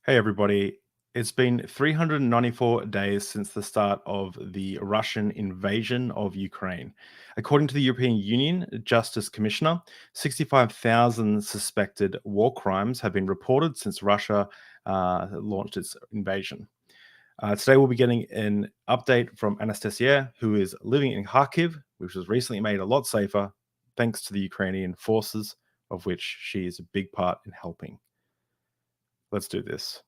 Hey, everybody. It's been 394 days since the start of the Russian invasion of Ukraine. According to the European Union Justice Commissioner, 65,000 suspected war crimes have been reported since Russia launched its invasion. Today, we'll be getting an update from Anastasiya, who is living in Kharkiv, which was recently made a lot safer thanks to the Ukrainian forces, of which she is a big part in helping. Let's do this.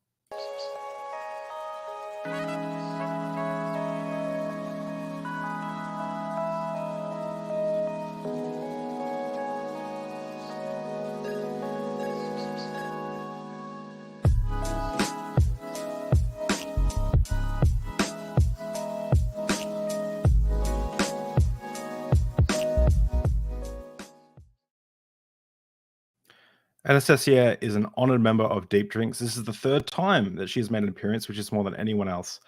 Anastasiya is an honored member of Deep Drinks. This is the third time that she has made an appearance, which is more than anyone else.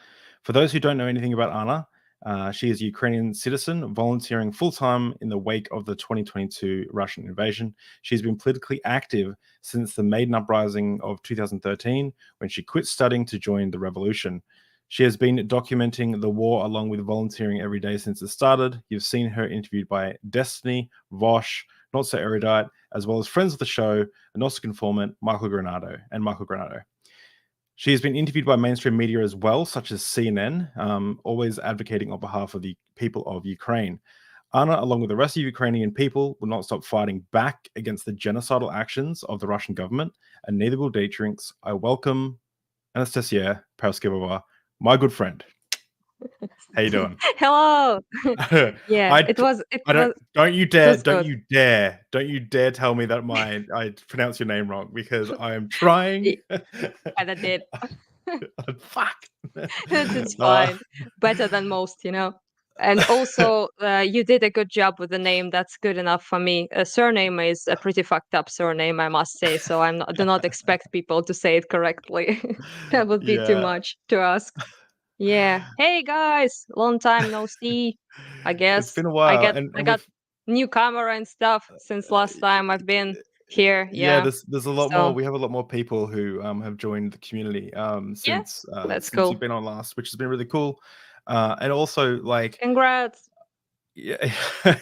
For those who don't know anything about Anna, she is a Ukrainian citizen volunteering full time in the wake of the 2022 Russian invasion. She's been politically active since the Maidan Uprising of 2013, when she quit studying to join the revolution. She has been documenting the war along with volunteering every day since it started. You've seen her interviewed by Destiny, Vosh, Not So Erudite, as well as friends of the show, agnostic informant Michael Granado. She has been interviewed by mainstream media as well, such as CNN, always advocating on behalf of the people of Ukraine. Anna, along with the rest of Ukrainian people, will not stop fighting back against the genocidal actions of the Russian government, and neither will Deep Drinks. I welcome Anastasiya Paraskevova, my good friend. How you doing? Hello. Yeah, I it was it I was don't you it dare was good. don't you dare tell me that I pronounce your name wrong, because I am trying. I did. Fuck. It's Uh, fine. Better than most, you know. And also, you did a good job with the name. That's good enough for me. A surname is a pretty fucked up surname, I must say. So do not expect people to say it correctly. That would be too yeah, much to ask. Yeah. Hey guys, long time no see. I it's guess been a while, I and got we've new camera and stuff since last time I've been here. yeah, Yeah. there's a lot more. So We have a lot more people who have joined the community yeah, that's since you've cool. been on last, which has been really cool. And also, like, Congrats. yeah,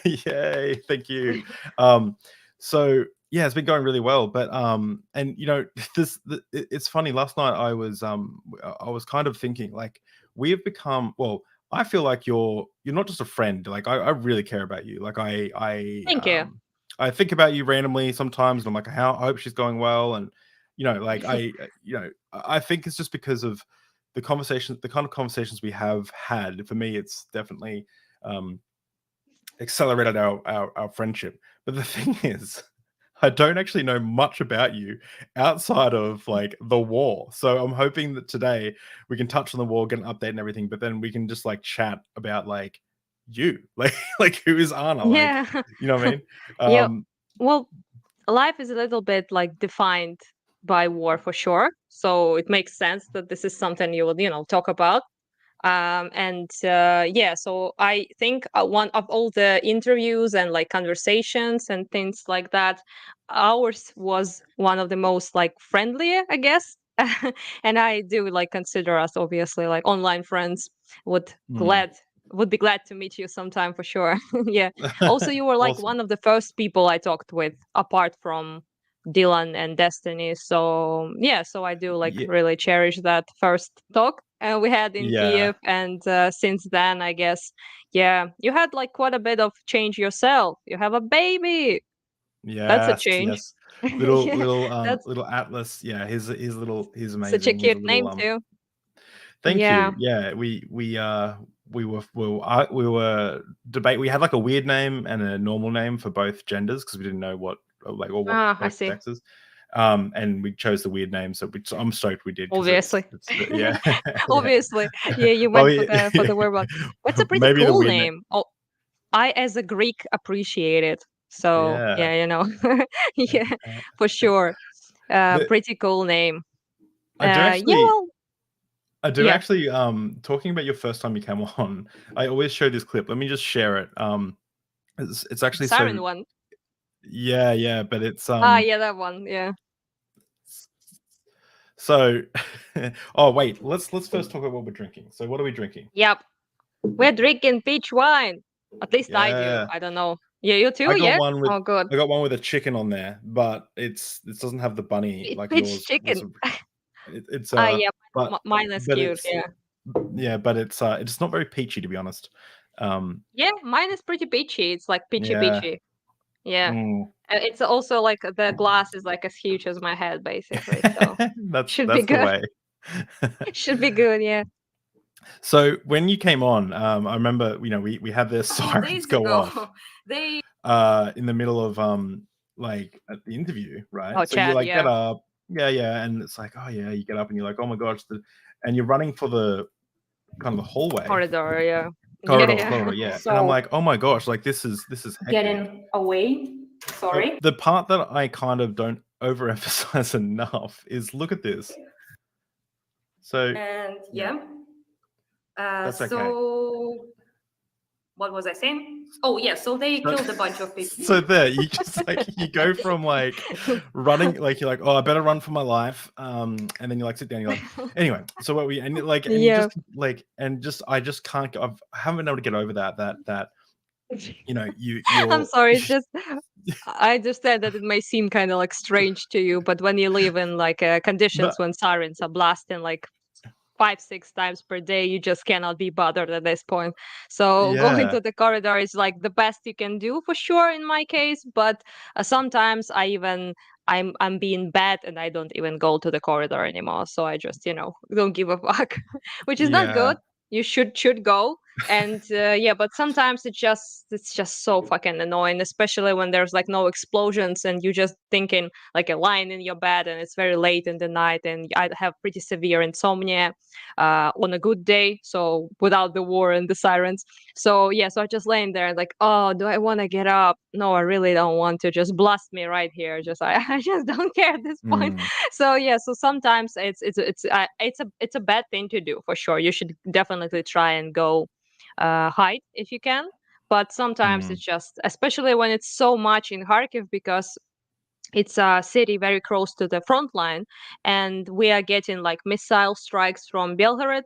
yay, thank you. Um, so yeah, it's been going really well, but and it's funny. Last night I was kind of thinking, like, we have become, well, I feel like you're not just a friend. Like, I really care about you. Like, Thank you. I think about you randomly sometimes, and I'm like, how I hope she's going well, and like, I think it's just because of the kind of conversations we have had. For me, it's definitely um accelerated our friendship. But the thing is, I don't actually know much about you outside of, like, the war. So I'm hoping that today we can touch on the war, get an update and everything, but then we can just, like, chat about, like, you, like who is Anna? Like, Yeah. you know what I mean? Yeah. Um, Well, life is a little bit like defined by war for sure. So it makes sense that this is something you would, talk about. And yeah, so I think one of all the interviews and like conversations and things like that, ours was one of the most like friendly, I guess. And I do like consider us obviously like online friends. Would hmm. glad would be glad to meet you sometime for sure. Yeah. Also, you were like Awesome. one of the first people I talked with apart from Dylan and Destiny. So yeah, so I do like Yeah, really cherish that first talk we had in yeah, Kiev, and since then, I guess, yeah, you had like quite a bit of change yourself. You have a baby. That's a yes, change. yes. Yeah, that's Little Atlas. Yeah, he's such a amazing. He's a cute little name too. Thank Yeah. you. Yeah, we were debate. We had, like, a weird name and a normal name for both genders, because we didn't know what, like, or what Ah, I both see. sexes. And we chose the weird name, so I'm stoked we did, because Obviously. yeah. Yeah. Obviously. Yeah, you Well, went for the word one. It's a pretty maybe the cool weird name. name. Oh, I as a Greek appreciate it. So Yeah. yeah, yeah, Uh, for sure. the Pretty cool name. I do Yeah, actually well, I do yeah. actually talking about your first time you came on. I always show this clip. Let me just share it. It's actually Siren so. one. Yeah, yeah, but it's Ah, yeah, that one. Yeah. So, oh wait, let's first talk about what we're drinking. So, what are we drinking? Yep. We're drinking peach wine. At least I do. Yeah, I don't know. Yeah, you too? I got Yeah? one with Oh, good. I got one with a chicken on there, but it doesn't have the bunny like Peach yours. chicken. It's Yeah, but mine is cute. it's Yeah. yeah, but it's not very peachy, to be honest. Yeah, mine is pretty peachy. It's like peachy Yeah. peachy. Yeah. Mm. It's also like the glass is like as huge as my head, basically. So should be That's the good. way. Should be good. Yeah. So when you came on, I remember, we had the sirens go off They in the middle of like at the interview, right? Oh, So you chat. like get Yeah. up, yeah, and it's like, oh yeah, you get up and you're like, oh my gosh, and you're running for the kind of the hallway Corridor. Yeah. corridor, yeah. And I'm So like, oh my gosh, like this is hectic. getting away. Sorry. The part that I kind of don't overemphasize enough is look at this. So And yeah. That's okay. So what was I saying? Oh yeah, so they killed a bunch of people. So there, you just like you go from like running, like you're like, oh, I better run for my life, and then you like sit down, you're like, anyway. So what we and like, and you Yeah. just like, and just I just can't. I haven't been able to get over that. You're. I'm sorry. It's just I understand that it may seem kind of like strange to you, but when you live in like conditions But when sirens are blasting like 5-6 times per day, you just cannot be bothered at this point. So going yeah, to the corridor is like the best you can do for sure in my case. But sometimes I'm being bad and I don't even go to the corridor anymore. So I just don't give a fuck, which is not yeah. good. You should go. And yeah, but sometimes it's just so fucking annoying, especially when there's like no explosions and you just thinking like a lying in your bed and it's very late in the night and I have pretty severe insomnia on a good day, so without the war and the sirens. So yeah, so I just laying there like, oh, do I want to get up? No, I really don't want to. Just blast me right here. I just don't care at this point. Mm, So yeah, so sometimes it's a bad thing to do for sure. You should definitely try and go hide if you can. But sometimes mm, it's just, especially when it's so much in Kharkiv, because it's a city very close to the front line, and we are getting like missile strikes from Belgorod,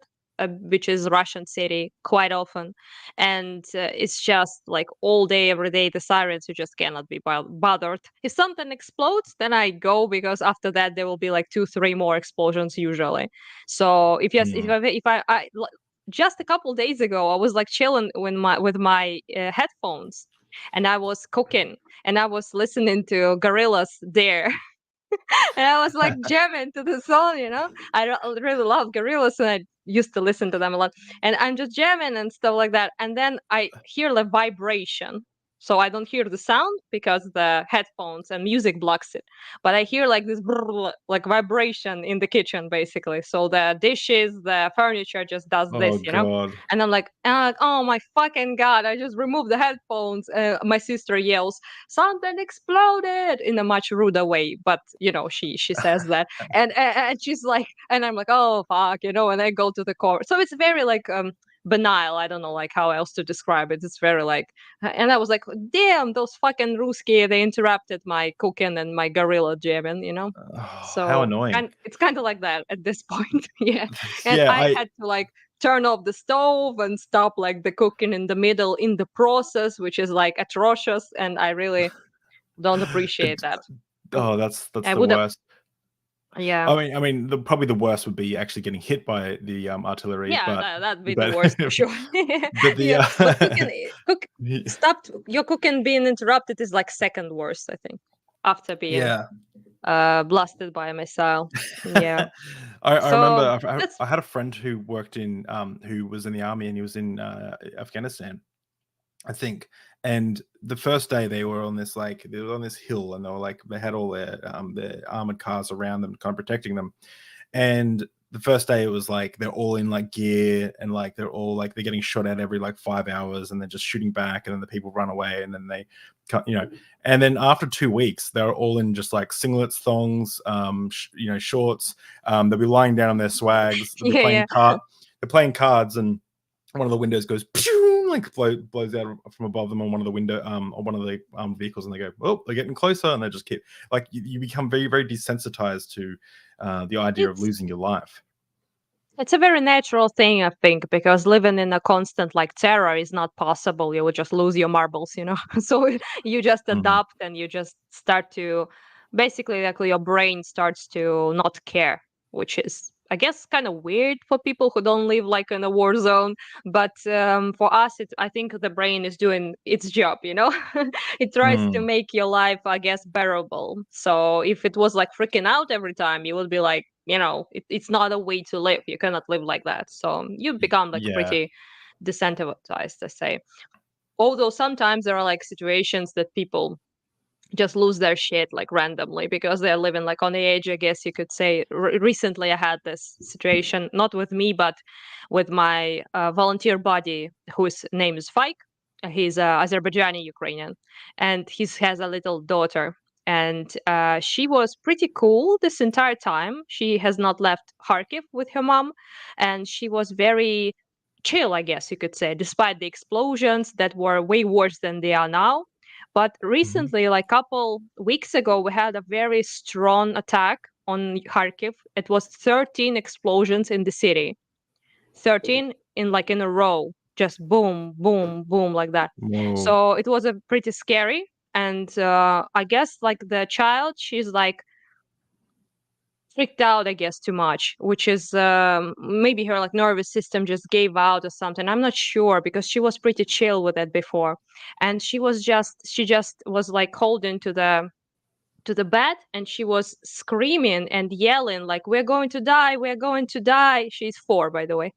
which is Russian city, quite often, and it's just like all day, every day, the sirens. You just cannot be bothered. If something explodes, then I go because after that there will be like 2-3 more explosions usually. So if yes, mm. just a couple days ago, I was like chilling with my headphones, and I was cooking and I was listening to Gorillas there. And I was like jamming to the song. I really love Gorillas and I used to listen to them a lot. And I'm just jamming and stuff like that. And then I hear the vibration. So I don't hear the sound because the headphones and music blocks it. But I hear like this like vibration in the kitchen basically. So the dishes, the furniture just does Oh this. God. And I'm like, oh my fucking God, I just removed the headphones. My sister yells, something exploded in a much ruder way, but she says that, and she's like, and I'm like, oh fuck, and I go to the core. So it's very like banal. I don't know like how else to describe it. It's very like, and I was like, damn, those fucking Ruski, they interrupted my cooking and my gorilla jamming. Oh, how So annoying. and it's kind of like that at this point. Yeah. And Yeah, I had to like turn off the stove and stop like the cooking in the middle in the process, which is like atrocious, and I really don't appreciate It- that. oh, that's I the would have, worst. yeah, I mean, probably the worst would be actually getting hit by the artillery, yeah, but that'd be the but worst for sure. but the Yeah, but stopped your cooking being interrupted is like second worst, I think, after being yeah. blasted by a missile. Yeah, I remember so that's I had a friend who worked in who was in the army and he was in Afghanistan, I think. And the first day they were on this hill and they had all their armored cars around them, kind of protecting them. And the first day it was like they're all in like gear and like they're all like they're getting shot at every like 5 hours and they're just shooting back and then the people run away and then they and then after 2 weeks they're all in just like singlets, thongs, shorts. They'll be lying down on their swags. They'll be yeah, playing they're playing cards and one of the windows goes pew, like blows out from above them on one of the window on one of the vehicles, and they go, oh, they're getting closer, and they just keep like you become very, very desensitized to the idea of It's losing your life. it's a very natural thing, I think, because living in a constant like terror is not possible. You would just lose your marbles, you know. So you just Mhm. adapt and you just start to basically like your brain starts to not care, which is I guess kind of weird for people who don't live like in a war zone. But for us, I think the brain is doing its job, you know. It tries to Mm. make your life, I guess, bearable. So if it was like freaking out every time, you would be like, you know, it's not a way to live. You cannot live like that. So you become like Yeah. pretty desensitized, I say. Although sometimes there are like situations that people just lose their shit like randomly because they're living like on the edge, I guess you could say. Recently I had this situation, not with me but with my volunteer buddy whose name is Faik. He's Azerbaijani Ukrainian, and he has a little daughter, and she was pretty cool this entire time. She has not left Kharkiv with her mom, and she was very chill, I guess you could say, despite the explosions that were way worse than they are now. But Mhm. recently, like couple weeks ago, we had a very strong attack on Kharkiv. It was 13 explosions in the city, 13 in a row, just boom, boom, boom, like that. Whoa. So it was a pretty scary. And I guess like the child, she's like freaked out, I guess, too much, which is maybe her like nervous system just gave out or something. I'm not sure because she was pretty chill with it before, and she just was like holding to the bed, and she was screaming and yelling like, "We're going to die! We're going to die!" She's 4, by the way.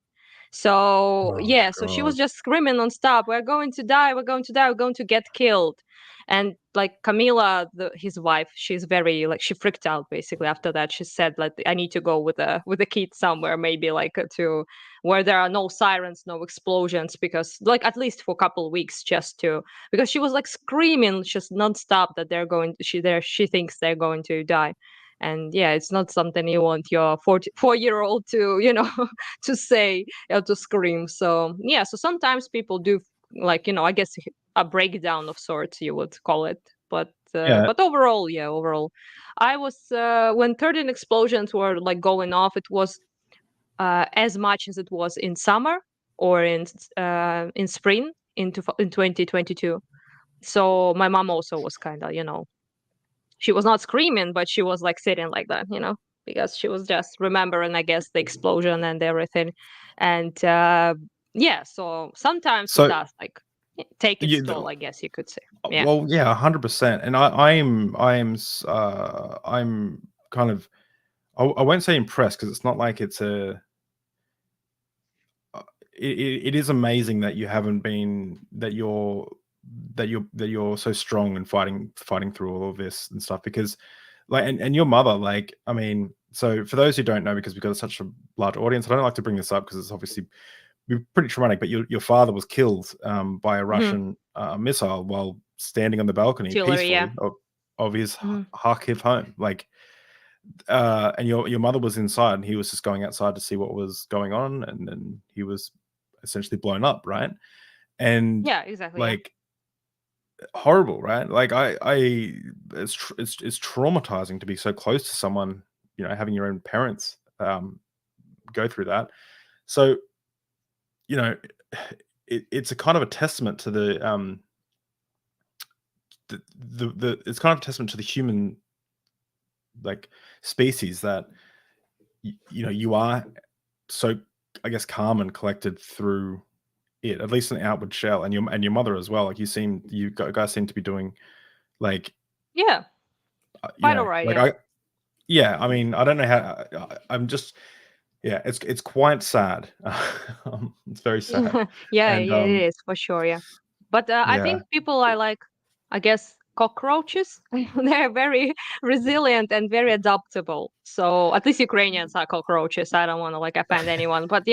So Oh yeah, so she was god. just screaming nonstop, "We're going to die! We're going to die! We're going to get killed!" And like Camila, his wife, she's very like she freaked out basically after that. She said like, "I need to go with the kid somewhere, maybe like to where there are no sirens, no explosions, because like at least for a couple weeks, just to because she was like screaming just nonstop that she thinks they're going to die." And yeah, it's not something you want your 44-year-old to to say to scream. So yeah, so sometimes people do like I guess a breakdown of sorts you would call it. Yeah. But overall, yeah, overall, I was when 13 explosions were like going off, it was as much as it was in summer or in spring in 2022. So my mom also was kind of she was not screaming, but she was like sitting like that, because she was just remembering, I guess, the explosion and everything. And yeah, so sometimes it So does like take its you toll, I guess you could say. Yeah. well, yeah, 100%. And I'm kind of I won't say impressed because it's not like it's it is amazing that you haven't been that you're so strong and fighting through all of this and stuff because like and your mother, like, I mean, so for those who don't know, because we've got such a large audience, I don't like to bring this up because it's obviously pretty traumatic, but your father was killed by a Hmm. Russian missile while standing on the balcony Artillery, yeah. peacefully of his Hmm. Kharkiv home. Like, and your mother was inside, and he was just going outside to see what was going on, and then he was essentially blown up, right? And Yeah, exactly. Yeah. like horrible, right? Like it's traumatizing to be so close to someone, having your own parents go through that. So you know, it's a kind of a testament to the it's kind of a testament to the human like species that you are so, I guess, calm and collected through it, at least an outward shell, and your mother as well. Like you guys seem to be doing like Yeah. Quite all right. like Yeah. I mean, I don't know how I'm just yeah, it's quite sad. It's very sad. Yeah, And yeah, it is for sure. Yeah. But I yeah. think people are like, I guess, cockroaches. They're very resilient and very adaptable. So at least Ukrainians are cockroaches. I don't want to like offend anyone, but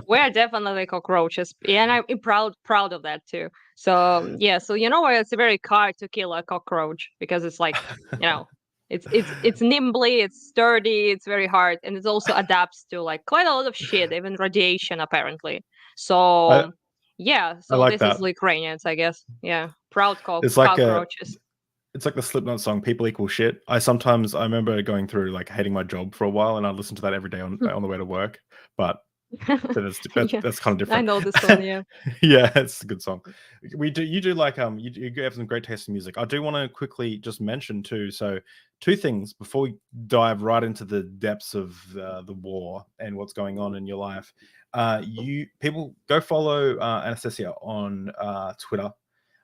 we're definitely cockroaches, and I'm proud of that too. So yeah, so it's very hard to kill a cockroach because it's like you know. It's nimbly, it's sturdy, it's very hard, and it also adapts to like quite a lot of shit, even radiation apparently. I So Yeah, I so like this is that. Ukrainians, I guess. Yeah, proud It's like cockroaches. it's like the Slipknot song "People Equal Shit." I remember going through like hating my job for a while, and I listened to that every day on the way to work. But Yeah, that's kind of I different. know this one. Yeah. Yeah, it's a good song. You do like you have some great taste in music. I do want to quickly just mention too. So two things before we dive right into the depths of the war and what's going on in your life. You people go follow Anastasia on Twitter,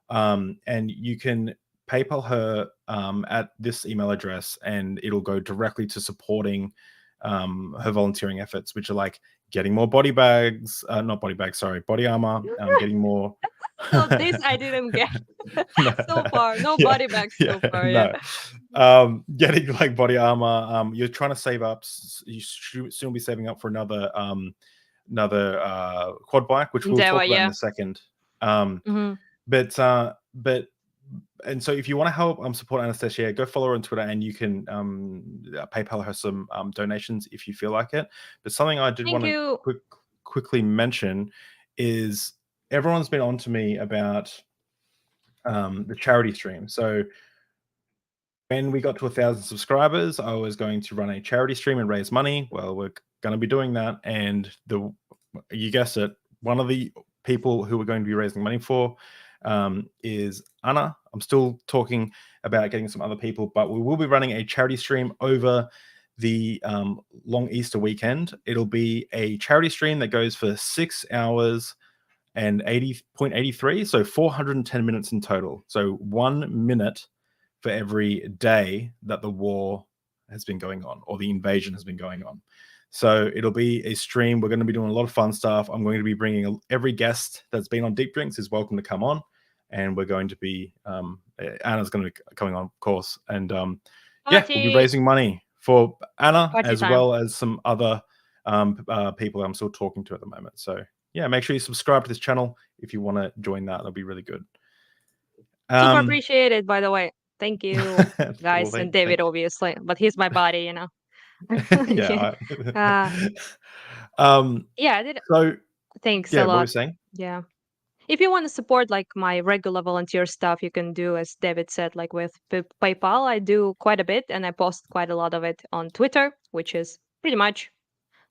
and you can PayPal her at this email address, and it'll go directly to supporting her volunteering efforts, which are like getting more body bags, not body bags, sorry, body armor, getting more. So this I didn't get No, so far. No yeah, body bags yeah, so far. Yeah. no. Getting like body armor. You're trying to save up. You should soon be saving up for another quad bike, which we'll Endeavor. talk about in Yeah. a second. Um, Hmm. but and so if you want to help support Anastasia, go follow her on Twitter, and you can PayPal her some donations if you feel like it. But something I did Thank want you. to quickly mention is everyone's been on to me about the charity stream. So when we got to 1,000 subscribers, I was going to run a charity stream and raise money. Well, we're going to be doing that, and you guessed it, one of the people who we're going to be raising money for is Anna. I'm still talking about getting some other people, but we will be running a charity stream over the long Easter weekend. It'll be a charity stream that goes for 6 hours and 80.83, so 410 minutes in total. So 1 minute for every day that the war has been going on, or the invasion has been going on. So it'll be a stream. We're going to be doing a lot of fun stuff. I'm going to be bringing every guest that's been on Deep Drinks is welcome to come on, and we're going to be Anna's going to be coming on, of course, and yeah, we'll be raising money for Anna Party as time. well as some other people I'm still talking to at the moment. So yeah, make sure you subscribe to this channel if you want to join that. That'll be really good. Super appreciated, by the way. Thank you, guys, Well, and David, obviously, but he's my buddy, you know. Yeah. yeah. Yeah, I did. So Thanks yeah, a what were lot. we saying? Yeah. If you want to support like my regular volunteer stuff, you can do as David said, like with PayPal. I do quite a bit, and I post quite a lot of it on Twitter, which is pretty much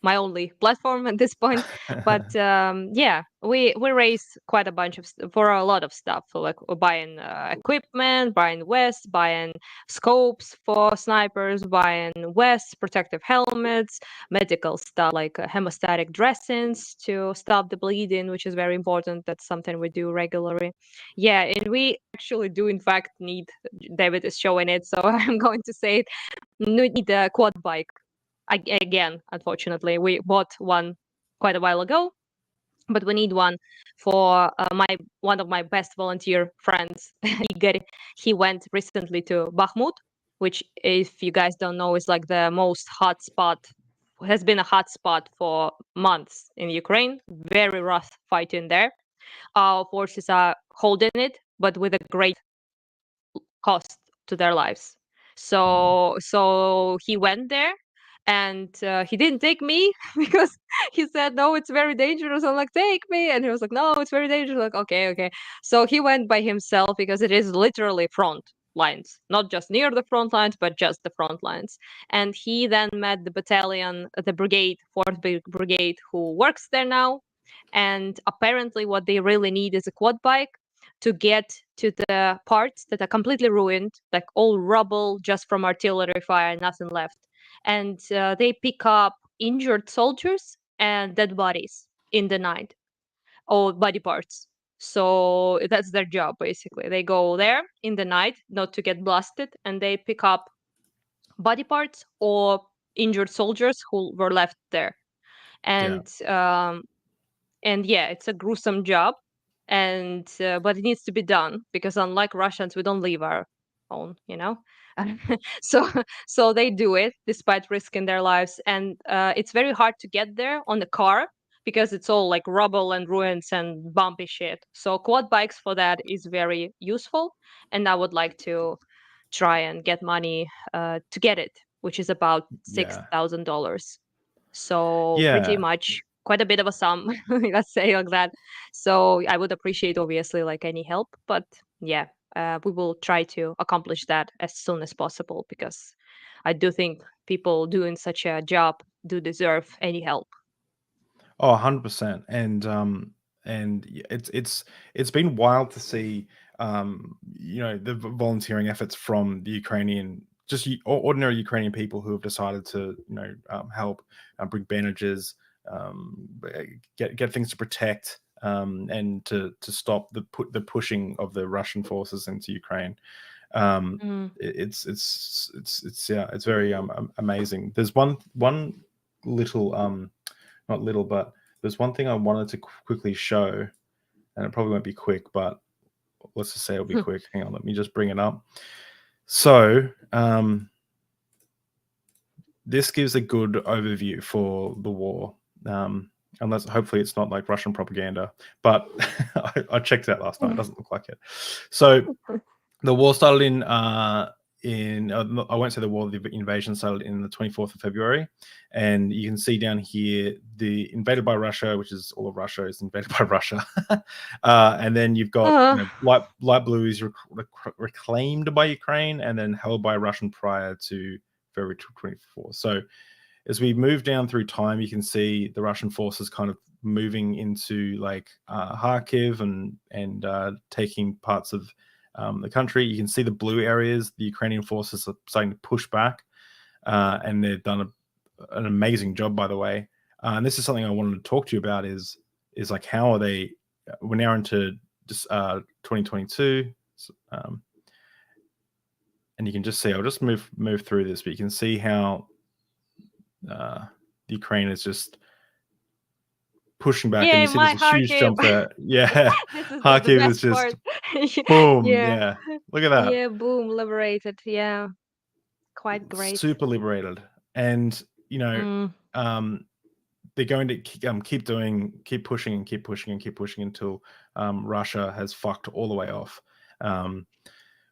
my only platform at this point. But yeah, we raise quite a bunch of for a lot of stuff. So like we're buying equipment, buying vests, buying scopes for snipers, buying vests, protective helmets, medical stuff like hemostatic dressings to stop the bleeding, which is very important. That's something we do regularly. Yeah, and we actually do in fact need. David is showing it, so I'm going to say it. We need a quad bike again. Unfortunately, we bought one quite a while ago, but we need one for one of my best volunteer friends, Igor. He went recently to Bakhmut, which, if you guys don't know, is like the most hot spot. Has been a hot spot for months in Ukraine. Very rough fighting there. Our forces are holding it, but with a great cost to their lives. So he went there, and he didn't take me because he said no, it's very dangerous. I'm like, take me, and he was like, no, it's very dangerous. Like, okay, okay. So he went by himself because it is literally front lines, not just near the front lines, but just the front lines. And he then met the battalion, the brigade, fourth brigade, who works there now. And apparently, what they really need is a quad bike to get to the parts that are completely ruined, like all rubble just from artillery fire, nothing left. And they pick up injured soldiers and dead bodies in the night, or body parts. So that's their job, basically. They go there in the night, not to get blasted, and they pick up body parts or injured soldiers who were left there. Yeah. And yeah, it's a gruesome job, and but it needs to be done because unlike Russians, we don't leave our own, you know. so so they do it despite risking their lives, and it's very hard to get there on the car because it's all like rubble and ruins and bumpy shit. So quad bikes for that is very useful, and I would like to try and get money to get it, which is about Yeah. $6,000. So pretty Yeah. much quite a bit of a sum, let's say like that. So I would appreciate obviously like any help, but yeah, we will try to accomplish that as soon as possible, because I do think people doing such a job do deserve any help. Oh, 100%. It's been wild to see the volunteering efforts from the Ukrainian, just ordinary Ukrainian people who have decided to help, bring bandages, get things to protect, and to stop the pushing of the Russian forces into Ukraine. It's very amazing. There's one little not little, but there's one thing I wanted to quickly show, and it probably won't be quick, but let's just say it'll be quick. Hang on, let me just bring it up. So this gives a good overview for the war. Unless hopefully it's not like Russian propaganda, but I checked it out last night. It doesn't look like it. So the war started I won't say the war, the invasion started in the 24th of February. And you can see down here, the invaded by Russia, which is all of Russia is invaded by Russia. And then you've got light blue is reclaimed by Ukraine and then held by Russian prior to February 24th. So as we move down through time, you can see the Russian forces kind of moving into like Kharkiv and taking parts of the country. You can see the blue areas. The Ukrainian forces are starting to push back, and they've done an amazing job, by the way. And this is something I wanted to talk to you about. Is like how are they? We're now into 2022, and you can just see. I'll just move through this, but you can see how Ukraine is just pushing back, and you see there's a huge jump there. Yeah, Kharkiv is just boom. Yeah, look at that. Yeah, boom, liberated. Yeah, quite great. Super liberated, and they're going to keep pushing until Russia has fucked all the way off,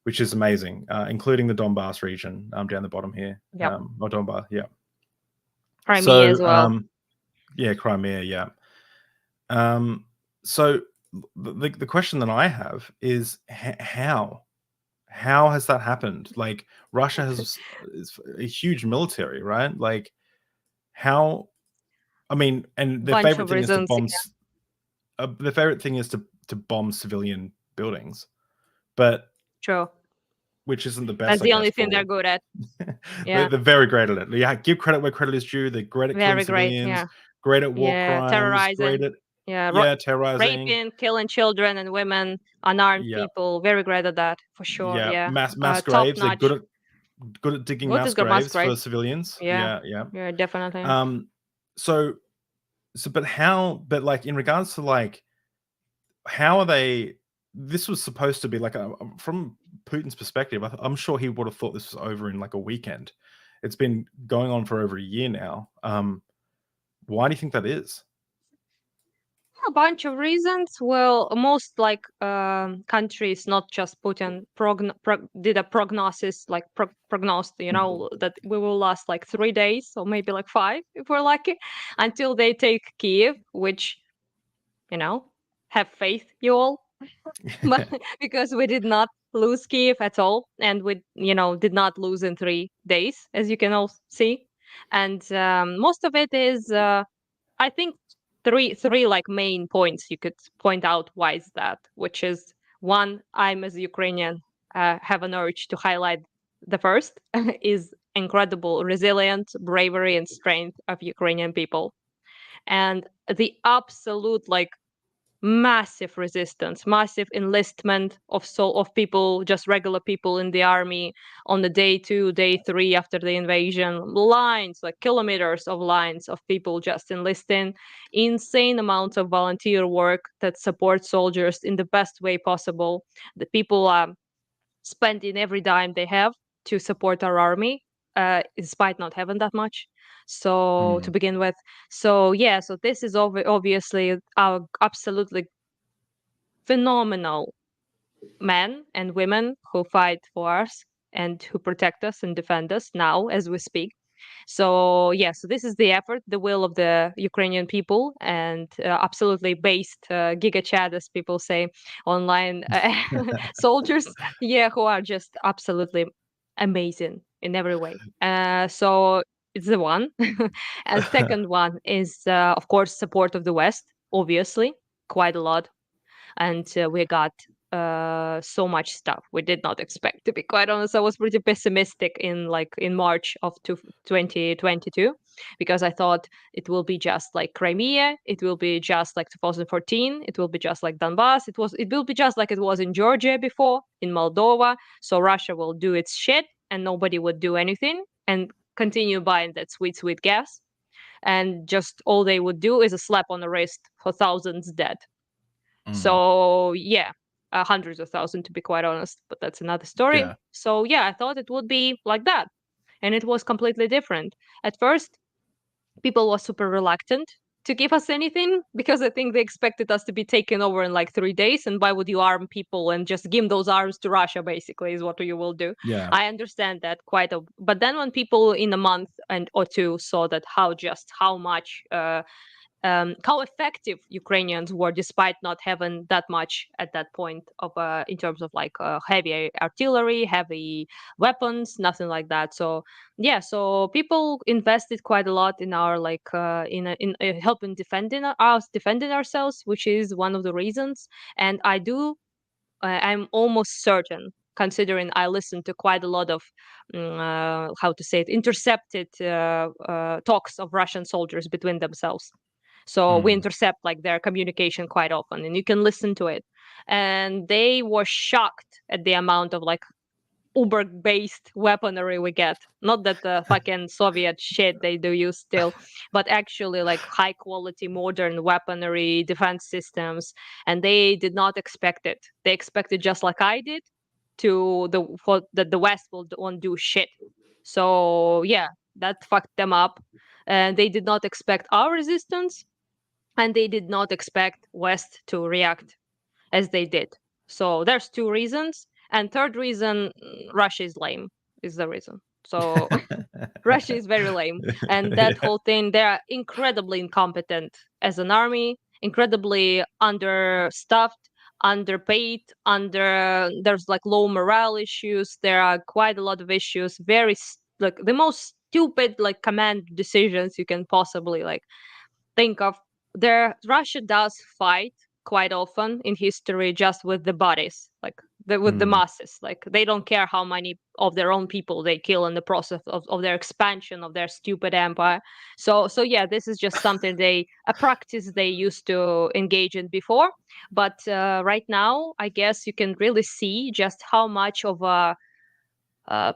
which is amazing, including the Donbass region down the bottom here. Yep. Or Donbass, yeah. Crimea as well. Yeah, Crimea, yeah. So the question that I have is how has that happened? Like Russia is a huge military, right? Like how? I mean, and their favorite thing is to bomb. The favorite thing is to bomb civilian buildings, but true, which isn't the best. That's the only thing they're good at. Yeah, they're very great at it. Yeah, give credit where credit is due. They're great at killing civilians. Great at war crimes. Terrorizing. Great at terrorizing, raping, killing children and women, unarmed people. Very great at that for sure. Yeah, mass graves. They're good at digging mass graves for civilians. Yeah, definitely. But like in regards to like how are they? This was supposed to be like from Putin's perspective. I'm sure he would have thought this was over in like a weekend. It's been going on for over a year now. Why do you think that is? A bunch of reasons. Well, most like countries, not just Putin, did a prognosis, like prognosed, that we will last like 3 days or maybe like 5 if we're lucky, until they take Kiev, which, have faith, you all. But because we did not lose Kiev at all, and we, did not lose in 3 days, as you can all see. And most of it is, I think, three like main points you could point out why is that, which is one, I'm as a Ukrainian have an urge to highlight the first is incredible resilience, bravery, and strength of Ukrainian people, and the absolute like massive resistance, massive enlistment of people, just regular people in the army on the day 2, day 3 after the invasion. Lines, like kilometers of lines of people just enlisting. Insane amounts of volunteer work that support soldiers in the best way possible. The people are spending every dime they have to support our army, despite not having that much. So to begin with, so this is obviously our absolutely phenomenal men and women who fight for us and who protect us and defend us now as we speak. So yeah, so this is the effort, the will of the Ukrainian people, and absolutely based giga chad, as people say online, soldiers, yeah, who are just absolutely amazing in every way. So it's the one. And second one is, of course, support of the West, obviously, quite a lot. And we got so much stuff we did not expect, to be quite honest. I was pretty pessimistic in March of 2022, because I thought it will be just like Crimea, it will be just like 2014, it will be just like Donbass, it will be just like it was in Georgia before, in Moldova. So Russia will do its shit and nobody would do anything and continue buying that sweet gas, and just all they would do is a slap on the wrist for thousands dead. So yeah, hundreds of thousands, to be quite honest, but that's another story. Yeah. So yeah, I thought it would be like that, and it was completely different. At first, people were super reluctant to give us anything, because I think they expected us to be taken over in like 3 days, and why would you arm people and just give those arms to Russia, basically, is what you will do. Yeah. I understand that but then when people in a month and or two saw that how much how effective Ukrainians were, despite not having that much at that point of in terms of like heavy artillery, heavy weapons, nothing like that. So yeah, so people invested quite a lot in our like in helping defending ourselves, which is one of the reasons. And I'm almost certain, considering I listened to quite a lot of how to say it, intercepted talks of Russian soldiers between themselves. So we intercept like their communication quite often, and you can listen to it. And they were shocked at the amount of like Uber-based weaponry we get. Not that the fucking Soviet shit they do use still, but actually like high quality modern weaponry, defense systems, and they did not expect it. They expected, just like I did, that the West won't do shit. So yeah, that fucked them up, and they did not expect our resistance, and they did not expect West to react as they did. So there's two reasons. And third reason, Russia is lame, is the reason. So Russia is very lame. And that whole thing, they are incredibly incompetent as an army, incredibly understaffed, underpaid, there's like low morale issues. There are quite a lot of issues, like the most stupid like command decisions you can possibly like think of. Russia does fight quite often in history just with the bodies, like with the masses. Like they don't care how many of their own people they kill in the process of their expansion of their stupid empire. So yeah, this is just something a practice they used to engage in before. But right now, I guess you can really see just how much of a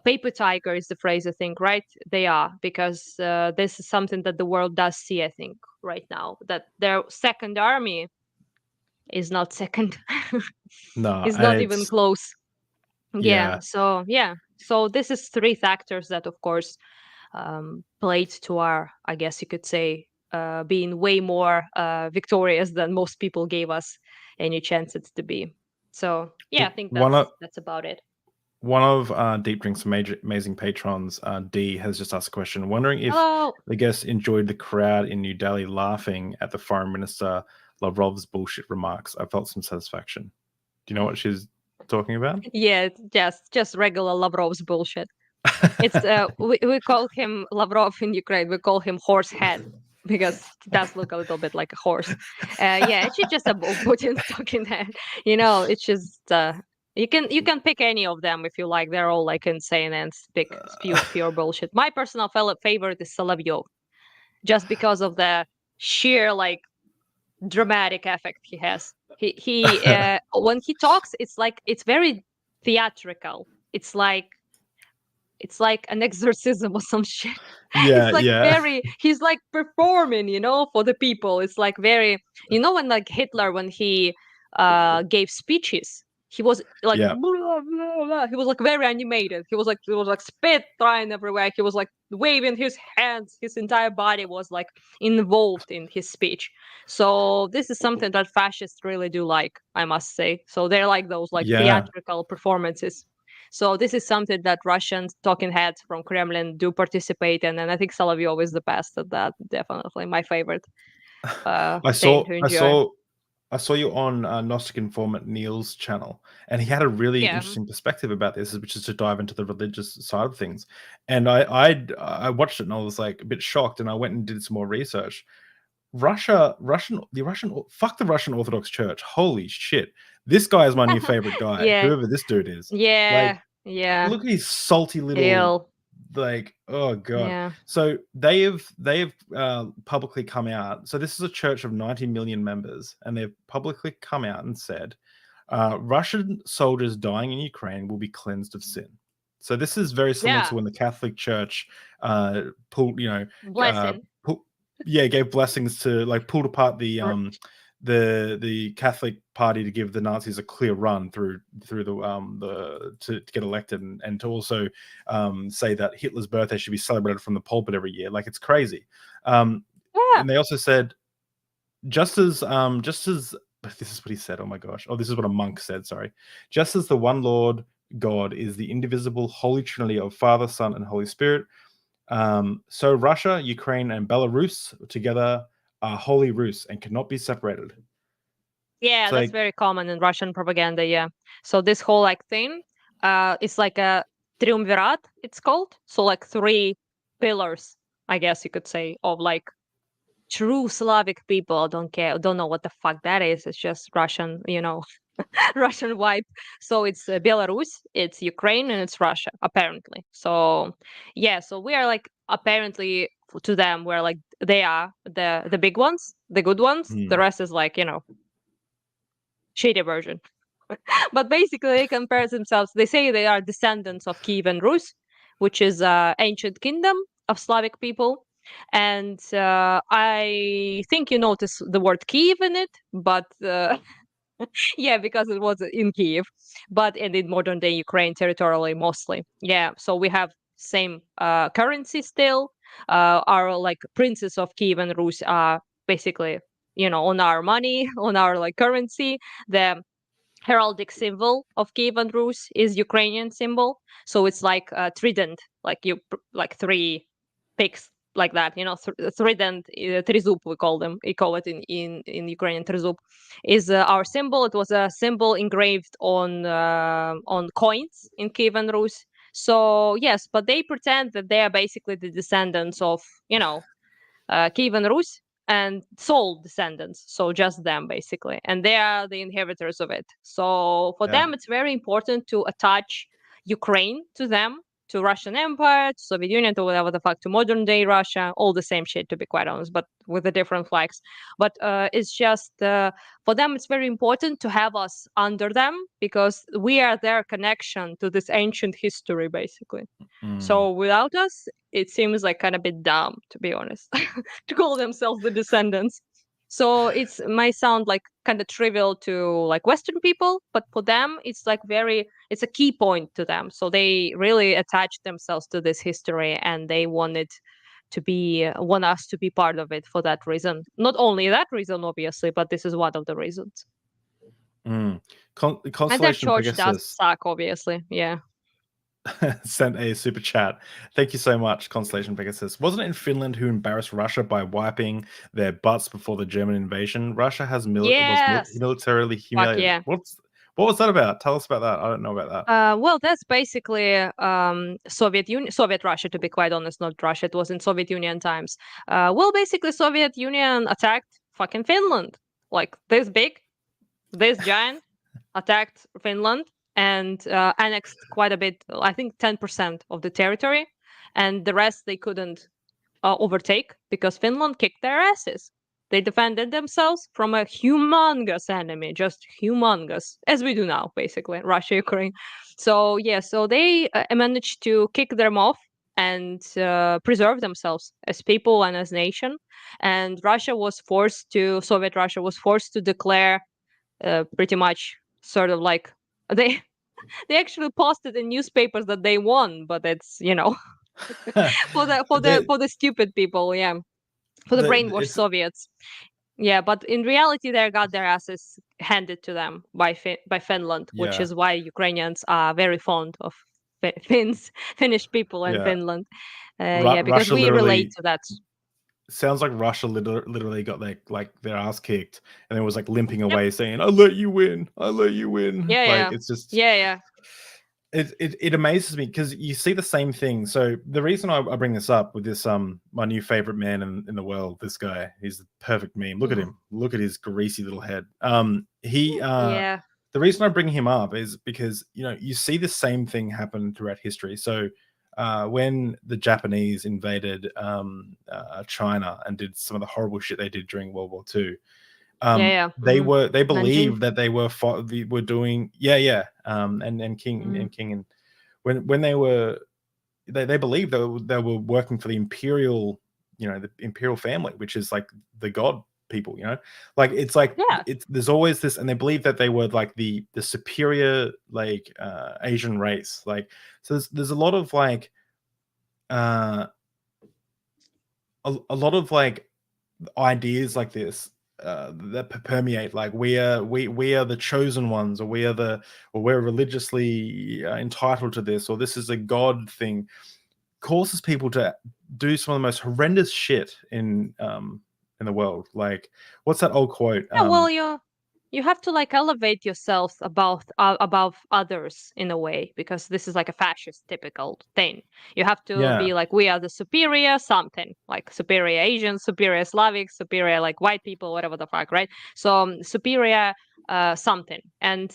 paper tiger is the phrase, I think, right? They are, because this is something that the world does see, I think, right now, that their second army is not second. No, Is and not even it's close. Yeah. yeah. So this is three factors that, of course, played to our, I guess you could say, being way more victorious than most people gave us any chances to be. So yeah, I think that's about it. One of Deep Drink's amazing patrons, D, has just asked a question, wondering if Hello. the guests enjoyed the crowd in New Delhi laughing at the Foreign Minister Lavrov's bullshit remarks. I felt some satisfaction. Do you know what she's talking about? Yeah, it's just regular Lavrov's bullshit. It's we call him Lavrov in Ukraine. We call him horse head, because he does look a little bit like a horse. Yeah, it's just a Putin's talking head. It's just you can pick any of them if you like. They're all like insane and spew pure bullshit. My personal favorite is Solovyov, just because of the sheer like dramatic effect he has. He when he talks, it's very theatrical. It's like an exorcism or some shit. Yeah, It's like yeah. he's like performing, for the people. It's like very, when like Hitler, when he gave speeches, he was like, Yeah. blah, blah, blah. He was like very animated. He was like spit flying everywhere. He was like waving his hands. His entire body was like involved in his speech. So this is something that fascists really do like, I must say. So they're like those like Yeah. theatrical performances. So this is something that Russian talking heads from Kremlin do participate in, and I think Solovyov is the best at that. Definitely my favorite I thing saw to I enjoy. saw I saw you on Gnostic Informant Neil's channel, and he had a really Yeah. interesting perspective about this, which is to dive into the religious side of things. And I watched it and I was like a bit shocked, and I went and did some more research. Fuck the Russian Orthodox Church. Holy shit. This guy is my new favorite guy, Yeah. whoever this dude is. Like, Yeah. Yeah. look at his salty little, Ill. like, oh god. Yeah. So they've publicly come out. So this is a church of 90 million members, and they've publicly come out and said Russian soldiers dying in Ukraine will be cleansed of sin. So this is very similar to Yeah. when the Catholic Church pulled, Blessing. gave blessings to, like, pulled apart the Catholic Party to give the Nazis a clear run through the to get elected, and to also say that Hitler's birthday should be celebrated from the pulpit every year. Like, it's crazy. Yeah. And they also said, just as this is what he said. Oh my gosh. Oh, this is what a monk said. Sorry. Just as the one Lord God is the indivisible Holy Trinity of Father, Son, and Holy Spirit, so Russia, Ukraine, and Belarus together are Holy Rus and cannot be separated. Yeah, It's that's like, very common in Russian propaganda. Yeah. So this whole like thing, it's like a triumvirate. It's called. So like three pillars, I guess you could say, of like true Slavic people. Don't know what the fuck that is. It's just Russian, Russian vibe. So it's Belarus, it's Ukraine, and it's Russia, apparently. So yeah, so we are like apparently to them we're like they are the big ones, the good ones. The rest is like shady version. But basically, they compare themselves. They say they are descendants of Kiev and Rus, which is ancient kingdom of Slavic people. And I think you notice the word Kiev in it, but yeah, because it was in Kiev, but and in modern day Ukraine territorially mostly. Yeah, so we have same currency still. Our like princes of Kiev and Rus are basically on our money, on our like currency. The heraldic symbol of Kiev and Rus is Ukrainian symbol, so it's like a trident, like like three pigs like that, trident, trizub we call them. We call it in Ukrainian trizub is our symbol. It was a symbol engraved on coins in Kiev and Rus. So yes, but they pretend that they are basically the descendants of Kiev and Rus and sole descendants, so just them basically, and they are the inheritors of it. So for yeah. them, it's very important to attach Ukraine to them, to Russian Empire, to Soviet Union, to whatever the fuck, to modern day Russia, all the same shit to be quite honest, but with the different flags. But it's just for them, it's very important to have us under them because we are their connection to this ancient history, basically. So without us, it seems like kind of a bit dumb, to be honest, to call themselves the Descendants. So it's might sound like kind of trivial to like Western people, but for them, it's like it's a key point to them. So they really attach themselves to this history, and they want us to be part of it for that reason. Not only that reason, obviously, but this is one of the reasons. And their Constellation church does Pegasus suck, obviously. Yeah. sent a super chat. Thank you so much, Constellation Pegasus. Wasn't it in Finland who embarrassed Russia by wiping their butts before the German invasion? Russia was Yes. militarily Fuck humiliated. yeah. What was that about? Tell us about that. I don't know about that. Well, that's basically Soviet Russia, to be quite honest, not Russia. It was in Soviet Union times. Well, basically, Soviet Union attacked fucking Finland, like this big, this giant, attacked Finland and annexed quite a bit. I think 10% of the territory, and the rest they couldn't overtake because Finland kicked their asses. They defended themselves from a humongous enemy, just humongous, as we do now, basically, Russia, Ukraine. So, yeah, so they managed to kick them off and preserve themselves as people and as nation. And Soviet Russia was forced to declare pretty much sort of like they they actually posted in newspapers that they won, but it's for the stupid people, yeah, for the brainwashed It's Soviets. Yeah, but in reality, they got their asses handed to them by Finland, which Yeah, is why Ukrainians are very fond of Finnish people in yeah. Finland. Yeah, because Russia we relate literally to that. sounds like Russia literally got their ass kicked, and then was like limping Yep. away, saying, "I let you win. I let you win." Yeah, Like yeah, it's just yeah, yeah. it amazes me because you see the same thing. So the reason I bring this up with this my new favorite man in the world, this guy, he's the perfect meme. Look at him. Look at his greasy little head. He Yeah, the reason I bring him up is because you see the same thing happen throughout history. So when the Japanese invaded China and did some of the horrible shit they did during World War II, yeah, yeah. they Nanjing. believed that they were doing and King and when they believed they were working for the imperial the imperial family, which is like the god people, like it's like Yeah. there's always this, and they believe that they were like the superior like Asian race, like so there's a lot of like a lot of like ideas like this that permeate, like we are the chosen ones, or we're religiously entitled to this, or this is a god thing, causes people to do some of the most horrendous shit in the world. Like what's that old quote? Yeah, well, you have to like elevate yourself above others in a way, because this is like a fascist typical thing. You have to Yeah. be like, we are the superior something, like superior Asians, superior Slavic, superior like white people, whatever the fuck, right? So superior something, and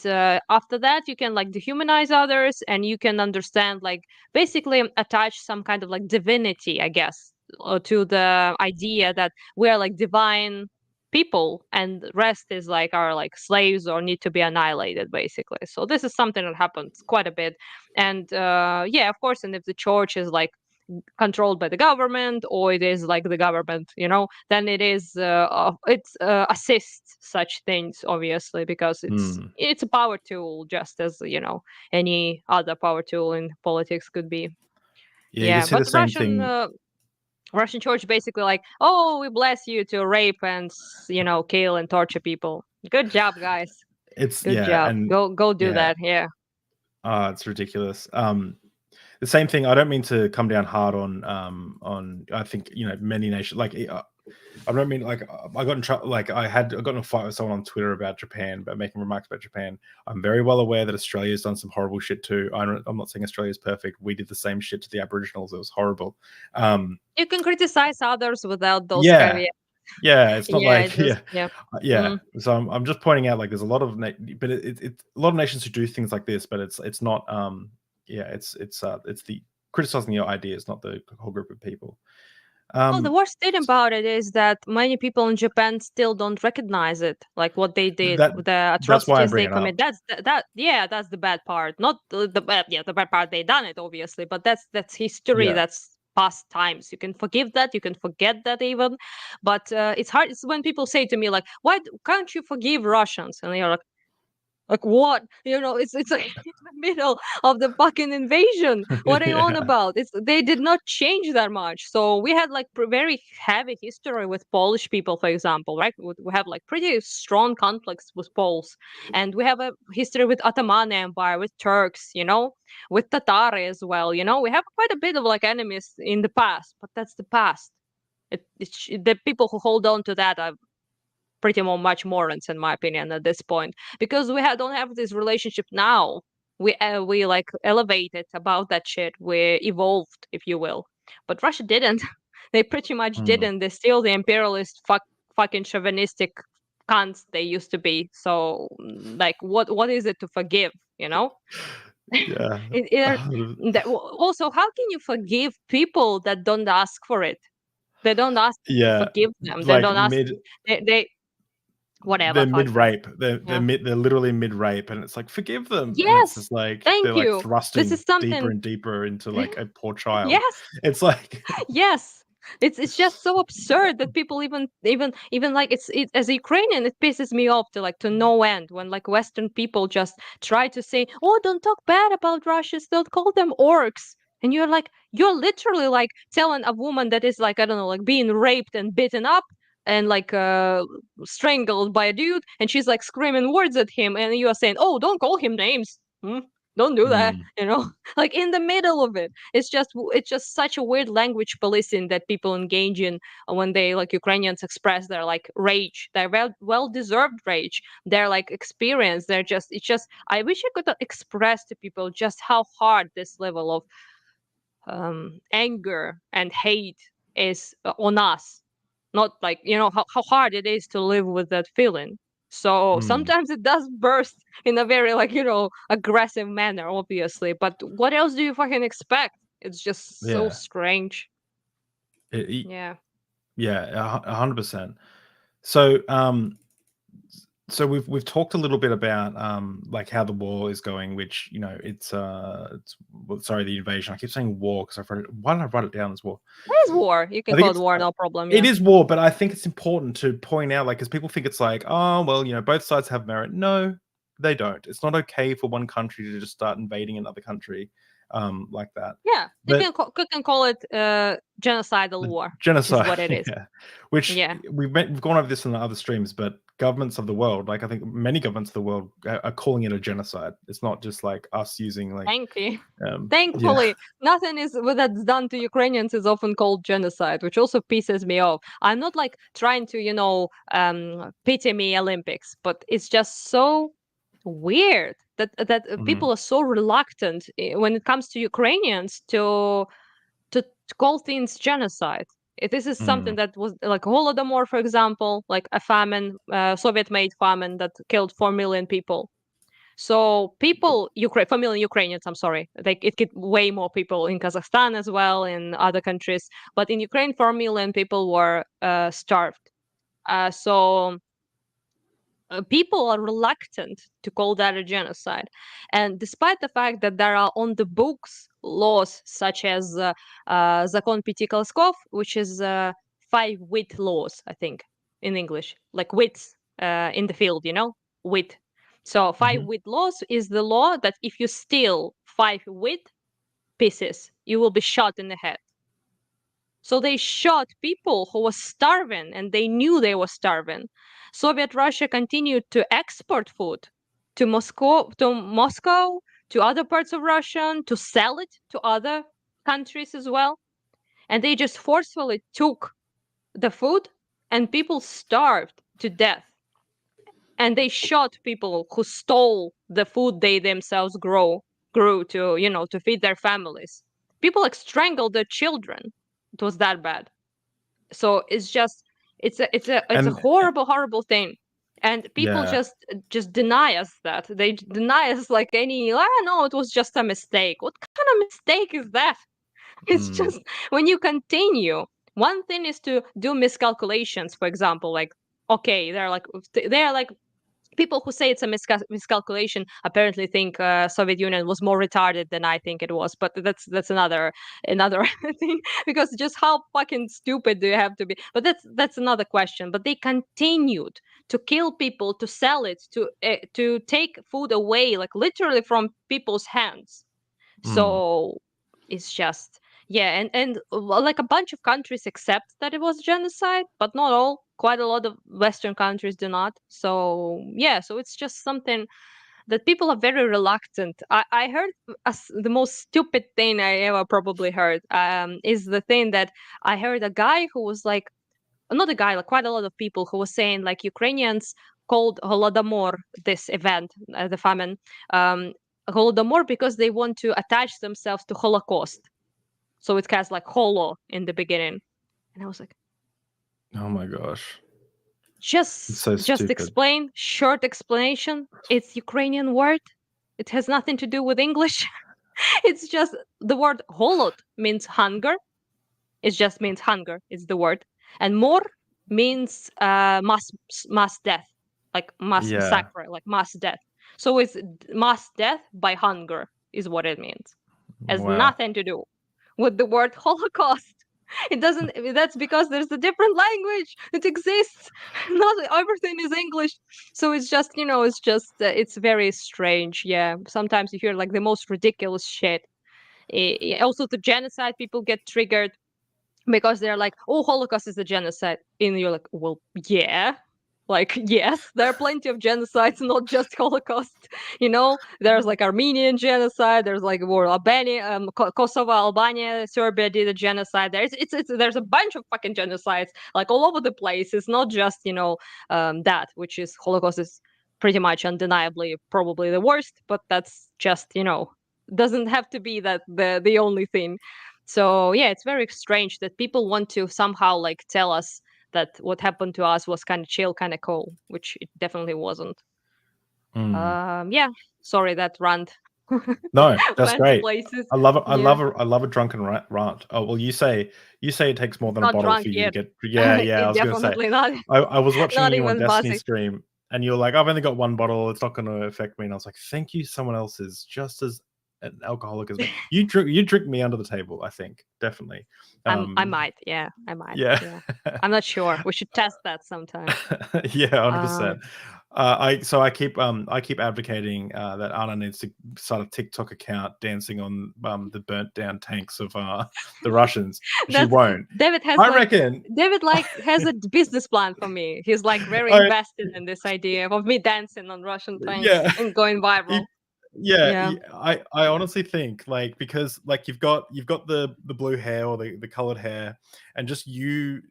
after that you can like dehumanize others, and you can understand, like basically attach some kind of like divinity, I guess, to the idea that we are like divine people, and the rest is like are like slaves or need to be annihilated, basically. So this is something that happens quite a bit. And yeah, of course, and if the church is like controlled by the government, or it is like the government, then it's assists such things, obviously, because Hmm. it's a power tool, just as any other power tool in politics could be. Yeah, you Yeah, see the but same thing. Russian church basically like, oh, we bless you to rape and kill and torture people. Good job, guys. It's Good yeah, job. and Go do yeah, that. Yeah. it's ridiculous. The same thing. I don't mean to come down hard on I think many nations, like I don't mean like I got in trouble. Like I got in a fight with someone on Twitter about Japan, about making remarks about Japan. I'm very well aware that Australia's done some horrible shit too. I'm not saying Australia's perfect. We did the same shit to the Aboriginals. It was horrible. You can criticize others without those Yeah, caveats. yeah. It's not Yeah, like it just yeah. yeah. Mhm. So I'm just pointing out, like there's a lot of but it's a lot of nations who do things like this, but it's not yeah. It's the criticizing your ideas, not the whole group of people. Well, the worst thing about it is that many people in Japan still don't recognize it, like what they did, that the that's why I atrocities bring they it up. commit. Yeah, that's the bad part. Not the bad, yeah, the bad part, they done it, obviously, but that's history, Yeah. that's past times. You can forgive that, you can forget that even, but it's hard. It's when people say to me like, "Why can't you forgive Russians?" And you're like what? It's like in the middle of the fucking invasion. What are you on Yeah. about? They did not change that much. So we had like very heavy history with Polish people, for example, right? We have like pretty strong conflicts with Poles, and we have a history with Ottoman Empire, with Turks, with Tatari as well. We have quite a bit of like enemies in the past, but that's the past. The people who hold on to that are pretty much morons, in my opinion, at this point, because don't have this relationship now. We like elevated about that shit, we evolved, if you will, but Russia didn't. They pretty much Mm. didn't. They're still the imperialist fucking chauvinistic cunts they used to be. So like what is it to forgive, Yeah. Also, how can you forgive people that don't ask for it? They don't ask to Yeah. forgive them. They Like don't ask. They whatever, they're fuck them. mid-rape. Yeah. They're literally mid-rape, and it's like, forgive them, and it's Yes. just like Thank they're like you. This thrusting is deeper something. and deeper into like a poor child. Yes. It's like Yes. It's just so absurd that people even like as a Ukrainian, it pisses me off to no end when like Western people just try to say, oh, don't talk bad about Russians, don't call them orcs. And you're literally like telling a woman that is like, I don't know, like being raped and beaten up, and like strangled by a dude, and she's like screaming words at him, and you are saying, "Oh, don't call him names. Don't do that." Mm. Like in the middle of it. It's just such a weird language policing that people engage in when they, like, Ukrainians express their like rage, their well deserved rage, their like experience. It's just, I wish I could express to people just how hard this level of anger and hate is on us. Not like, how hard it is to live with that feeling. So Mm. sometimes it does burst in a very, like, aggressive manner, obviously. But what else do you fucking expect? It's just so Yeah. strange. It- it- Yeah. yeah, 100%. So, so we've talked a little bit about like how the war is going, which sorry, the invasion. I keep saying war because why did I write it down as war? It is war. You I can think call it it's war, no problem. it Yeah. is war, but I think it's important to point out, like, because people think it's like, oh well, both sides have merit. No, they don't. It's not okay for one country to just start invading another country like that. Yeah. But You can call it genocidal war, which is genocide, what it is. yeah. Which Yeah. we've gone over this in the other streams, but governments of the world, like I think many governments of the world, are calling it a genocide. It's not just like us using like, Thank you. yeah, Thankfully, nothing is what that's done to Ukrainians is often called genocide, which also pisses me off. I'm not like trying to, pity me Olympics, but it's just so weird that mhm, people are so reluctant when it comes to Ukrainians to call things genocide. This is something mm, that was like Holodomor, for example, like a famine, Soviet-made famine that killed 4 million people. So people, 4 million Ukrainians, I'm sorry, like it killed way more people in Kazakhstan as well, in other countries, but in Ukraine, 4 million people were starved. So people are reluctant to call that a genocide. And despite the fact that there are on the books laws such as Zakon Pяти Колосков, which is 5 wheat laws, I think, in English, like wheats in the field, wheat. So five mhm, wheat laws is the law that if you steal 5 wheat pieces, you will be shot in the head. So they shot people who were starving and they knew they were starving. Soviet Russia continued to export food to Moscow, to other parts of Russia, to sell it to other countries as well. And they just forcefully took the food and people starved to death. And they shot people who stole the food they themselves grew to feed their families. People like strangled their children. It was that bad. So it's just it's a and horrible thing, and people yeah, just deny us that. They deny us like any, no, it was just a mistake. What kind of mistake is that? It's mm, just when you continue. One thing is to do miscalculations, for example, like, okay, they're like people who say it's a miscalculation apparently think Soviet Union was more retarded than I think it was, but that's another thing, because just how fucking stupid do you have to be? But that's another question. But they continued to kill people, to sell it, to take food away, like literally from people's hands. mm, So it's just, yeah, and like a bunch of countries accept that it was genocide, but not all. Quite a lot of Western countries do not. So yeah, so it's just something that people are very reluctant. I heard the most stupid thing I ever probably heard is the thing that I heard a guy who was like, not a guy, like quite a lot of people who were saying like Ukrainians called Holodomor this event, the famine, um, Holodomor, because they want to attach themselves to Holocaust. So it has like holo in the beginning. And I was like, oh my gosh, it's just so just stupid. explain, short explanation. It's Ukrainian word. It has nothing to do with English. It's just the word holod means hunger. It just means hunger. It's the word. And mor means mass death, like mass Yeah, massacre, like mass death. So it's mass death by hunger is what it means. Has wow. nothing to do with the word Holocaust. It doesn't. That's because there's a different language. It exists. Not everything is English. So it's just, it's very strange. Yeah. Sometimes you hear like the most ridiculous shit. Also, the genocide people get triggered. because they're like, oh, Holocaust is a genocide, and you're like, well, yeah, like, yes, there are plenty of genocides, not just Holocaust. There's like Armenian genocide, there's like war Albania, Kosovo, Albania, Serbia did a genocide. There's a bunch of fucking genocides like all over the place. It's not just that, which is Holocaust is pretty much undeniably probably the worst, but that's just doesn't have to be that the only thing. So yeah, it's very strange that people want to somehow like tell us that what happened to us was kind of chill, kind of cool, which it definitely wasn't. Yeah, sorry that rant. No, that's Went to great. places. I love it. Yeah, I love a drunken rant. Oh well, you say it takes more than a not bottle drunk for you to yet. get. Yeah, I It was gonna say. definitely not. I was watching Not you on even Destiny buzzing. stream, and you're like, I've only got one bottle. It's not going to affect me. And I was like, thank you. Someone else is just as an alcoholic as me. You drink me under the table. I think definitely. I might. Yeah, I might. Yeah. Yeah. I'm not sure. We should test that sometime. Yeah, 100%. I keep advocating that Anna needs to start a TikTok account dancing on the burnt down tanks of the Russians. She won't. David has David has a business plan for me. He's like very invested in this idea of me dancing on Russian tanks and going viral. I honestly think because you've got the blue hair or the colored hair, and just you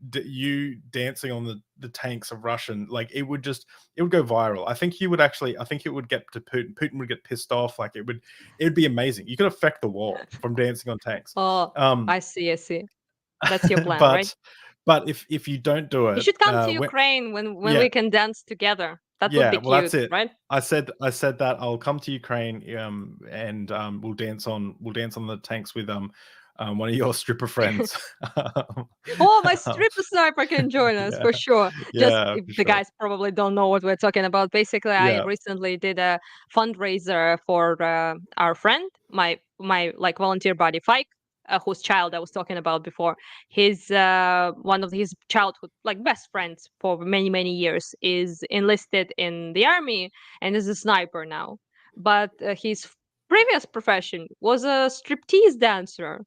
dancing on the tanks of Russian, it would go viral. I think it would get to Putin. Putin would get pissed off. It would be amazing. You could affect the war from dancing on tanks. Oh, I see. That's your plan, right? But if you don't do it, you should come to Ukraine when we can dance together. That would be cute, that's it. Right? I said that I'll come to Ukraine, and we'll dance on the tanks with one of your stripper friends. Oh, my stripper sniper can join us for sure. The guys probably don't know what we're talking about. Basically, I recently did a fundraiser for our friend, my volunteer buddy Fike, whose child I was talking about before. His one of his childhood best friends for many years is enlisted in the army and is a sniper now. But his previous profession was a striptease dancer,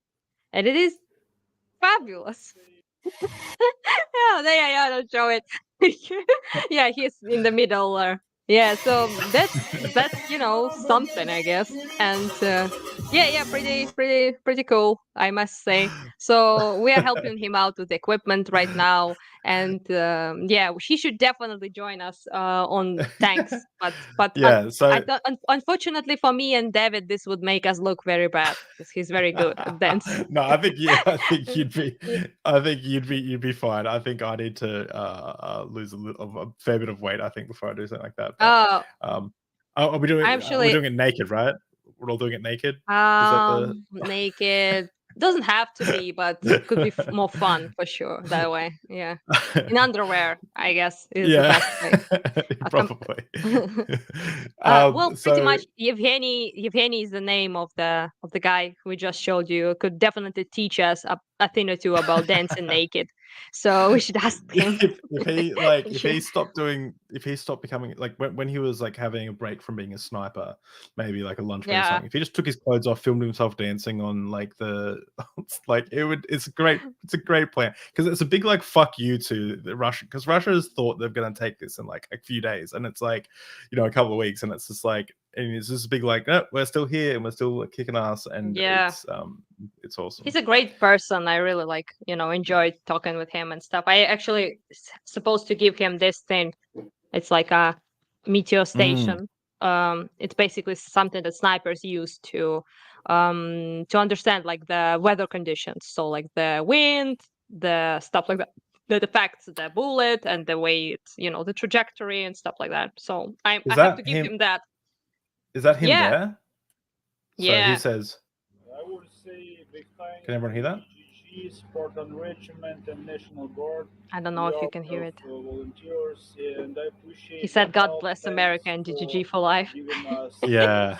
and it is fabulous. Yeah, don't show it. Yeah, he's in the middle. Yeah, so that's something, I guess. And pretty cool, I must say. So we are helping him out with equipment right now, and he should definitely join us on tanks. But I thought, unfortunately for me and David, this would make us look very bad because he's very good at dancing. No, I think you'd be fine. I think I need to lose a fair bit of weight, I think, before I do something like that. But, are we doing it naked, right? We're all doing it naked. Naked doesn't have to be, but it could be more fun for sure that way. Yeah, in underwear, I guess is the best way. Probably. Pretty much. Yevgeny is the name of the guy we just showed you. Could definitely teach us a thing or two about dancing naked. So we should ask him. If he stopped becoming when he was having a break from being a sniper, maybe a lunch break or something. If he just took his clothes off, filmed himself dancing on it's a great plan, because it's a big fuck you to the Russia, because Russia has thought they're going to take this in a few days, and it's a couple of weeks, and it's just and it's just big no, we're still here and we're still kicking ass, and it's awesome. He's a great person. I really enjoyed talking with him and stuff. I actually supposed to give him this thing. It's like a meteor station. It's basically something that snipers use to understand the weather conditions. So the wind, the stuff like that, that affects the bullet and the way it's the trajectory and stuff like that. So I have to give him that. Is that him there? Yeah. So he says. I would say behind. Can everyone hear that? DGG, Spartan Regiment, and National Guard. I don't know if you can hear it. Volunteers, and I appreciate. He said, "God bless America and DGG for life." Yeah.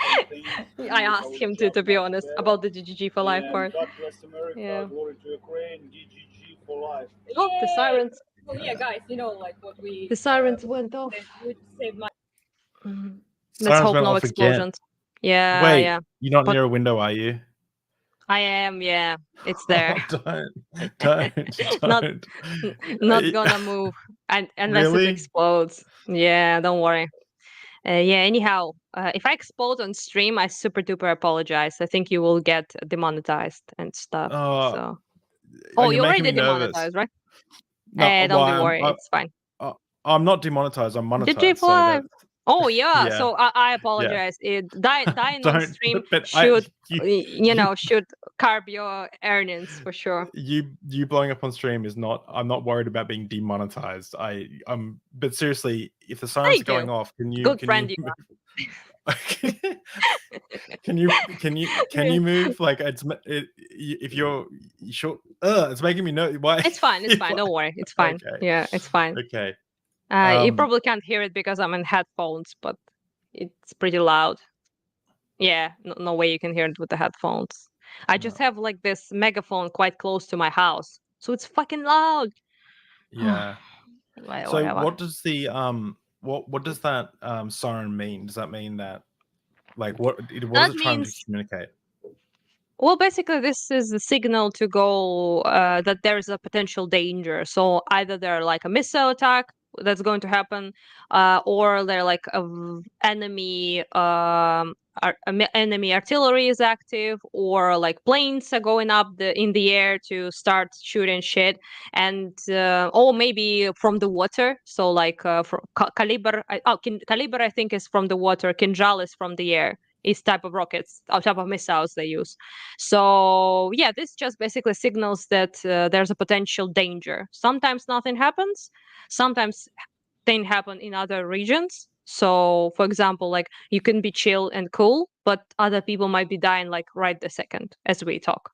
I asked him to be honest about the DGG for life part. God bless America. Yeah. Glory to Ukraine. DGG for life. Oh, the sirens. Oh yeah, guys, what we. The sirens went off. Would save my. Let's hope no explosions. Yeah. Wait, yeah. you're not near a window, are you? I am. Yeah, it's Oh, there. don't, Not don't. not gonna move unless it Really? explodes. Yeah, don't worry. Yeah. Anyhow, if I explode on stream, I super duper apologize. I think you will get demonetized and stuff. Oh, So. Oh, you're you're making already me nervous. demonetized, right? No, well, Don't worry, it's fine. I'm not demonetized. I'm Did you monetized. So fly? that's Oh yeah. yeah, So I yeah. apologize. Dying on Don't. stream But should you, should curb your earnings for sure. you blowing up on stream is not. I'm not worried about being demonetized. But seriously, if the siren's Thank going you. off, can you Good friend you can you move? Like if you're sure. It's making me know why. It's fine. It's fine. Don't worry. It's fine. Okay. Yeah, it's fine. Okay. You probably can't hear it because I'm in headphones, but it's pretty loud. Yeah, no way you can hear it with the headphones. I just have like this megaphone quite close to my house, so it's fucking loud. Yeah. So Whatever. what does the what does that siren mean? Does that mean that like what is That it trying to means, communicate? well, basically, this is a signal to go that there's a potential danger. So either they're like a missile attack that's going to happen, or they're like enemy enemy artillery is active, or like planes are going up in the air to start shooting shit, and or maybe from the water. So like from caliber, caliber I think is from the water. Kinjal is from the air. Is type of rockets, or type of missiles they use. So yeah, this just basically signals that there's a potential danger. Sometimes nothing happens. Sometimes things happen in other regions. So for example, like you can be chill and cool, but other people might be dying like right the second as we talk,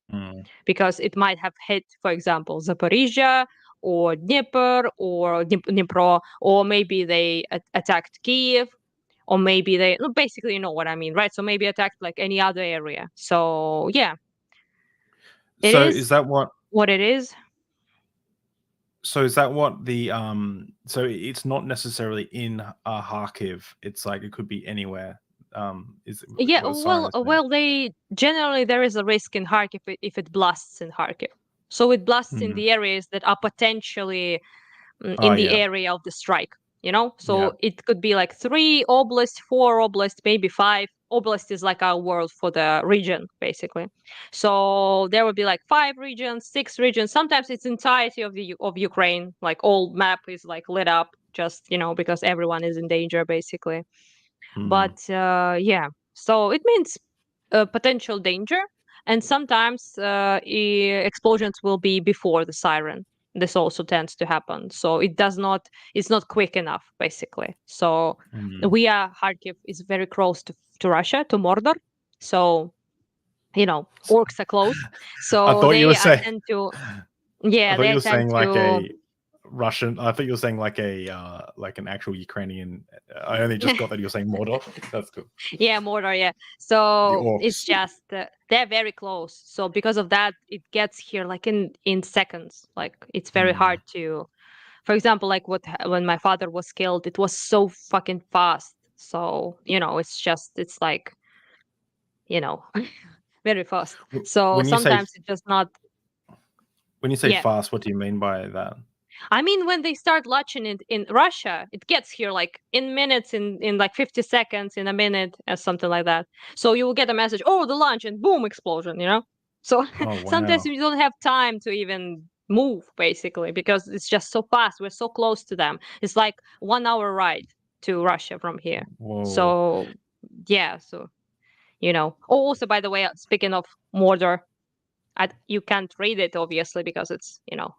because it might have hit, for example, Zaporizhia or Dnieper or Dnipro, or maybe they attacked Kiev, or maybe they basically, you know what I mean, right? So maybe attacked like any other area. So yeah, it So is is that what it is. so is that what the so it's not necessarily in Kharkiv, it's like it could be anywhere. Is Yeah, what the siren is saying. well, they generally there is a risk in Kharkiv if it blasts in Kharkiv. So it blasts in the areas that are potentially Oh in the yeah. area of the strike, you know? So Yeah. it could be like 3 oblasts, 4 oblasts, maybe 5. Oblast is like our word for the region, basically. So there would be like 5 regions, 6 regions. Sometimes it's entirety of Ukraine, like all map is like lit up, just, you know, because everyone is in danger, basically. But yeah, so it means potential danger, and sometimes explosions will be before the siren. This also tends to happen, so it's not quick enough, basically. So Kharkiv is very close to Russia, to Mordor, so you know orcs are close, I so thought you were they saying tend to, I yeah, thought they you were tend saying like to. a Russian. I thought you were saying like an actual Ukrainian. I only just got that you were saying Mordor. That's cool. Yeah, Mordor, yeah. The So it's orcs. just they're very close. So because of that, it gets here like in seconds. Like it's very hard to, for example, like when my father was killed, it was so fucking fast. So you know, it's like, you know, very fast. So When you say sometimes it's just not. Yeah, fast, what do you mean by that? I mean, when they start launching it in Russia, it gets here like in minutes, in like 50 seconds, in a minute, or something like that. So you will get a message, oh, the launch, and boom, explosion, you know? So Oh sometimes wow. you don't have time to even move, basically, because it's just so fast. We're so close to them. It's like 1 hour ride to Russia from here. Whoa. So, yeah, so, you know. Oh, also, by the way, speaking of Mordor, you can't read it, obviously, because it's, you know,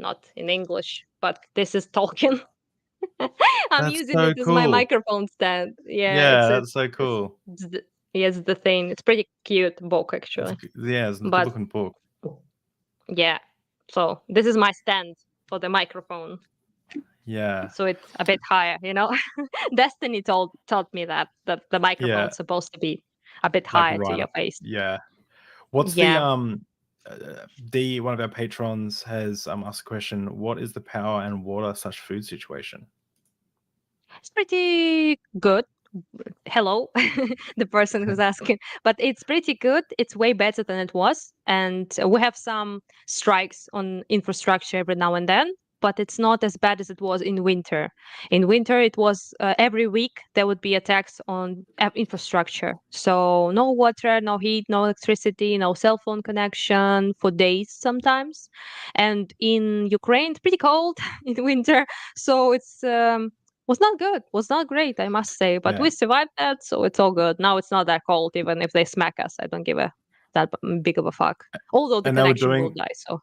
not in English, but this is Tolkien. I'm That's using so it as my cool. microphone stand. Yeah, Yeah, that's so it's, cool. it's the thing. It's pretty cute book actually. It's a good But looking book. yeah, so this is my stand for the microphone. Yeah. So it's a bit higher, you know. Destiny taught me that the microphone's supposed to be a bit Like higher to right your up. face. Yeah. What's Yeah. the one of our patrons has asked a question. What is the power and water / food situation? It's pretty good. hello, the person who's asking, but it's pretty good. It's way better than it was, and we have some strikes on infrastructure every now and then, but it's not as bad as it was in winter. In winter, it was every week there would be attacks on infrastructure. So no water, no heat, no electricity, no cell phone connection for days sometimes. And in Ukraine, it's pretty cold in winter, so it's was not good, was not great, I must say. But Yeah. we survived that, so it's all good. Now it's not that cold, even if they smack us. I don't give a that big of a fuck. Although the And they were connection will doing die, so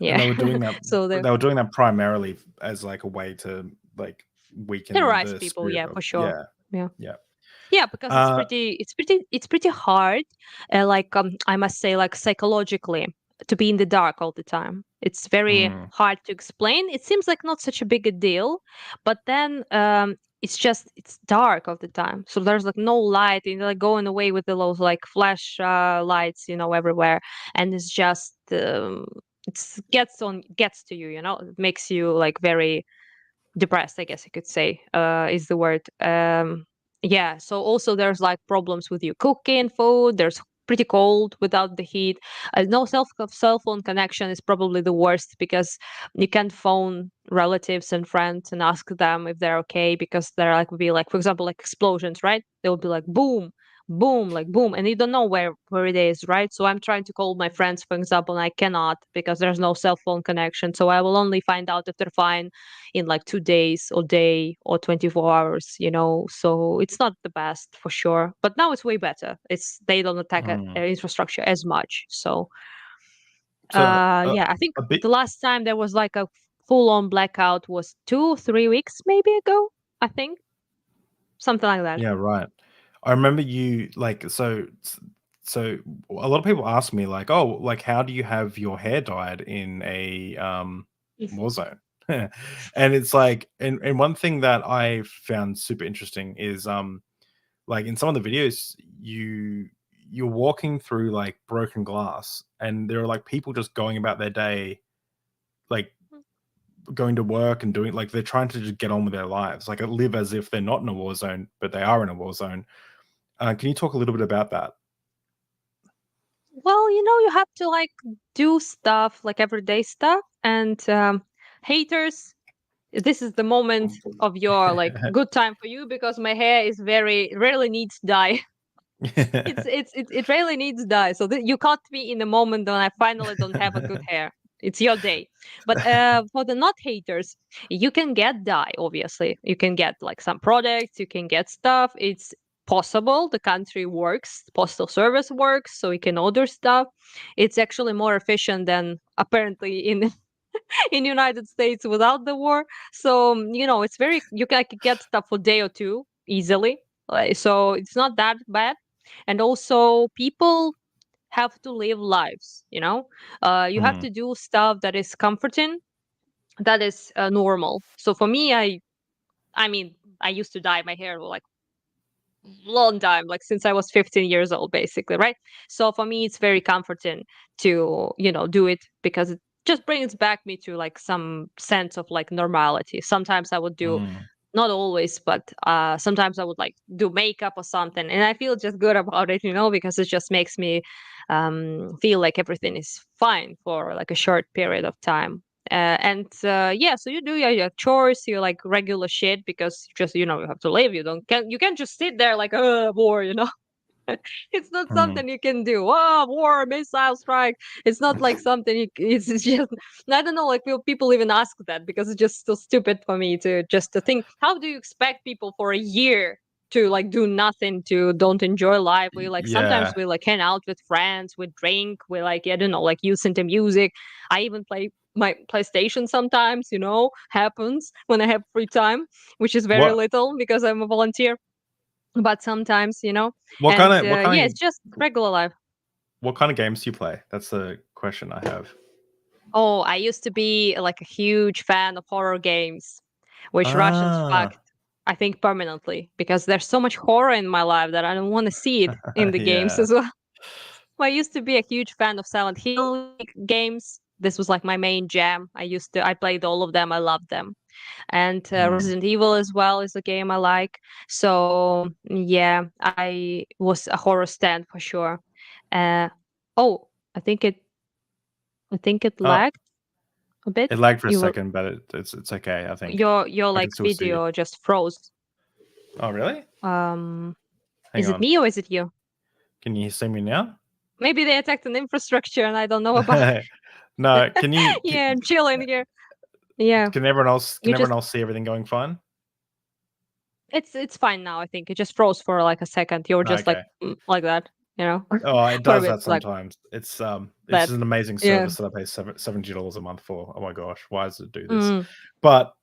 and yeah. they were doing that So they were doing that primarily as like a way to like weaken terrorize the people, spirit yeah, of for sure. Yeah. yeah. Yeah, because Uh it's pretty hard, like I must say, like psychologically, to be in the dark all the time. It's very mm, hard to explain. It seems like not such a big a deal, but then it's dark all the time. So there's like no light, and like going away with those like flash lights, everywhere, and it's just gets to you. It makes you like very depressed, I guess you could say, is the word. Yeah, so also there's like problems with you cooking food. There's pretty cold without the heat. No cell phone connection is probably the worst, because you can't phone relatives and friends and ask them if they're okay, because there like would be like, for example, like explosions, right? They would be like boom, boom, like boom, and you don't know where it is, right? So I'm trying to call my friends, for example, and I cannot, because there's no cell phone connection. So I will only find out if they're fine in like 2 days or day or 24 hours, so it's not the best for sure, but now it's way better. They don't attack mm. infrastructure as much. So So yeah, I think a bit the last time there was like a full-on blackout was 2-3 weeks maybe ago, I think, something like that. yeah, right. I remember you like so a lot of people ask me like, "Oh, like how do you have your hair dyed in a war zone?" And it's like and one thing that I found super interesting is like in some of the videos you're walking through like broken glass and there are like people just going about their day like going to work and doing like they're trying to just get on with their lives, like live as if they're not in a war zone, but they are in a war zone. Can you talk a little bit about that? Well, you have to like do stuff like everyday stuff, and haters, this is the moment of your like good time for you, because my hair is very rarely needs dye. It really needs dye. So you caught me in the moment when I finally don't have a good hair. It's your day. But for the not haters, you can get dye. Obviously, you can get like some products. You can get stuff. It's possible. The country works. Postal service works, so you can order stuff. It's actually more efficient than apparently in in United States without the war. So it's very you can get stuff for a day or two easily. So it's not that bad. And also people have to live lives. You have Mhm, to do stuff that is comforting, that is normal. So for me, I mean, I used to dye my hair like long time, like since I was 15 years old, basically, right? So for me, it's very comforting to, do it, because it just brings back me to like some sense of like normality. Sometimes I would do, mm, not always, but sometimes I would like do makeup or something, and I feel just good about it, because it just makes me feel like everything is fine for like a short period of time. And yeah, so you do your chores, your like regular shit, because just you have to live. You can't just sit there like war. It's not mm. something you can do. Oh, war, missile strike. It's not like something. It's just I don't know. Like people even ask that, because it's just so stupid for me to think. How do you expect people for a year to like do nothing, to don't enjoy life? We like sometimes Yeah. we like hang out with friends, we drink, we like I don't know, like listen to music. I even play my PlayStation sometimes. Happens when I have free time, which is very What little because I'm a volunteer, but sometimes, what and kind of what yeah, kind it's just regular life. what kind of games do you play? That's the question I have. Oh, I used to be like a huge fan of horror games, which Russians Ah, fucked, I think, permanently, because there's so much horror in my life that I don't want to see it in the games yeah. as well. I used to be a huge fan of Silent Hill games. This was like my main jam. I played all of them. I loved them. And Resident Evil as well is a game I like. So yeah, I was a horror stan for sure. Oh, I think it Oh, lagged a bit. it lagged for a You were second, but it's okay. I think your I like can still see you. video just froze. Oh, really? Hang Hang is it on. me or is it you? Can you see me now? Maybe they attacked an infrastructure and I don't know about. No. Can you? Yeah, I'm chilling here. Yeah, Can everyone else? you Can everyone just else see everything going fine? it's fine now. I think it just froze for like a second. You were just Okay. like that, you know, Oh, it for a does bit that like sometimes. It's that. an amazing Yeah. service that I pay $70 a month for. Oh my gosh, why does it do this? Mm. But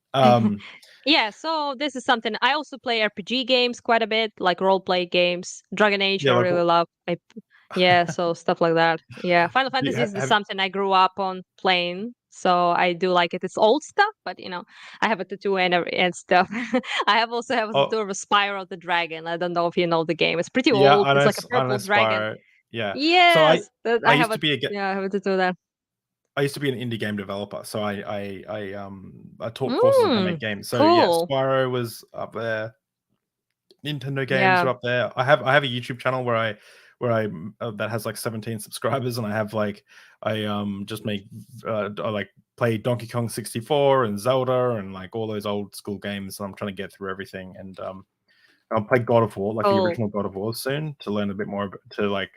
Yeah, so this is something I also play RPG games quite a bit, like role play games. Dragon Age yeah, I like really love. Yeah, so stuff like that. Yeah, Final do you Fantasy is have something I grew up on playing, so I do like it. It's old stuff, but I have a tattoo and stuff. I also have a tattoo oh of a Spyro the Dragon. I don't know if you know the game. It's pretty yeah, old. It's like a I know purple dragon. Spyro. Yeah. So Yes, I I used have to be a I have a tattoo there. I used to be an indie game developer, so I taught courses on how to make games. So yeah, Cool. Spyro was up there. Nintendo games Yeah. are up there. I have a YouTube channel where I that has like 17 subscribers, and I have like I just make I like play Donkey Kong 64 and Zelda and like all those old school games. And I'm trying to get through everything, and I'll play God of War, like the Cool. original God of War, soon to learn a bit more to like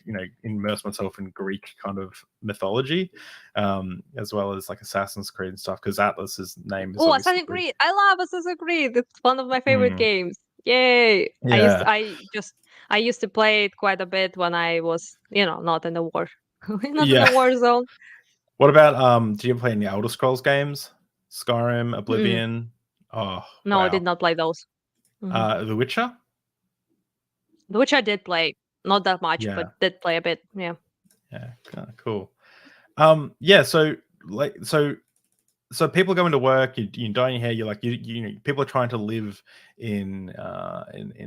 immerse myself in Greek kind of mythology, as well as like Assassin's Creed and stuff. Because Atlas's name is Oh, obviously Assassin's Creed. I love Assassin's Creed. It's one of my favorite games. Yay. Yeah. I used to play it quite a bit when I was, not in the war. Not in Yeah. the war zone. What about do you ever play any Elder Scrolls games? Skyrim, Mm-mm. Oblivion? Oh, No, I wow. did not play those. The Witcher? Which I did play. Not that much, Yeah. but did play a bit. Yeah. Yeah, cool. Yeah, so like so people go into work, you dye your hair, you're like people are trying to live in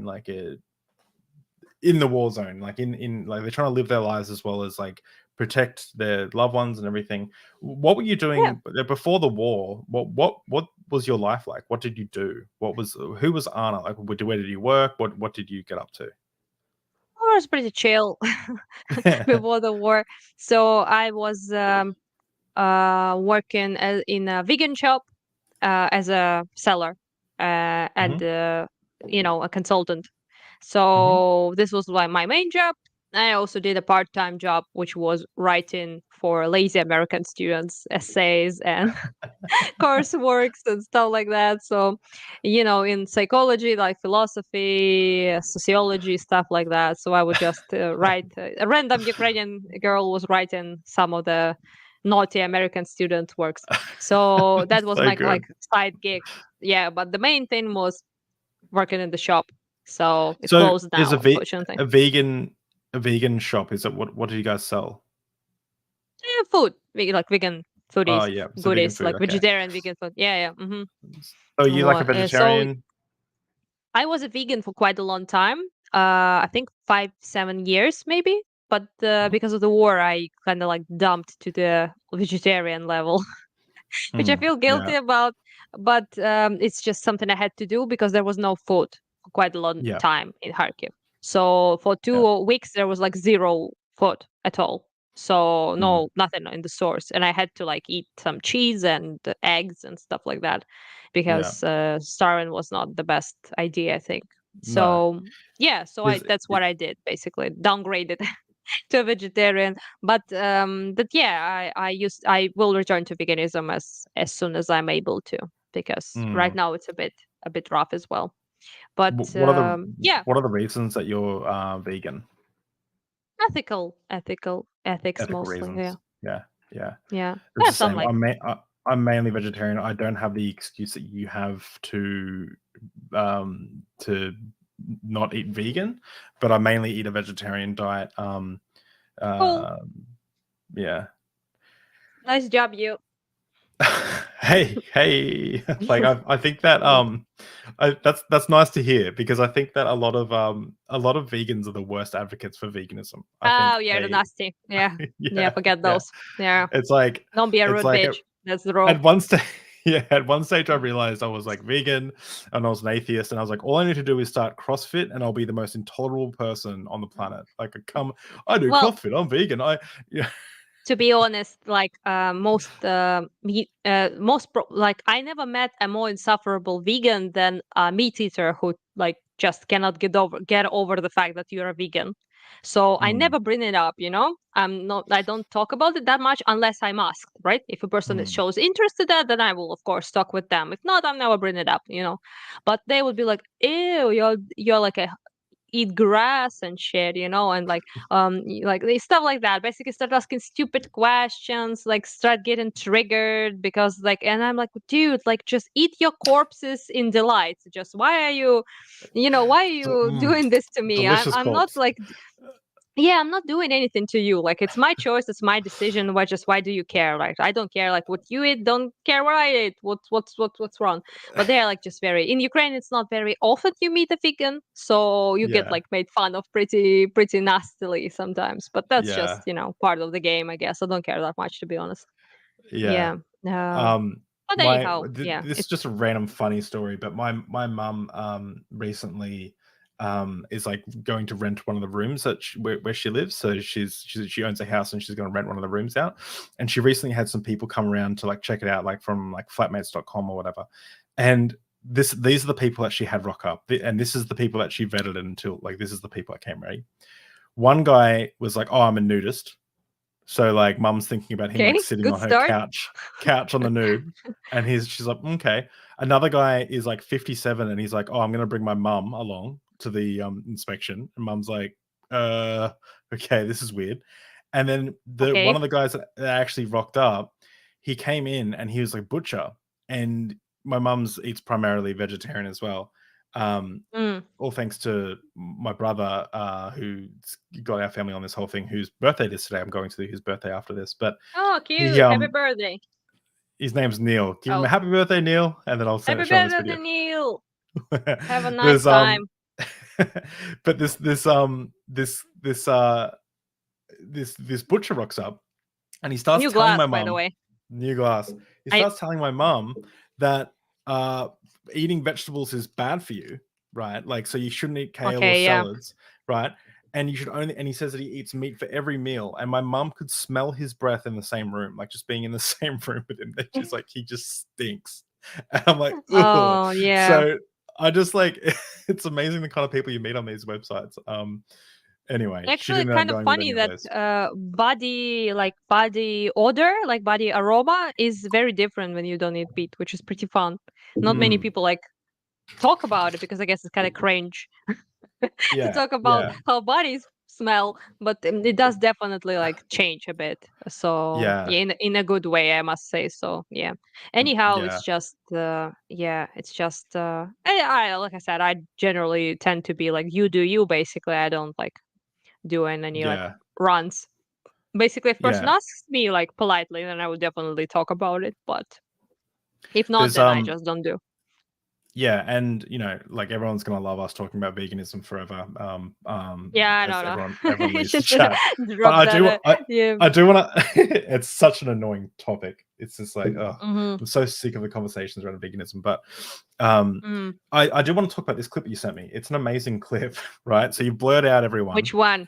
like in the war zone, like in like they're trying to live their lives as well as like protect their loved ones and everything. What were you doing before the war? What was your life like? What did you do? Who was Anna? Like where did you work? What did you get up to? I was pretty chill before the war. So I was working in a vegan shop as a seller and a consultant. So this was like my main job. I also did a part-time job, which was writing for lazy American students essays and courseworks and stuff like that. So, in psychology, like philosophy, sociology, stuff like that. So I would just write. A random Ukrainian girl was writing some of the naughty American student works. So that was So my good. like side gig. Yeah, but the main thing was working in the shop. So it closed down, is unfortunately. a vegan shop, is it what do you guys sell? Yeah, food, like vegan foodies, Oh yeah, so vegan goodies, food, like okay. vegetarian, vegan food. Yeah. Mm-hmm. So you like a So vegetarian? I was a vegan for quite a long time. I think 5-7 years maybe. But because of the war, I kind of like dumped to the vegetarian level, which I feel guilty about. But it's just something I had to do because there was no food for quite a long time in Kharkiv. So for 2 weeks, there was like zero food at all. So nothing in the stores. And I had to like eat some cheese and eggs and stuff like that because starving was not the best idea, I think. So that's what I did basically, downgraded to a vegetarian. But I will return to veganism as soon as I'm able to, because right now it's a bit rough as well. But what are the reasons that you're vegan? ethics mostly. Reasons. Yeah. It's That's the same. like I'm mainly vegetarian. I don't have the excuse that you have to not eat vegan, but I mainly eat a vegetarian diet. cool. Yeah. Nice job, you. hey like I think that that's nice to hear, because I think that a lot of vegans are the worst advocates for veganism. The nasty. Yeah. Forget those. Yeah. It's like Don't be a rude like bitch. That's the rule. at one stage Yeah, at one stage I realized I was like vegan and I was an atheist, and I was like, all I need to do is start CrossFit and I'll be the most intolerable person on the planet. Like, I do Well, CrossFit, I'm vegan. Yeah. to be honest, like like I never met a more insufferable vegan than a meat eater who like just cannot get over the fact that you're a vegan. So I Mm, never bring it up, I don't talk about it that much unless I'm asked, right? If a person mm, shows interest in that, then I will of course talk with them. If not, I'm never bring it up. But they would be like, ew, you're like a eat grass and shit, and like stuff like that. Basically start asking stupid questions, like start getting triggered because and I'm like, dude, like just eat your corpses in delight. Just why are you doing this to me? delicious I'm not corpse. like yeah, I'm not doing anything to you. Like it's my choice, it's my decision. Why do you care? Like I don't care like what you eat, don't care what I eat. What's wrong? But they're like just very in Ukraine it's not very often you meet a vegan. So you get Yeah, like made fun of pretty nastily sometimes. But that's just, yeah, part of the game, I guess. I don't care that much to be honest. yeah. Yeah. Uh, Um, but anyhow, this is just a random funny story, but my mum recently is like going to rent one of the rooms where she lives. So she owns a house and she's going to rent one of the rooms out. And she recently had some people come around to like check it out, like from like flatmates.com or whatever. And these are the people that she had rock up, and this is the people that she vetted until like this is the people that came ready. One guy was like, "Oh, I'm a nudist." So like mum's thinking about him like okay, sitting good on her start. couch on the nude. And she's like, okay. Another guy is like 57 and he's like, oh, I'm gonna bring my mum along to the inspection. And mum's like, okay, this is weird. And then one Okay. of the guys that actually rocked up, he came in and he was like butcher. And my mum's eats primarily vegetarian as well. Mm. All thanks to my brother, who got our family on this whole thing, whose birthday it is today. I'm going to his birthday after this, but Oh, he cute. Happy birthday. his name's Neil. Give him a Oh, happy birthday, Neil, and then I'll happy show him this birthday, video. Neil. Have a nice There's time. but this butcher rocks up and he starts New telling glass, my by the mum, way. new glass. He I starts telling my mum that eating vegetables is bad for you, right? Like, so you shouldn't eat kale or okay, yeah. salads, right? And you should only, and he says that he eats meat for every meal. And my mum could smell his breath in the same room, like just being in the same room with him. She's like, he just stinks. And I'm like, ugh. Oh, yeah. So I just like, it's amazing the kind of people you meet on these websites. Anyway, she Actually, didn't end up kind of going with funny any of that those. body odor, like body aroma, is very different when you don't eat meat, which is pretty fun. Not many Mm, people like talk about it because I guess it's kind of cringe to yeah, talk about yeah, how bodies smell, but it does definitely like change a bit. So yeah, yeah, in a good way, I must say. So yeah. Anyhow, yeah, it's just it's just I like I said, I generally tend to be like you do you. Basically, I don't like doing any like yeah, runs. Basically, if person yeah. asks me like politely, then I would definitely talk about it. But if not, There's then I just don't do. Yeah, and like everyone's gonna love us talking about veganism forever. Yeah, I As don't everyone know. leaves the Just chat. But drop I that. do Yeah. I do wanna it's such an annoying topic. It's just like, oh, Mm-hmm. I'm so sick of the conversations around veganism. But I do want to talk about this clip that you sent me. It's an amazing clip, right? So you blurred out everyone. Which one?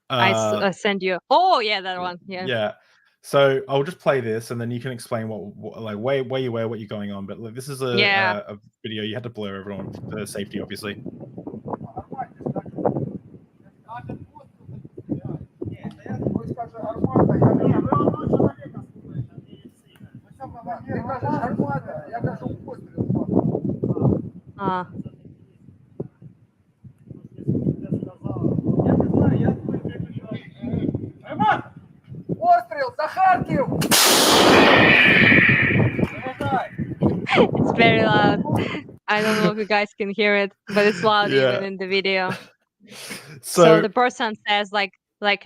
I send you. Oh yeah, that one. Yeah. Yeah. So I'll just play this, and then you can explain what like where you were, what you're going on. But like, this is a video. You had to blur everyone for safety, obviously. It's very loud. I don't know if you guys can hear it, but it's loud even Yeah. in the video. So So the person says like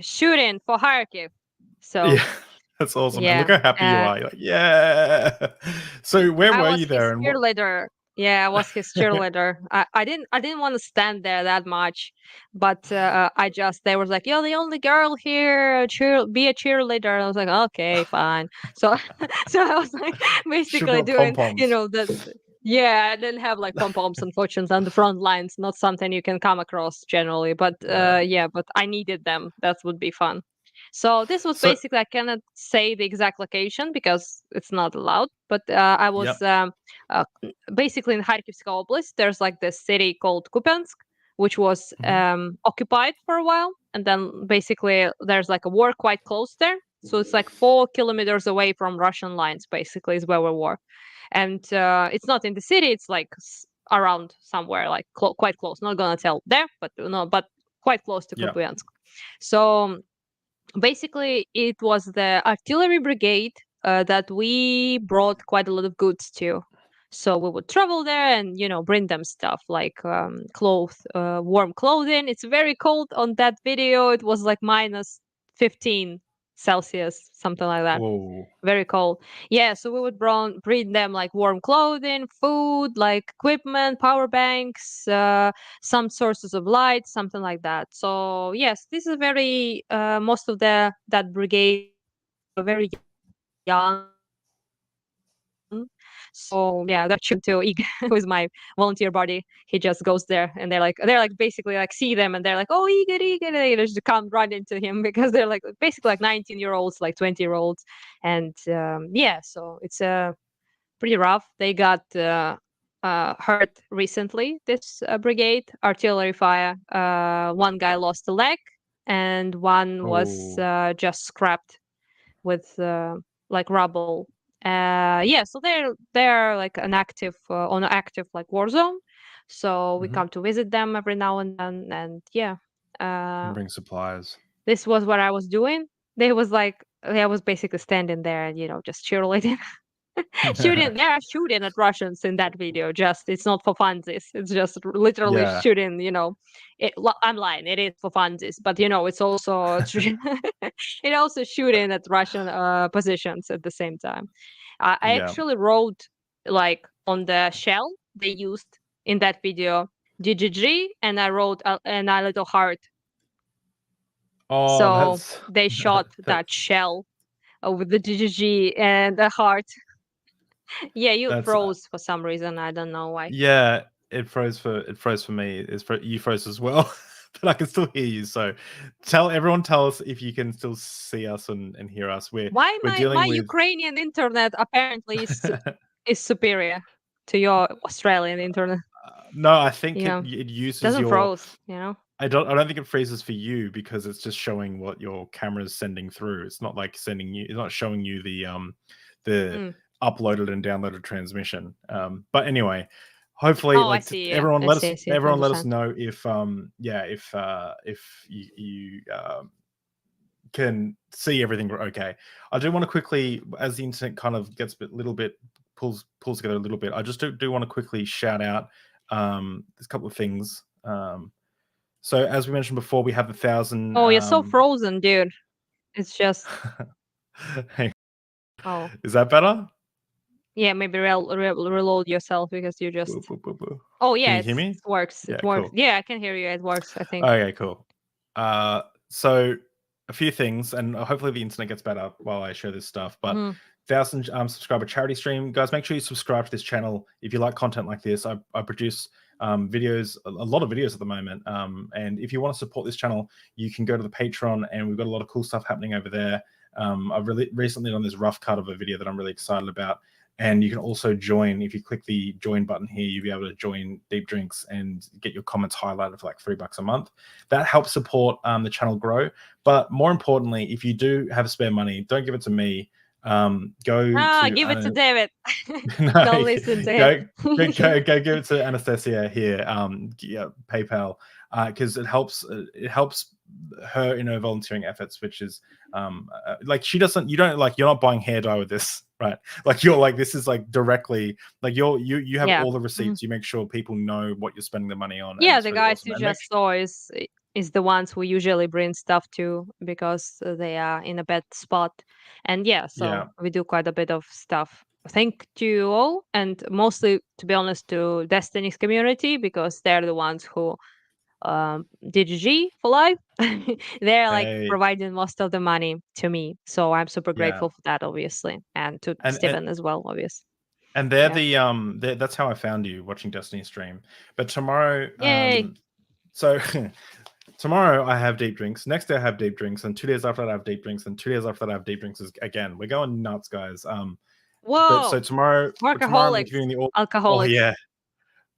shooting for Kharkiv. So yeah, that's awesome. And yeah. look how happy you are. You're like, yeah. So where I were was you his there? And what? cheerleader. Yeah, I was his cheerleader. I didn't want to stand there that much, but they was like, "You're the only girl here. Be a cheerleader." I was like, "Okay, fine." So so I was like Should basically put doing, pom-poms. yeah, I didn't have like pom-poms unfortunately on the front lines. Not something you can come across generally, but Yeah. but I needed them. That would be fun. So this was So basically, I cannot say the exact location because it's not allowed, but I was yep. uh, basically in Kharkivska Oblast. There's like this city called Kupiansk, which was Mhm. occupied for a while, and then basically there's like a war quite close there. So it's like 4 kilometers away from Russian lines. Basically, is where we were, and it's not in the city. It's like around somewhere, like quite close. Not gonna tell there, but no, but quite close to Yeah. Kupiansk. So basically it was the artillery brigade that we brought quite a lot of goods to. So we would travel there and bring them stuff like warm clothing. It's very cold on that video. It was like minus 15 Celsius, something like that. Whoa. Very cold. Yeah, so we would bring them like warm clothing, food, like equipment, power banks, some sources of light, something like that. So yes, this is very most of that brigade were very young. So yeah, they're tuned to Igor, who is my volunteer body. He just goes there, and they're like basically like see them, and they're like, oh, Igor, Igor, and they just come run into him because they're like basically like 19-year-olds, like 20-year-olds, and yeah, so it's pretty rough. They got hurt recently. This brigade artillery fire. One guy lost a leg, and one was Oh. just scrapped with like rubble. Yeah, so they're like an active on an active like war zone. So we Mhm. come to visit them every now and then, and yeah, And uh, bring supplies. this was what I was doing. They was like I was basically standing there and just cheerleading. They're shooting at Russians in that video. Just it's not for funsies. It's just literally Yeah. shooting. I'm lying. It is for funsies, but it's also it also shooting at Russian positions at the same time. I Yeah. actually wrote like on the shell they used in that video GGG, and I wrote and a little heart. Oh, So that's they shot that that's shell with the GGG and the heart. Yeah, you that's froze for some reason. I don't know why. yeah. It froze for me. You froze as well, but I can still hear you. So tell us if you can still see us and hear us. Why We're my dealing with. Ukrainian internet apparently is superior to your Australian internet? No, I think You it know, it uses doesn't your. froze. You know. I don't think it freezes for you because it's just showing what your camera's sending through. It's not like it's not showing you the Mm. uploaded and downloaded transmission. But anyway, hopefully Oh, I like see. Yeah, everyone I let see. us I see. everyone let us Understand. know if you can see everything okay. I do want to quickly, as the internet kind of gets a little bit pulls together a little bit, I just do want to quickly shout out there's a couple of things. So as we mentioned before, we have the 1,000. Oh, you're so frozen, dude. It's just. Hang- Oh, is that better? yeah. Maybe reload yourself because you just. Boo, boo, boo, boo. Oh, Can yeah. you hear me? It works. Yeah, It works. cool. Yeah, I can hear you. It works. I think. Okay, cool. So a few things, and hopefully the internet gets better while I show this stuff. But 1,000 subscriber charity stream, guys. Make sure you subscribe to this channel if you like content like this. I produce videos, a lot of videos at the moment. And if you want to support this channel, you can go to the Patreon, and we've got a lot of cool stuff happening over there. I've really recently done this rough cut of a video that I'm really excited about. And you can also join. If you click the join button here, you'll be able to join Deep Drinks and get your comments highlighted for like $3 a month. That helps support the channel grow. But more importantly, if you do have spare money, don't give it to me. Go Give it to to David. no, Don't listen to him. go give it to Anastasiya here. PayPal, because it helps her in her volunteering efforts, which is like you're not buying hair dye with this, right? Like you're like, this is like directly like you have Yeah. all the receipts. You make sure people know what you're spending the money on. and Yeah, it's the really guys awesome. you And make just saw is the ones who usually bring stuff to because they are in a bad spot. And yeah, so Yeah. we do quite a bit of stuff thank to you all, and mostly, to be honest, to Destiny's community, because they're the ones who did G for life. They're like Hey, providing most of the money to me, so I'm super yeah, grateful for that, obviously, and to and Steven as well, obviously. and they're Yeah. that's how I found you, watching Destiny stream. But tomorrow, Yay! so tomorrow I have deep drinks. Next day I have deep drinks, and 2 days after that I have deep drinks, and 2 days after that I have deep drinks again. We're going nuts, guys. But so Whoa! tomorrow I'm Workaholics, interviewing the oh alcoholics. yeah.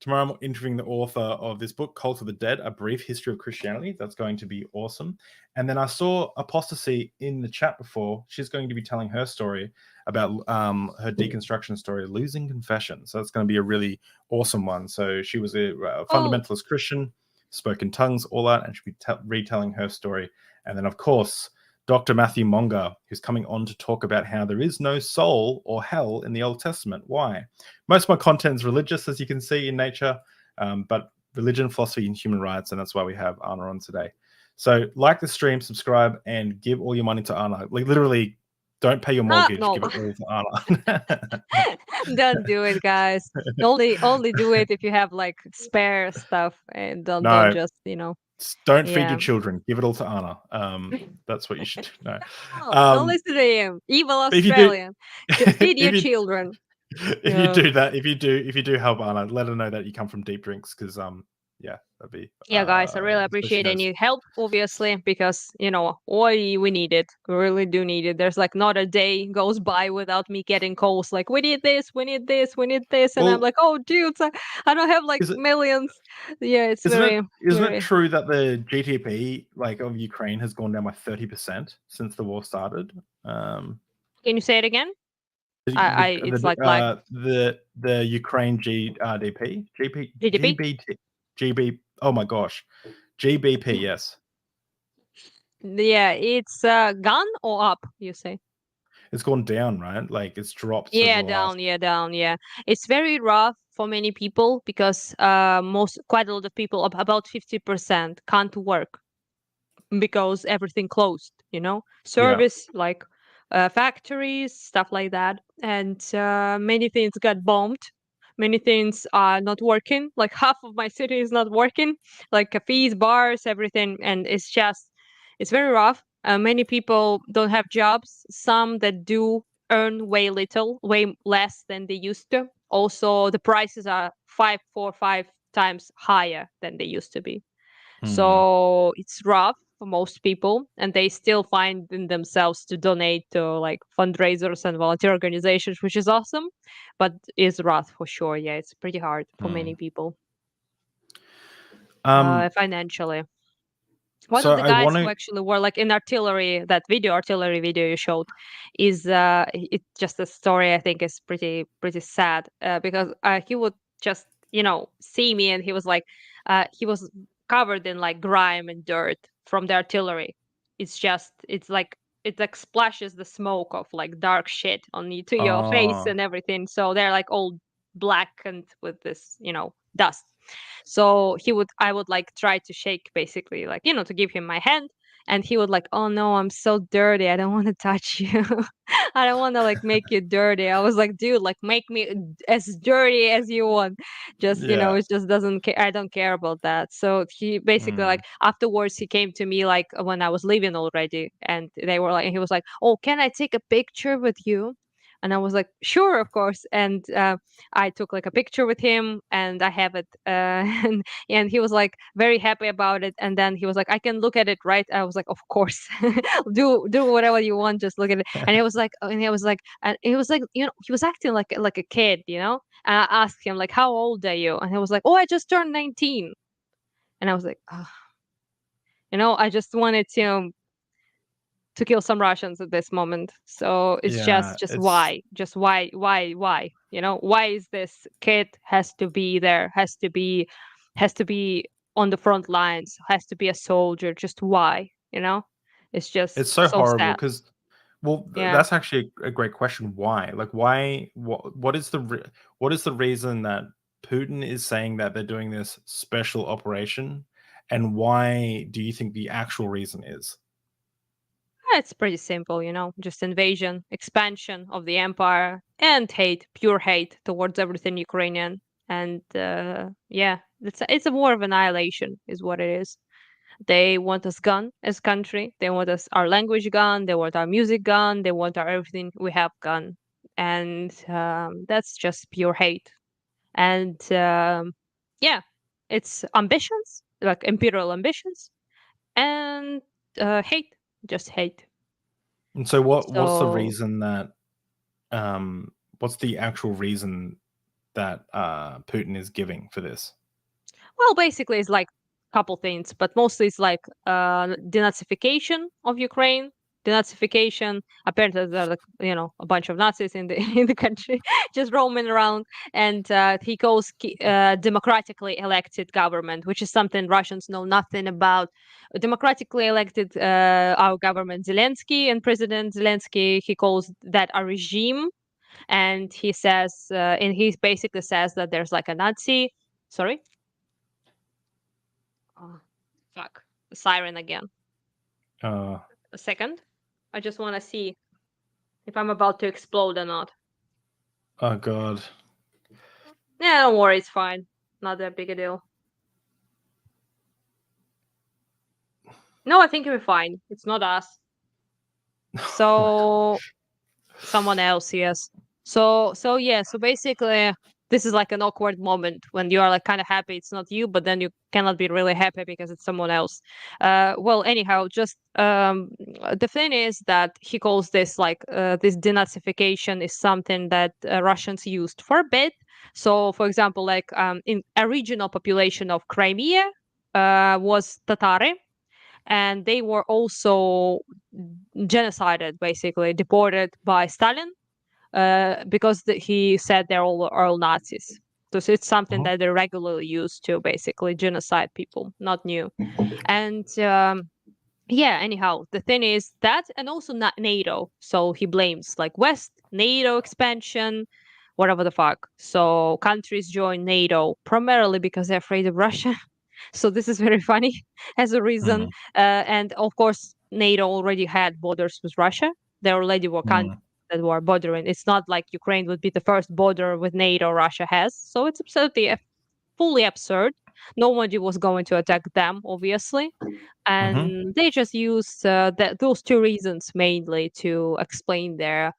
Tomorrow I'm interviewing the author of this book, Cult of the Dead, A Brief History of Christianity. That's going to be awesome. And then I saw Apostasy in the chat before. She's going to be telling her story about her deconstruction story, Losing Confession. So it's going to be a really awesome one. So she was a fundamentalist Christian, spoke in tongues, all that, and she'll be retelling her story. And then, of course, Dr. Matthew Monga, who's coming on to talk about how there is no soul or hell in the Old Testament. Why? Most of my content is religious, as you can see in nature, but religion, philosophy, and human rights, and that's why we have Anna on today. So like the stream, subscribe, and give all your money to Anna. Like, literally, don't pay your mortgage, No. give it all to Anna. Don't do it, guys. Only do it if you have like spare stuff, and don't No. just Don't feed Yeah. your children. Give it all to Anna. That's what you should do. No. Don't listen to him. Evil But if you do- Australian. Feed your if you- children. If you do that, if you do help Anna, let her know that you come from Deep Drinks, because yeah, that'd be Yeah, guys, I really so she appreciate knows. any help, obviously, because we need it. We really do need it. There's like not a day goes by without me getting calls like, we need this, we need this, we need this, and I'm Well, like, oh, dudes, I don't have like is it- millions. Yeah, it's Isn't very. it true that the GDP of Ukraine has gone down by 30% since the war started? Can you say it again? It's like the Ukraine GDP, GDP? GB. Oh my gosh, GBP. Yes, Yeah, it's gone or up, you say? it's gone down, right? Like, it's dropped. Yeah, since the last... down. Yeah, it's very rough for many people because quite a lot of people, about 50%, can't work because everything closed. Service like factories, stuff like that, and many things got bombed. Many things are not working. Like half of my city is not working, like cafes, bars, everything, and it's very rough. Many people don't have jobs. Some that do earn way less than they used to. Also, the prices are 4 or 5 times higher than they used to be. So it's rough for most people, and they still find in themselves to donate to like fundraisers and volunteer organizations, which is awesome, but it's rough for sure. Yeah, it's pretty hard for many people financially. One So of the I guys want who to. actually were like in artillery video you showed, is it's just a story. I think is pretty sad, because he would just see me, and he was like, he was covered in like grime and dirt from the artillery. It's like it like splashes the smoke of like dark shit on you to your face and everything. So they're like all black and with this dust. So I would like try to shake, basically, like, to give him my hand. And he would like, oh no, I'm so dirty. I don't want to touch you. I don't want to like make you dirty. I was like, dude, like make me as dirty as you want. Just, it just doesn't care. I don't care about that. So he basically like afterwards he came to me like when I was leaving already, and they were like, and he was like, oh, can I take a picture with you? And I was like, sure, of course. And I took like a picture with him, and I have it. And he was like very happy about it. And then he was like, I can look at it, right? I was like, of course, do whatever you want, just look at it. And he was like, he was acting like a kid. And I asked him like, how old are you? And he was like, oh, I just turned 19. And I was like, oh. I just wanted to kill some Russians at this moment. So it's just why? Just why? Why is this kid has to be there? Has to be on the front lines? Has to be a soldier? Just why? It's just It's so horrible sad. because, well, Yeah. that's actually a great question. Why? Like, why? What is the reason that Putin is saying that they're doing this special operation, and why do you think the actual reason is? It's pretty simple, just invasion, expansion of the empire, and hate, pure hate towards everything Ukrainian. And yeah, it's a war of annihilation, is what it is. They want us gone as country. They want us our language gone. They want our music gone. They want our everything we have gone, and that's just pure hate. And yeah, it's ambitions, like imperial ambitions, and hate, just hate. And so what's the So reason that what's the actual reason that Putin is giving for this? well, basically, it's like a couple things, but mostly it's like denazification of Ukraine. Denazification. Apparently, there are like, a bunch of Nazis in the in the country just roaming around, and he calls democratically elected government, which is something Russians know nothing about. Democratically elected our government, Zelensky and President Zelensky, he calls that a regime, and he says, and he basically says that there's like a Nazi. Sorry. Oh, fuck. The siren again. Uh, A second. I just want to see if I'm about to explode or not. oh God. Yeah, don't worry, it's fine. Not that big a deal. No, I think we're fine. It's not us. So someone else, yes. So yeah, so basically this is like an awkward moment when you are like kind of happy it's not you, but then you cannot be really happy because it's someone else. Well, anyhow, just the thing is that he calls this like this denazification is something that Russians used for a bit. So, for example, like in a regional population of Crimea was Tatari, and they were also genocided, basically deported by Stalin because he said they're all Nazis. So it's something that they regularly use to basically genocide people, not new. And yeah, anyhow, the thing is that, and also not NATO. So he blames like West, NATO expansion, whatever the fuck. So countries join NATO primarily because they're afraid of Russia. So this is very funny as a reason. And of course, NATO already had borders with Russia. There already were countries that were bordering. It's not like Ukraine would be the first border with NATO Russia has. So it's absolutely fully absurd. Nobody was going to attack them, obviously. And they just used those two reasons mainly to explain their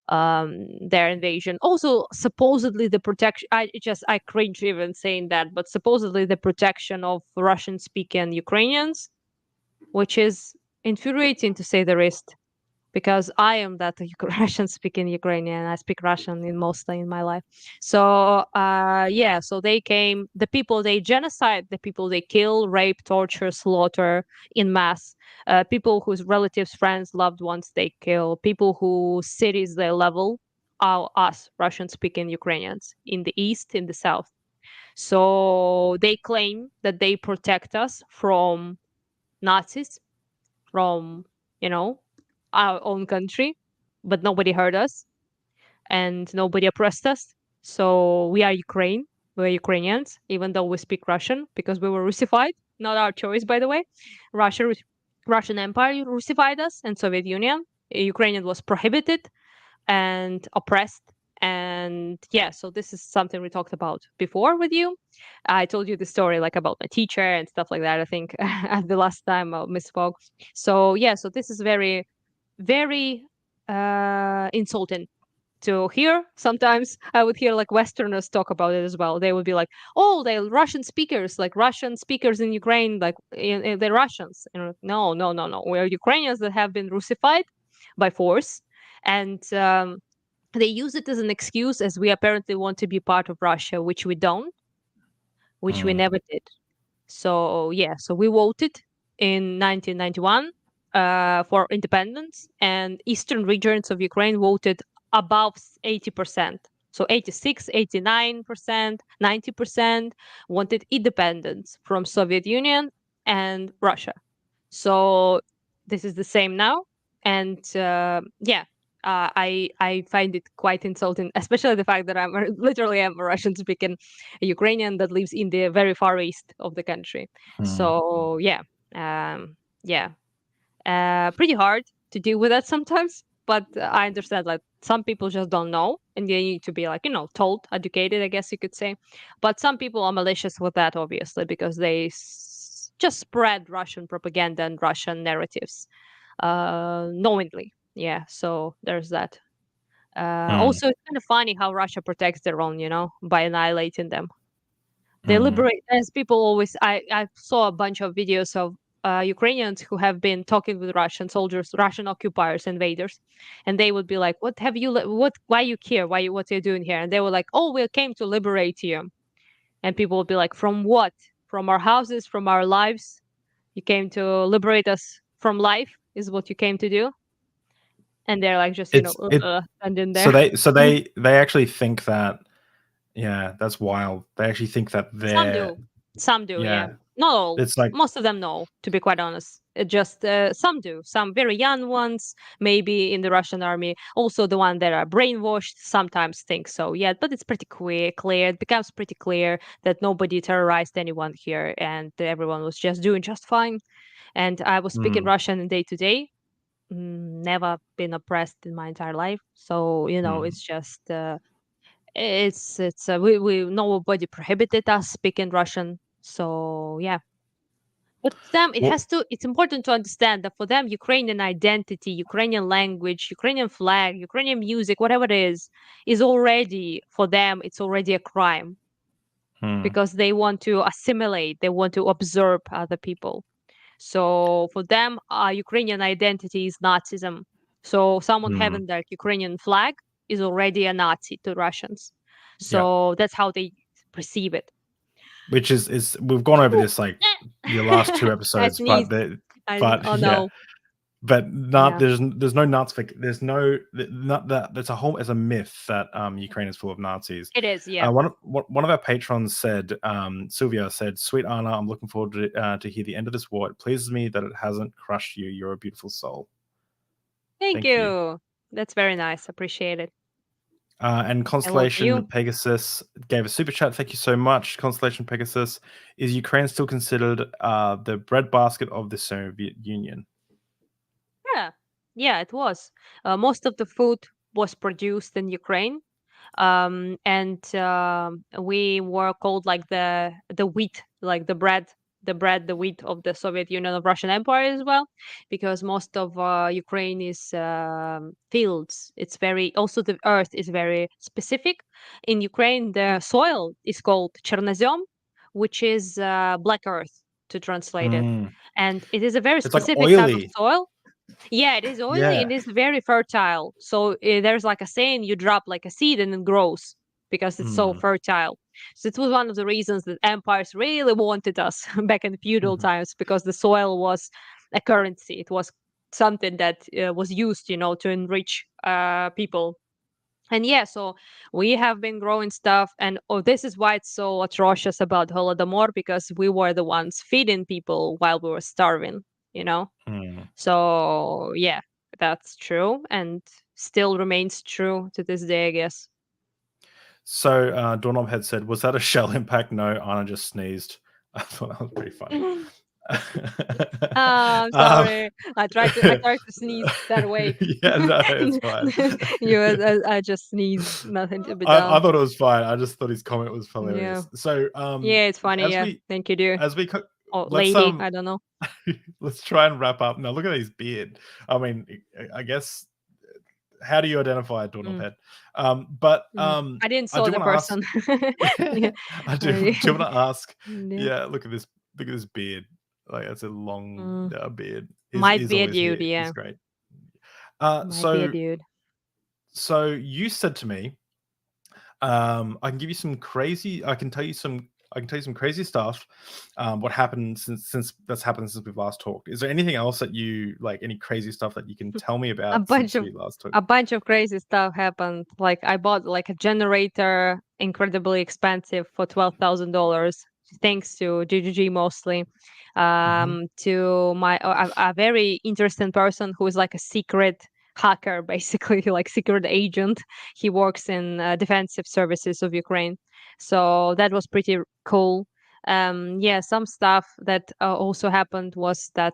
invasion. Also, supposedly the protection. I cringe even saying that, but supposedly the protection of Russian-speaking Ukrainians, which is infuriating to say the least, because I am that Russian-speaking Ukrainian. I speak Russian mostly in my life. So yeah, so they came. The people they genocide, the people they kill, rape, torture, slaughter in mass. People whose relatives, friends, loved ones they kill. People whose cities they level are us, Russian-speaking Ukrainians, in the east, in the south. So they claim that they protect us from Nazis, from our own country, but nobody heard us and nobody oppressed us. So we are Ukraine. We're Ukrainians, even though we speak Russian because we were Russified. Not our choice, by the way. Russian Empire Russified us, and Soviet Union. Ukrainian was prohibited and oppressed. And yeah, so this is something we talked about before with you. I told you the story like about my teacher and stuff like that, I think, at the last time I misspoke. So yeah, so this is very, very insulting to hear. Sometimes I would hear like Westerners talk about it as well. They would be like, "Oh, they're Russian speakers, like Russian speakers in Ukraine, like they're Russians." And no, no, no, no. We're Ukrainians that have been Russified by force, and they use it as an excuse, as we apparently want to be part of Russia, which we don't, which we never did. So yeah, so we voted in 1991 for independence, and eastern regions of Ukraine voted above 80%. So 86, 89%, 90% wanted independence from Soviet Union and Russia. So this is the same now. And yeah, I find it quite insulting, especially the fact that I'm literally a Russian speaking Ukrainian that lives in the very far east of the country. So yeah, yeah, pretty hard. to deal with that sometimes. But I understand, like, some people just don't know, and they need to be, like, told, educated, I guess you could say. But some people are malicious with that, obviously, because they just spread Russian propaganda and Russian narratives knowingly. Yeah, so there's that. Also, it's kind of funny how Russia protects their own, by annihilating them. They liberate, as people always. I saw a bunch of videos of Ukrainians who have been talking with Russian soldiers, Russian occupiers, invaders, and they would be like, "What have you? Why you here? What are you doing here?" And they were like, "Oh, we came to liberate you." And people would be like, "From what? From our houses? From our lives? You came to liberate us from life? Is what you came to do?" And they're like, just standing there. So they actually think that. Yeah, that's wild. They actually think that they're. Some do, yeah. Yeah. Not all. It's like Most of them know, to be quite honest. It just some do. Some very young ones, maybe in the Russian army. Also, the one that are brainwashed sometimes think so. Yeah, but it's pretty clear. It becomes pretty clear that nobody terrorized anyone here, and everyone was just doing just fine. And I was speaking Russian day to day. Never been oppressed in my entire life, so it's just. We nobody prohibited us speaking Russian, so yeah. But for them, it's important to understand that for them, Ukrainian identity, Ukrainian language, Ukrainian flag, Ukrainian music, whatever it is already, for them, it's already a crime because they want to assimilate, they want to absorb other people. So for them, Ukrainian identity is Nazism. So someone having that Ukrainian flag is already a Nazi to Russians. So that's how they perceive it. Which is we've gone over this like your last two episodes, but no. But there's no Nazi. There's no that. There's a myth that Ukraine is full of Nazis. It is, yeah. One of our patrons said, Sylvia said, "Sweet Anna, I'm looking forward to hear the end of this war. It pleases me that it hasn't crushed you. You're a beautiful soul." Thank you. That's very nice. Appreciate it. And Constellation Pegasus gave a super chat. Thank you so much, Constellation Pegasus. Is Ukraine still considered the breadbasket of the Soviet Union? Yeah, it was. Most of the food was produced in Ukraine, and we were called like the wheat, like the wheat of the Soviet Union, of Russian Empire as well, because most of Ukraine is fields. It's also the earth is very specific. In Ukraine, the soil is called chernozem, which is black earth to translate it, and it is a very specific type of soil. Yeah, it is oily. Yeah. It is very fertile. So there's like a saying, you drop like a seed and it grows because it's so fertile. So it was one of the reasons that empires really wanted us back in the feudal times, because the soil was a currency. It was something that was used, to enrich people. And yeah, so we have been growing stuff. And this is why it's so atrocious about Holodomor, because we were the ones feeding people while we were starving, So yeah, that's true, and still remains true to this day, I guess. So Doorknob had said, "Was that a shell impact?" No, Anna just sneezed. I thought that was pretty funny. I'm sorry. I tried to sneeze that way. Yeah, no, it's fine. I just sneezed. Nothing to be done. I thought it was fine. I just thought his comment was hilarious. Yeah. So yeah, it's funny. Yeah, thank you, dear. As we lady, I don't know. Let's try and wrap up. Now, look at his beard. I mean, I guess. How do you identify a doorknob head? But I didn't saw the person. I do. Do you want to ask? Yeah, look at this. Look at this beard. Like, that's a long beard. Might be a dude. Yeah, he's great. Dude. So you said to me, I can give you some crazy. I can tell you some crazy stuff. What happened since that's happened since we've last talked? Is there anything else that you like? Any crazy stuff that you can tell me about? A bunch of crazy stuff happened. Like, I bought like a generator, incredibly expensive, for $12,000, thanks to GGG mostly. To my a very interesting person who is like a secret hacker, basically, like secret agent. He works in defensive services of Ukraine. So that was pretty cool. Yeah, some stuff that also happened was that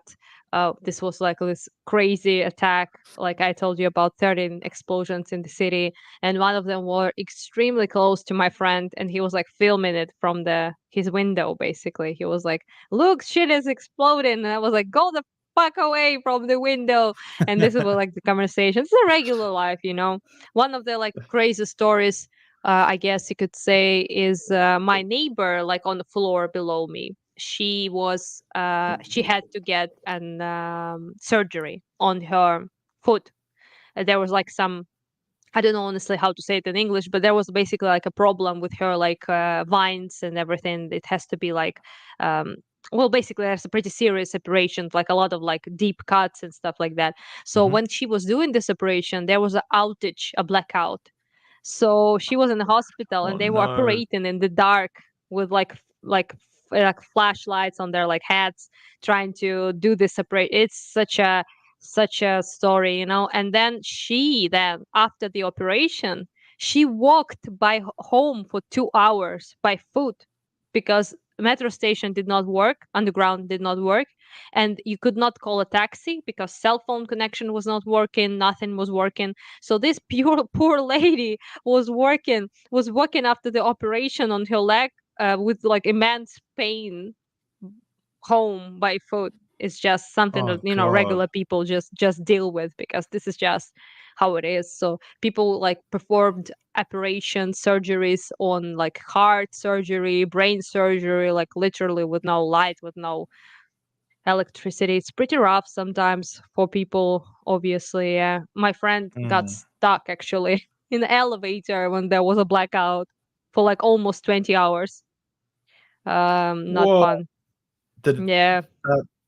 this was like this crazy attack. Like I told you about 13 explosions in the city, and one of them were extremely close to my friend, and he was like filming it from his window. Basically, he was like, "Look, shit is exploding," and I was like, "Go the fuck away from the window." And this was like the conversation. It's a regular life, you know. One of the like crazy stories, I guess you could say, is my neighbor, like on the floor below me. She had to get an surgery on her foot. There was like some, I don't know honestly how to say it in English, but there was basically like a problem with her like vines and everything. It has to be like well, basically there's a pretty serious operation, like a lot of like deep cuts and stuff like that. So Mhm. when she was doing this operation, there was an outage, a blackout. So she was in the hospital, Oh and they were no. operating in the dark with like flashlights on their like heads, trying to do this operation. It's such a story, you know. And then after the operation, she walked home for 2 hours by foot because metro station did not work, underground did not work, and you could not call a taxi because cell phone connection was not working, nothing was working. So this pure poor lady was walking after the operation on her leg with like immense pain home by foot. Is just something that, Oh you know, god. regular people just deal with because this is just how it is. So people like performed operations, surgeries on like heart surgery, brain surgery, like literally with no light, with no electricity. It's pretty rough sometimes for people, obviously. Yeah. My friend got Mm. stuck actually in the elevator when there was a blackout for like almost 20 hours. Not Whoa. fun. Did Yeah.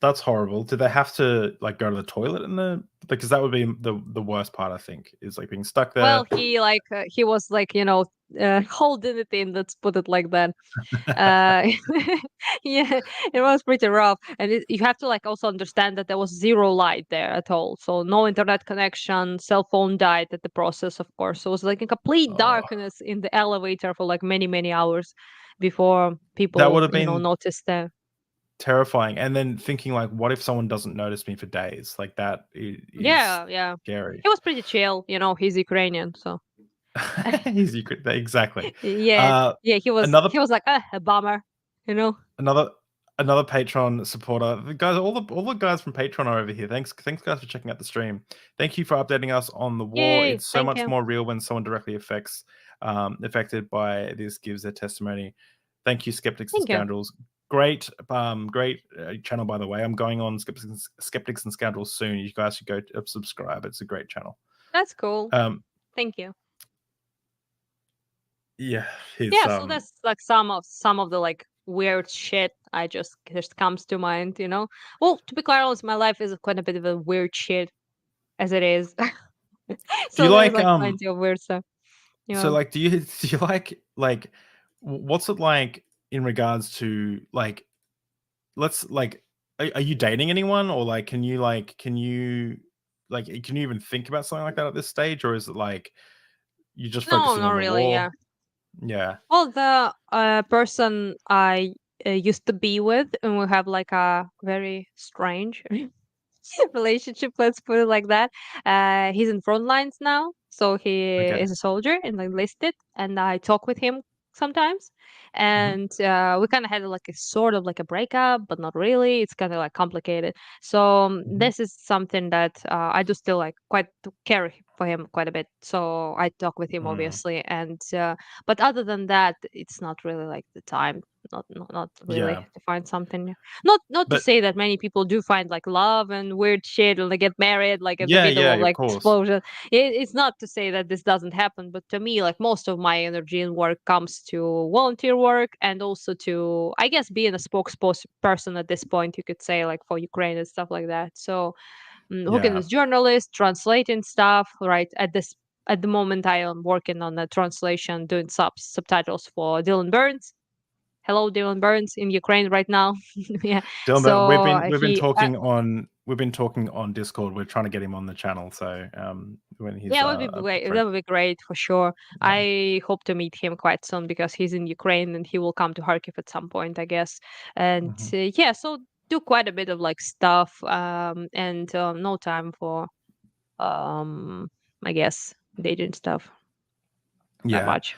that's horrible. Did they have to like go to the toilet in the because that would be the worst part, I think, is like being stuck there. Well, he was like, you know, holding it in. Let's put it like that. Uh, yeah, it was pretty rough, and you have to like also understand that there was zero light there at all, so no internet connection. Cell phone died at the process, of course. So it was like a complete Oh, darkness in the elevator for like many hours before that would people, have you know, been noticed that. terrifying. And then thinking like, what if someone doesn't notice me for days? Like that is Yeah. scary. He was pretty chill, you know. He's Ukrainian, so He's exactly. yeah, Uh, yeah. He was another he was like a bummer, you know. another another Patreon supporter. The guys, all the guys from Patreon are over here. Thanks guys for checking out the stream. Thank you for updating us on the war. Yay! It's so Thank much you. more real when someone directly affected by this gives their testimony. Thank you, Skeptics and Thank you. Scoundrels. Great channel, by the way. I'm going on Skeptics and Scoundrels soon. You guys should go subscribe. It's a great channel. That's cool. Um, Thank you. yeah, he's Yeah, so that's like some of the like weird shit I just comes to mind, you know. Well, to be quite honest, my life is quite a bit of a weird shit as it is. Do So you there's like like plenty of weird stuff. You So know. like do you like what's it like in regards to like let's like are you dating anyone or like can you even think about something like that at this stage, or is it like you're just No, focusing not on the really. war? Yeah. Yeah. Well, the person I used to be with, and we have like a very strange relationship. Let's put it like that. He's in front lines now, so he Okay. is a soldier and enlisted, and I talk with him sometimes. Mhm. And we kind of had like a sort of like a breakup, but not really. It's kind of like complicated. So Mhm. this is something that I do still like quite care for him quite a bit. So I talk with him Mm. obviously, and but other than that, it's not really like the time. Not really Yeah. to find something new. Not to But say that many people do find like love and weird shit and they get married like in the middle yeah, of of like course. explosion. It's not to say that this doesn't happen, but to me, like most of my energy and work comes to volunteer work and also to, I guess, being a spokesperson at this point, you could say, like for Ukraine and stuff like that. So working Yeah. with journalists, translating stuff. Right at the moment, I am working on a translation, doing subtitles for Dylan Burns. Hello, Dylan Burns in Ukraine right now. Yeah. Dylan, but So we've been he talking on we've been talking on Discord. We're trying to get him on the channel. So when he's Yeah, it would be great. That would be great for sure. Yeah. I hope to meet him quite soon because he's in Ukraine and he will come to Kharkiv at some point, I guess. And yeah, so do quite a bit of like stuff, and no time for I guess dating stuff. Not Yeah. much.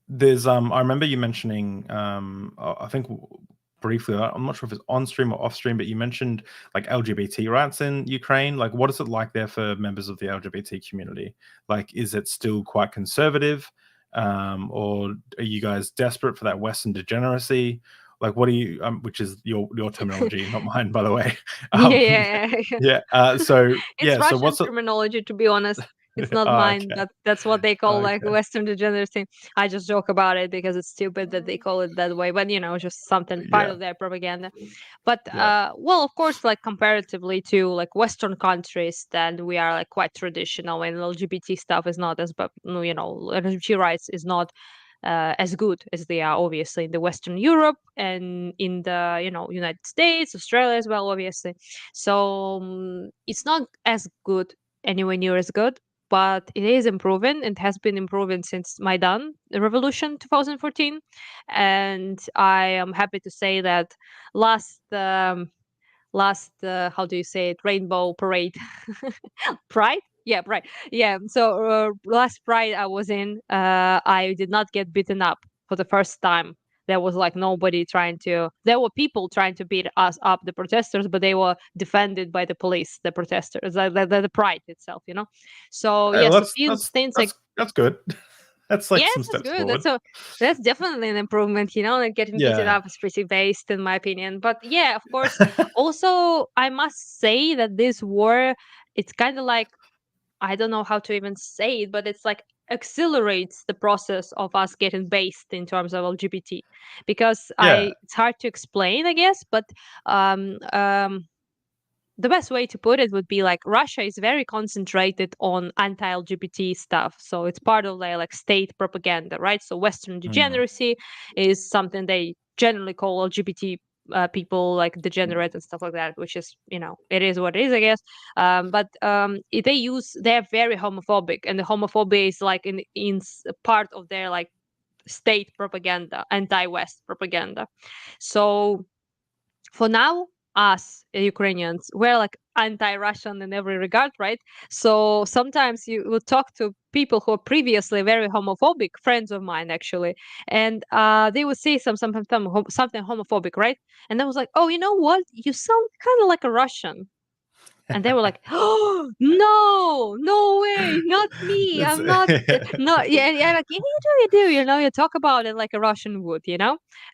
There's I remember you mentioning I think briefly, I'm not sure if it's on stream or off stream, but you mentioned like LGBT rights in Ukraine. Like, what is it like there for members of the LGBT community? Like, is it still quite conservative, or are you guys desperate for that Western degeneracy? Like, what do you which is your terminology, not mine, by the way. So It's so Russian what's it? terminology, to be honest. It's not Oh, mine. okay. That's what they call like Okay. Western degeneracy. I just joke about it because it's stupid that they call it that way. But just something part of their propaganda. But well, of course, like comparatively to like Western countries, then we are like quite traditional, and LGBT stuff is not as, but LGBT rights is not as good as they are obviously in the Western Europe and in the United States, Australia as well, obviously. So it's not as good, anywhere near as good, but it is improving and has been improving since Maidan Revolution 2014. And I am happy to say that last how do you say it, rainbow parade pride, yeah, right, yeah, so last pride I was in, I did not get beaten up for the first time. There was like there were people trying to beat us up, the protesters, but they were defended by the police, the protesters, the pride itself, so Hey, yeah, well, so things like that's good. That's like yes, some that's steps good. forward. That's definitely an improvement, like getting beaten Yeah. up is pretty based in my opinion. But yeah, of course, also I must say that this war, it's kind of like, I don't know how to even say it, but it's like accelerates the process of us getting based in terms of LGBT, because Yeah. it's hard to explain, I guess, but um the best way to put it would be like Russia is very concentrated on anti-LGBT stuff. So it's part of their like state propaganda, right? So Western degeneracy is something they generally call LGBT people like degenerate and stuff like that, which is, it is what it is, I guess. They're very homophobic, and the homophobia is like in part of their like state propaganda, anti-West propaganda. So for now, us Ukrainians, we're like anti-Russian in every regard, right? So sometimes you will talk to people who are previously very homophobic, friends of mine actually, and they would say something homophobic, right? And I was like, oh, you know what? You sound kind of like a Russian. And they were like, "Oh no way, not me! I'm not, not yeah." And I'm like, "Yeah, you do, you talk about it like a Russian would,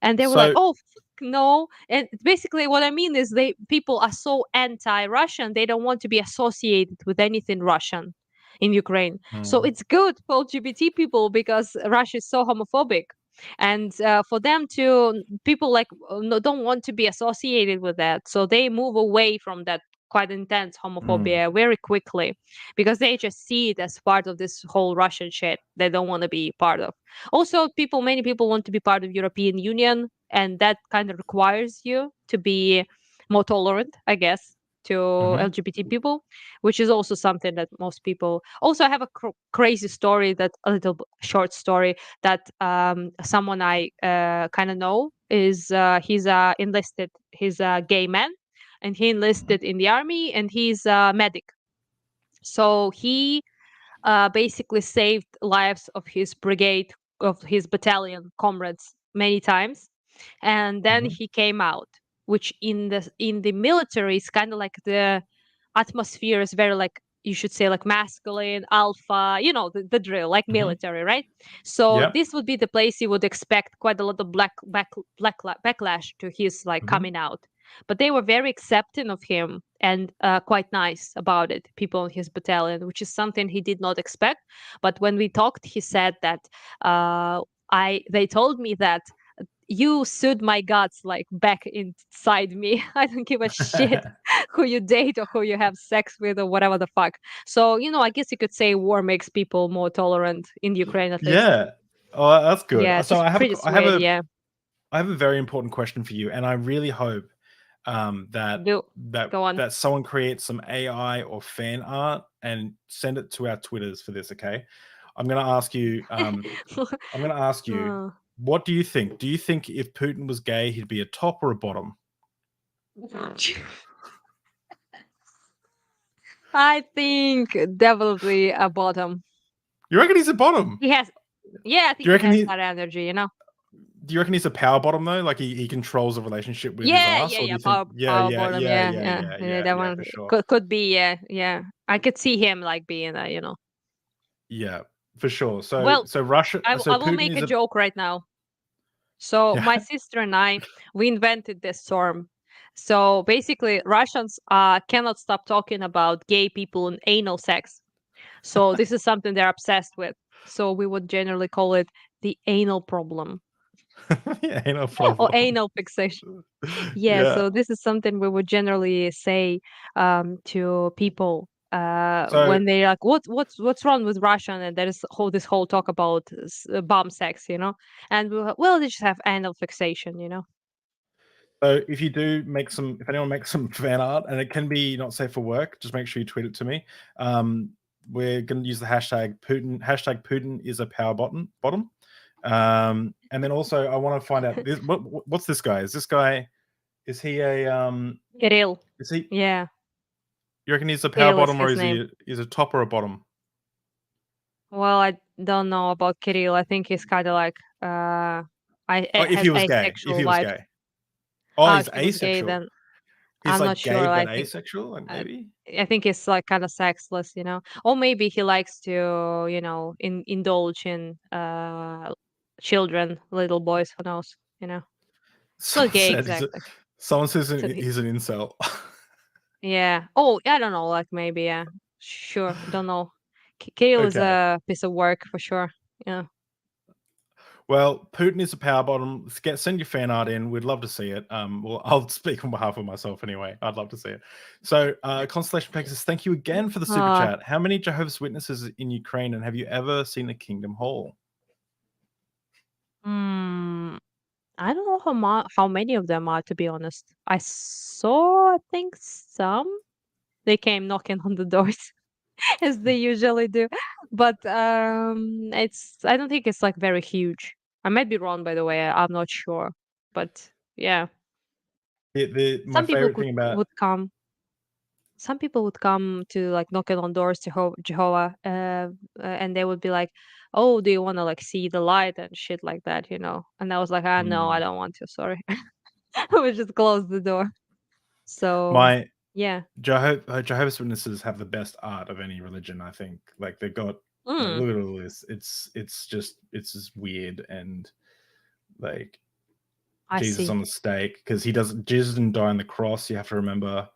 And they were like, So "Oh no!" And basically, what I mean is, people are so anti-Russian, they don't want to be associated with anything Russian in Ukraine. So it's good for LGBT people because Russia is so homophobic. And for them to people like don't want to be associated with that, so they move away from that quite intense homophobia very quickly, because they just see it as part of this whole Russian shit they don't want to be part of. Also, many people want to be part of European Union, and that kind of requires you to be more tolerant, I guess, to LGBT people, which is also something that most people. Also, I have a crazy story, a little short story that someone I kind of know is he's enlisted. He's a gay man, and he enlisted in the army, and he's a medic. So he basically saved lives of his brigade, of his battalion comrades many times, and then he came out, which in the military is kind of like the atmosphere is very like, you should say, like masculine, alpha, the drill, like military, right? So this would be the place you would expect quite a lot of backlash to his like coming out. But they were very accepting of him and quite nice about it, people in his battalion, which is something he did not expect. But when we talked, he said that they told me that you sewed my guts like back inside me. I don't give a shit who you date or who you have sex with or whatever the fuck. So, I guess you could say war makes people more tolerant in Ukraine, at least. Yeah. Oh, that's good. Yeah, So it's pretty sweet, yeah. I have a very important question for you, and I really hope that Do go on. that someone creates some AI or fan art and send it to our Twitters for this. Okay, I'm going to ask you. Uh, What do you think? Do you think if Putin was gay, he'd be a top or a bottom? I think definitely a bottom. You reckon he's a bottom? He has, yeah, I think you he reckon has he- that energy, you know. Do you reckon he's a power bottom though? Like he controls the relationship with his Yeah, ass? yeah, Or do yeah. you think? Power bottom. Yeah. That one for sure. could be. Yeah. I could see him like being that, you know. Yeah, for sure. So Well, Russia. I So will Putin make is a joke right now. So Yeah. my sister and I, we invented this term. So basically, Russians cannot stop talking about gay people and anal sex. So this is something they're obsessed with. So we would generally call it the anal problem anal or problem. anal fixation. Yeah. Yeah. So this is something we would generally say to people So when they're like, what's wrong with Russian? And there is this whole talk about bomb sex, you know. And we're like, well, they just have anal fixation, you know. So if if anyone makes some fan art, and it can be not safe for work, just make sure you tweet it to me. We're going to use the hashtag Putin. Hashtag Putin is a power bottom. And then also I want to find out this. What's this guy? Is he a Kirill. Is he? Yeah. You reckon he's a power Kirill is bottom, or his is name. he a top or a bottom? Well, I don't know about Kirill. I think he's kind of like If he was gay. asexual If he was vibes. gay. Oh, he's If he was gay, asexual. then He's I'm like not gay sure. but I think asexual, like maybe. I think it's like kind of sexless, you know. Or maybe he likes to, you know, indulge in children, little boys. Who knows? You know, not gay exactly. Someone says So he's an incel. yeah. Oh, I don't know. Like maybe. Yeah. Sure. Don't know. Kirill is Okay. a piece of work for sure. Yeah. Well, Putin is a power bottom. Send your fan art in. We'd love to see it. Well, I'll speak on behalf of myself anyway. I'd love to see it. So, Constellation Pegasus, thank you again for the super chat. How many Jehovah's Witnesses in Ukraine, and have you ever seen the Kingdom Hall? I don't know how many of them are, to be honest. I saw, I think, some. They came knocking on the doors as they usually do, but I don't think it's like very huge. I might be wrong, by the way. I'm not sure, but yeah, My some people favorite thing about would come. Some people would come to like knocking on doors to Jehovah, and they would be like, "Oh, do you want to like see the light and shit like that?" You know. And I was like, "Ah, no, I don't want to. Sorry." I would just close the door. So my yeah. Jehovah's Witnesses have the best art of any religion, I think. Like they've got like, look at all this. It's just weird, and like I Jesus see. on the stake, because Jesus didn't die on the cross. You have to remember,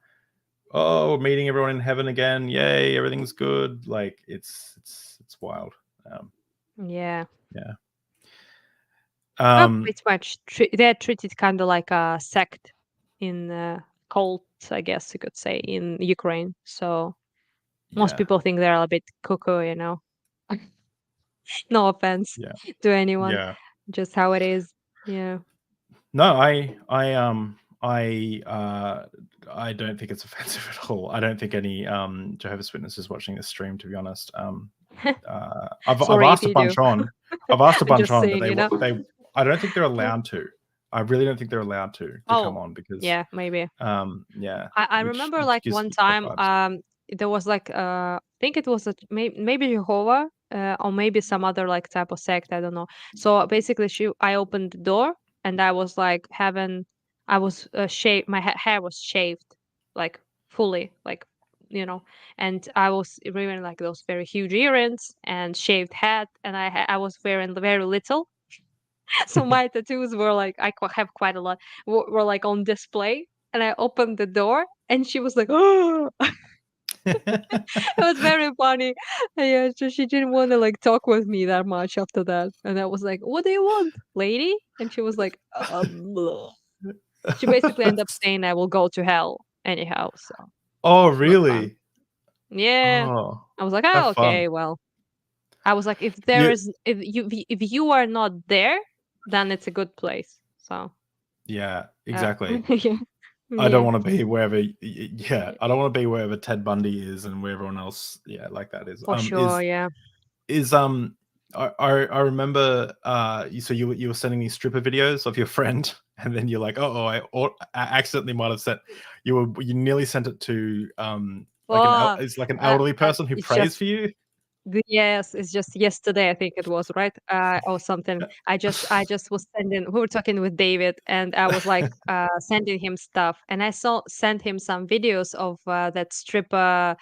oh, we're meeting everyone in heaven again. Yay, everything's good. Like it's wild. Yeah. Yeah. Pretty much. They're treated kind of like a sect in cult, I guess you could say, in Ukraine. So most people think they're a bit cuckoo, you know. No offense to anyone, Yeah. just how it is. Yeah. No, I don't think it's offensive at all. I don't think any Jehovah's Witnesses watching this stream, to be honest. I've Sorry asked if a you bunch do. on. I've asked a bunch Just on, saying, but you know? I don't think they're allowed to. I really don't think they're allowed to come Oh, on, because yeah, maybe. yeah. I remember like gives one bad time vibes. there was like I think it was maybe Jehovah or maybe some other like type of sect, I don't know. So basically I opened the door and I was like shaved, my hair was shaved like fully, like, you know, and I was wearing like those very huge earrings and shaved hat, and I was wearing very little. So my tattoos were like have quite a lot, were like on display, and I opened the door and she was like, oh. It was very funny. Yeah, so she didn't want to like talk with me that much after that, and I was like, what do you want, lady? And she was like, blah. She basically ended up saying I will go to hell anyhow. So Oh, it's not fun. really? Yeah. Oh, I was like, have oh, okay, fun. well, I was like, if you are not there, then it's a good place. So Yeah, exactly. yeah. I don't Yeah, want to be wherever. Yeah, I don't want to be wherever Ted Bundy is and where everyone else. Yeah, like that is. for sure. Yeah. I remember so you were sending me stripper videos of your friend, and then you're like, I accidentally might have sent you nearly sent it to Oh, it's like an elderly person who it's prays just for you. yes, it's just yesterday, I think it was, right? Or something. I just was sending, we were talking with David, and I was like sending him stuff, and I sent him some videos of that stripper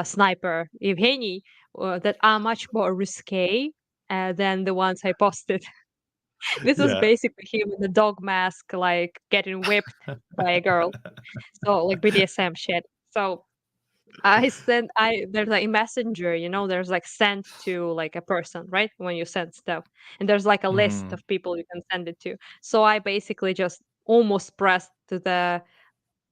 sniper Evgeny that are much more risque than the ones I posted. This was Yeah. basically him in the dog mask, like getting whipped by a girl. So like BDSM shit. So there's like a messenger, there's like sent to like a person, right? When you send stuff. And there's like a list Mm. of people you can send it to. So I basically just almost pressed to the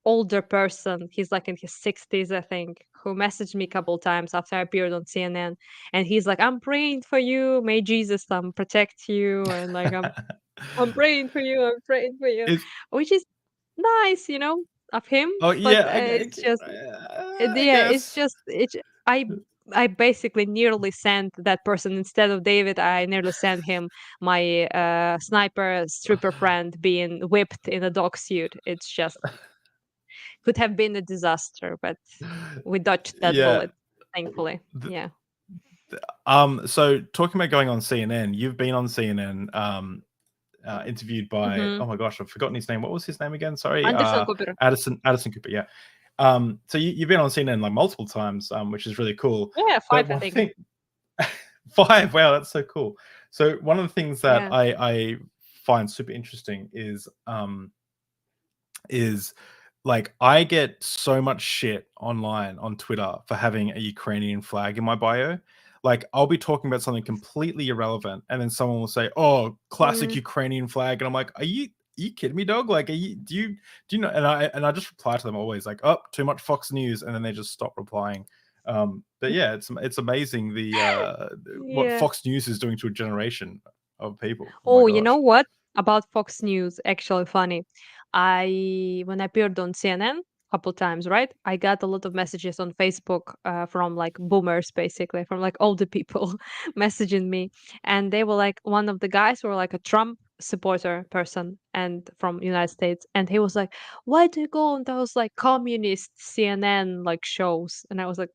older person. He's like in his 60s, I think, who messaged me a couple times after I appeared on CNN. And he's like, I'm praying for you. May Jesus protect you. And like I'm praying for you. I'm praying for you. Is Which is nice, of him. oh But yeah, it's just I yeah, it's guess. just I I basically nearly sent that person instead of David. I nearly sent him my sniper stripper friend being whipped in a dog suit. It's just could have been a disaster, but we dodged that Yeah. bullet, thankfully. Yeah. So talking about going on CNN, you've been on CNN, interviewed by oh my gosh, I've forgotten his name. What was his name again? Sorry, Anderson Cooper. Addison Cooper. Yeah. So you've been on CNN like multiple times, which is really cool. Yeah, But 5, I one think. thing, 5. Wow, that's so cool. So one of the things that Yeah. I find super interesting is like I get so much shit online on Twitter for having a Ukrainian flag in my bio. Like I'll be talking about something completely irrelevant, and then someone will say, "Oh, classic Ukrainian flag," and I'm like, "Are you kidding me, dog? Like, do you know?" And I just reply to them always like, "Oh, too much Fox News," and then they just stop replying. But yeah, it's amazing what Yeah. Fox News is doing to a generation of people. Oh, My you know gosh. what? About Fox News, actually funny. When I appeared on CNN a couple times, right? I got a lot of messages on Facebook from like boomers, basically, from like older people messaging me, and they were like, one of the guys were like a Trump supporter person and from United States, and he was like, "Why do you go on those like communist CNN like shows?" And I was like,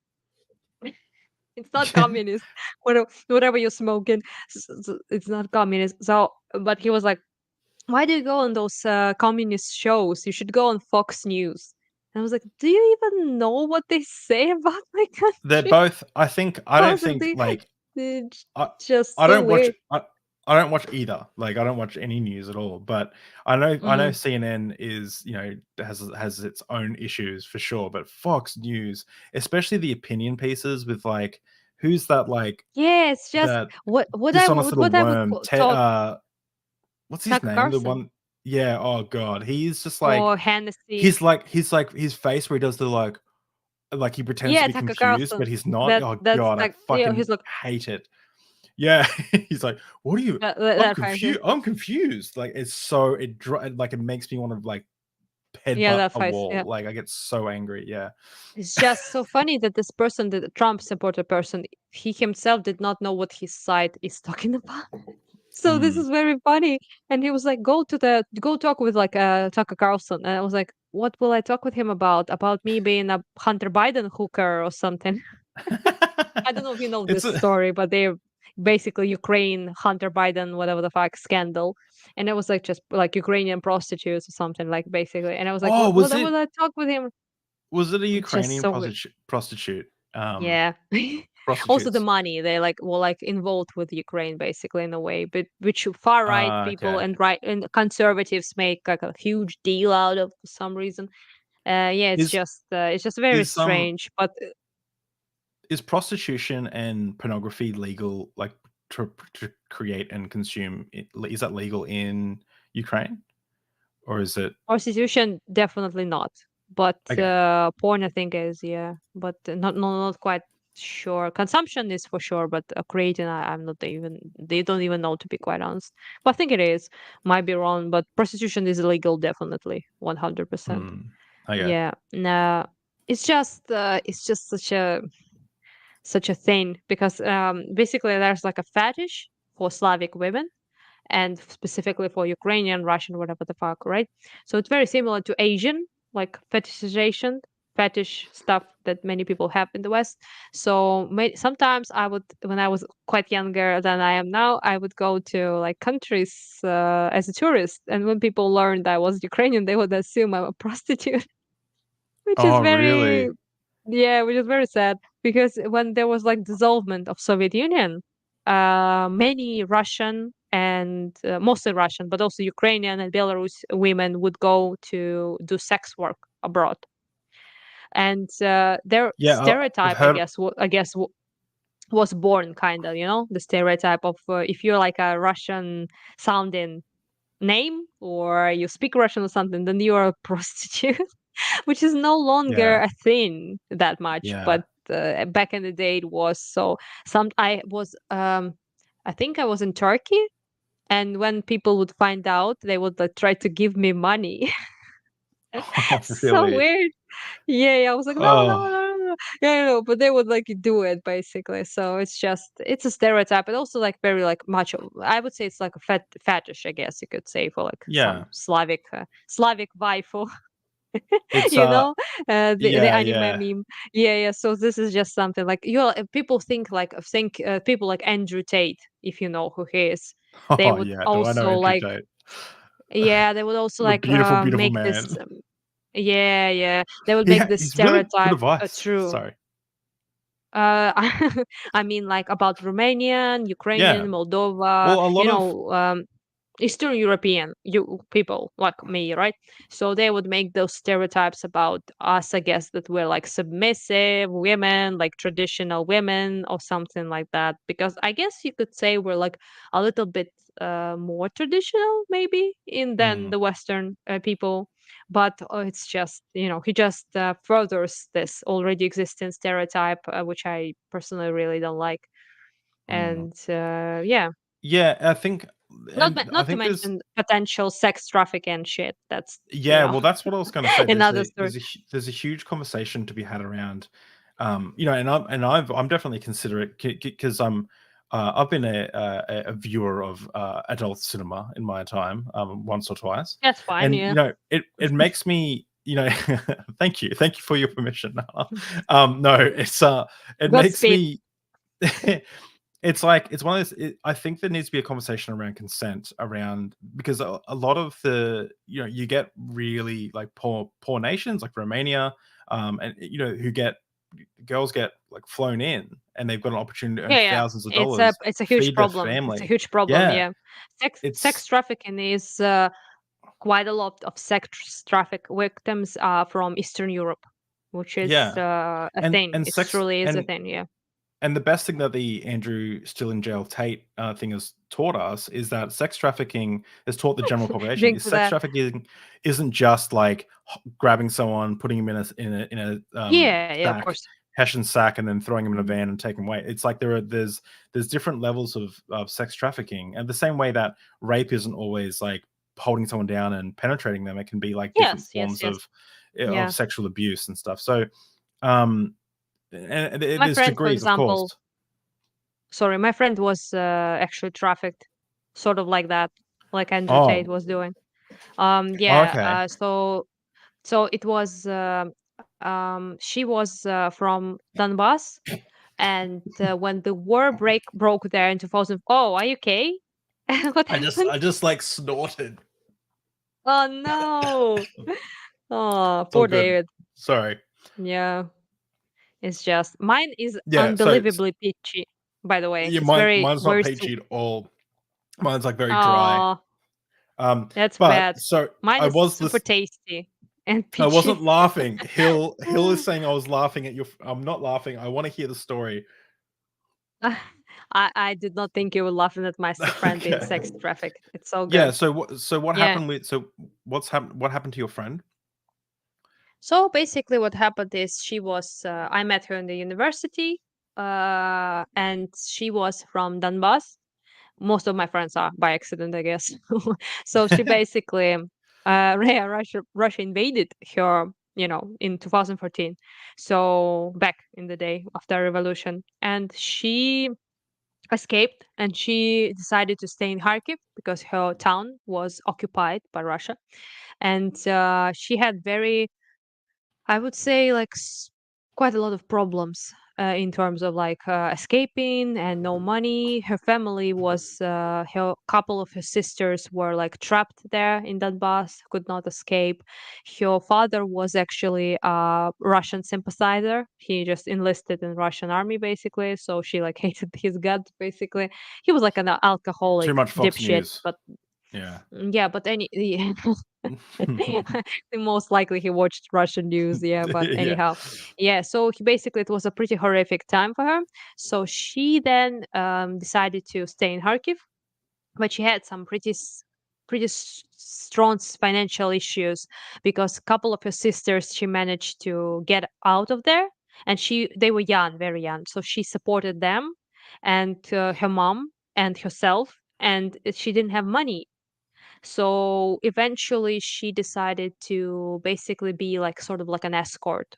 it's not communist. Whatever you're smoking, it's not communist. So, but he was like, "Why do you go on those communist shows? You should go on Fox News." And I was like, "Do you even know what they say about my They're country?" both. I don't think Constantly, like it's I just I so don't watch weird. I don't watch either. Like I don't watch any news at all. But I know Mhm. CNN is has its own issues for sure. But Fox News, especially the opinion pieces with like who's that like Yeah, it's just that what I dishonest would little what I would worm talk what's his Tucker name, the Carlson one. Yeah, oh god, he's just like or Hennessy. he's like his face where he does the like he pretends to Yeah, be Tucker confused but Carlson. he's not. Oh That's god, I like fucking he's like hate it. Yeah, he's like, "What are you? I'm that face. confused. I'm confused." Like it's so like it makes me want to like Yeah, headbutt that a face. wall. Yeah. Like I get so angry. Yeah. It's just so funny that this person, the Trump supporter person, he himself did not know what his side is talking about. So this Mm. is very funny. And he was like, go talk with like Tucker Carlson. And I was like, what will I talk with him about? About me being a Hunter Biden hooker or something. I don't know if you know It's this a, story, but they're basically Ukraine, Hunter Biden, whatever the fuck scandal. And it was like just like Ukrainian prostitutes or something, like basically. And I was like, oh, what will I talk with him? was it a It's just Ukrainian so weird. prostitute? Yeah. Also the Prostitutes. money, they like were like involved with Ukraine basically in a way, but which far right people Okay. and right and conservatives make like a huge deal out of for some reason. Yeah, Is it's just very is strange. But is prostitution and pornography legal? Like to create and consume? Is that legal in Ukraine, or is it prostitution definitely not. But okay? porn I think is, yeah, but not quite sure. Consumption is for sure, but creating, I'm not even. They don't even know, to be quite honest. But I think it is. Might be wrong, but prostitution is illegal, definitely, 100%. Okay. Yeah. No, it's just such a thing because basically there's like a fetish for Slavic women and specifically for Ukrainian, Russian, whatever the fuck, right? So it's very similar to Asian, like fetishization, fetish stuff that many people have in the West. So sometimes I would, when I was quite younger than I am now, I would go to like countries as a tourist, and when people learned I was Ukrainian, they would assume I'm a prostitute, which is Oh, very, really? yeah, which is very sad because when there was like dissolvement of Soviet Union, many Russian and mostly Russian, but also Ukrainian and Belarus women would go to do sex work abroad, and their Yeah, I've stereotype, heard. was born kind of, the stereotype of if you're like a Russian sounding name or you speak Russian or something, then you're a prostitute. Which is no longer Yeah, a thing that much, yeah. but back in the day it was. So I think I was in Turkey, and when people would find out, they would try to give me money. Oh, So really? weird. Yeah, I was like, no, no, Oh, no, no. Yeah, no, but they would like do it basically. So it's a stereotype, but also like very like macho. I would say it's like a fetish, I guess you could say, for like some yeah. Slavic waifu. It's you know the yeah, anime yeah. meme. Yeah, so this is just something like people think people like Andrew Tate, if you know who he is. They Oh, would yeah. Do I know also Andrew like, Tate? yeah, they would also A like beautiful, beautiful make this man. yeah, they would make this He's really good stereotype advice. true. Sorry. uh I mean, like about Romanian, Yeah. Ukrainian, Moldova, Well, a lot of Eastern European people like me, right? So they would make those stereotypes about us, I guess, that we're like submissive women, like traditional women or something like that. Because I guess you could say we're like a little bit more traditional, maybe, in than mm, the Western people. But it's just, he just furthers this already existing stereotype, which I personally really don't like. mm. And yeah. Yeah, I think, and I Not to think there's mention potential sex trafficking shit. That's, yeah, well, that's what I was going to say. another story. There's a huge conversation to be had around, I'm definitely considerate because I've been a viewer of adult cinema in my time, once or twice, That's fine, and yeah. it makes me, thank you for your permission. No, it makes Godspeed. me. It's like it's one of those. I think there needs to be a conversation around consent around because a lot of the you get really like poor nations like Romania, and who get girls get like flown in and they've got an opportunity to earn Yeah. thousands of dollars, It's a huge feed their problem. It's a family. huge problem, Yeah, yeah. Sex it's trafficking is quite a lot of sex traffic victims are from Eastern Europe, which is yeah, a and thing. It sex truly is a thing, yeah. and the best thing that the Andrew still in jail Tate thing has taught us is that sex trafficking has taught the general population Drink is to sex that. trafficking isn't just like grabbing someone, putting him in a Yeah, of sack, course. Hessian sack, and then throwing him in a Mhm. van and taking away. It's like there's different levels of sex trafficking, and the same way that rape isn't always like holding someone down and penetrating them. It can be like different forms Yes. of Yeah. sexual abuse and stuff. So um and My there's friend, for degrees, of course. example, sorry, my friend was actually trafficked, sort of like that, like Andrew Tate Oh, was doing. okay. So it was she was from Donbass, and when the war broke there in 2000. Oh, are you okay? What happened? I just like snorted. Oh no! Oh, It's all poor good. David. Sorry. Yeah, it's just mine is Yeah, so unbelievably peachy. By the way, yeah, it's very mine's not very. peachy at all. Mine's like very dry. Oh, that's But bad. so Mine I is was super this tasty and I wasn't peachy. laughing. Hill is saying I was laughing at your I'm not laughing. I want to hear the story. I did not think you were laughing at my friend being Okay. sex trafficked. It's so Yeah, good. so what Yeah. happened with what happened to your friend? So basically, what happened is I met her in the university. and she was from Donbass. Most of my friends are by accident, I guess. So she basically, Russia invaded her, in 2014. So back in the day after revolution, and she escaped and she decided to stay in Kharkiv because her town was occupied by Russia, and she had very, I would say, like quite a lot of problems in terms of like escaping and no money. Her family was, her couple of her sisters were like trapped there in Donbass, could not escape. Her father was actually a Russian sympathizer. He just enlisted in Russian army basically, so she like hated his guts basically. He was like an alcoholic Too much Fox dipshit, News. but Yeah. yeah, but yeah. Most likely he watched Russian news, yeah, but Yeah. anyhow. Yeah, so he basically, it was a pretty horrific time for her. So she then decided to stay in Kharkiv, but she had some strong financial issues because a couple of her sisters she managed to get out of there, and they were young, very young, so she supported them and her mom and herself, and she didn't have money. So eventually she decided to basically be like sort of like an escort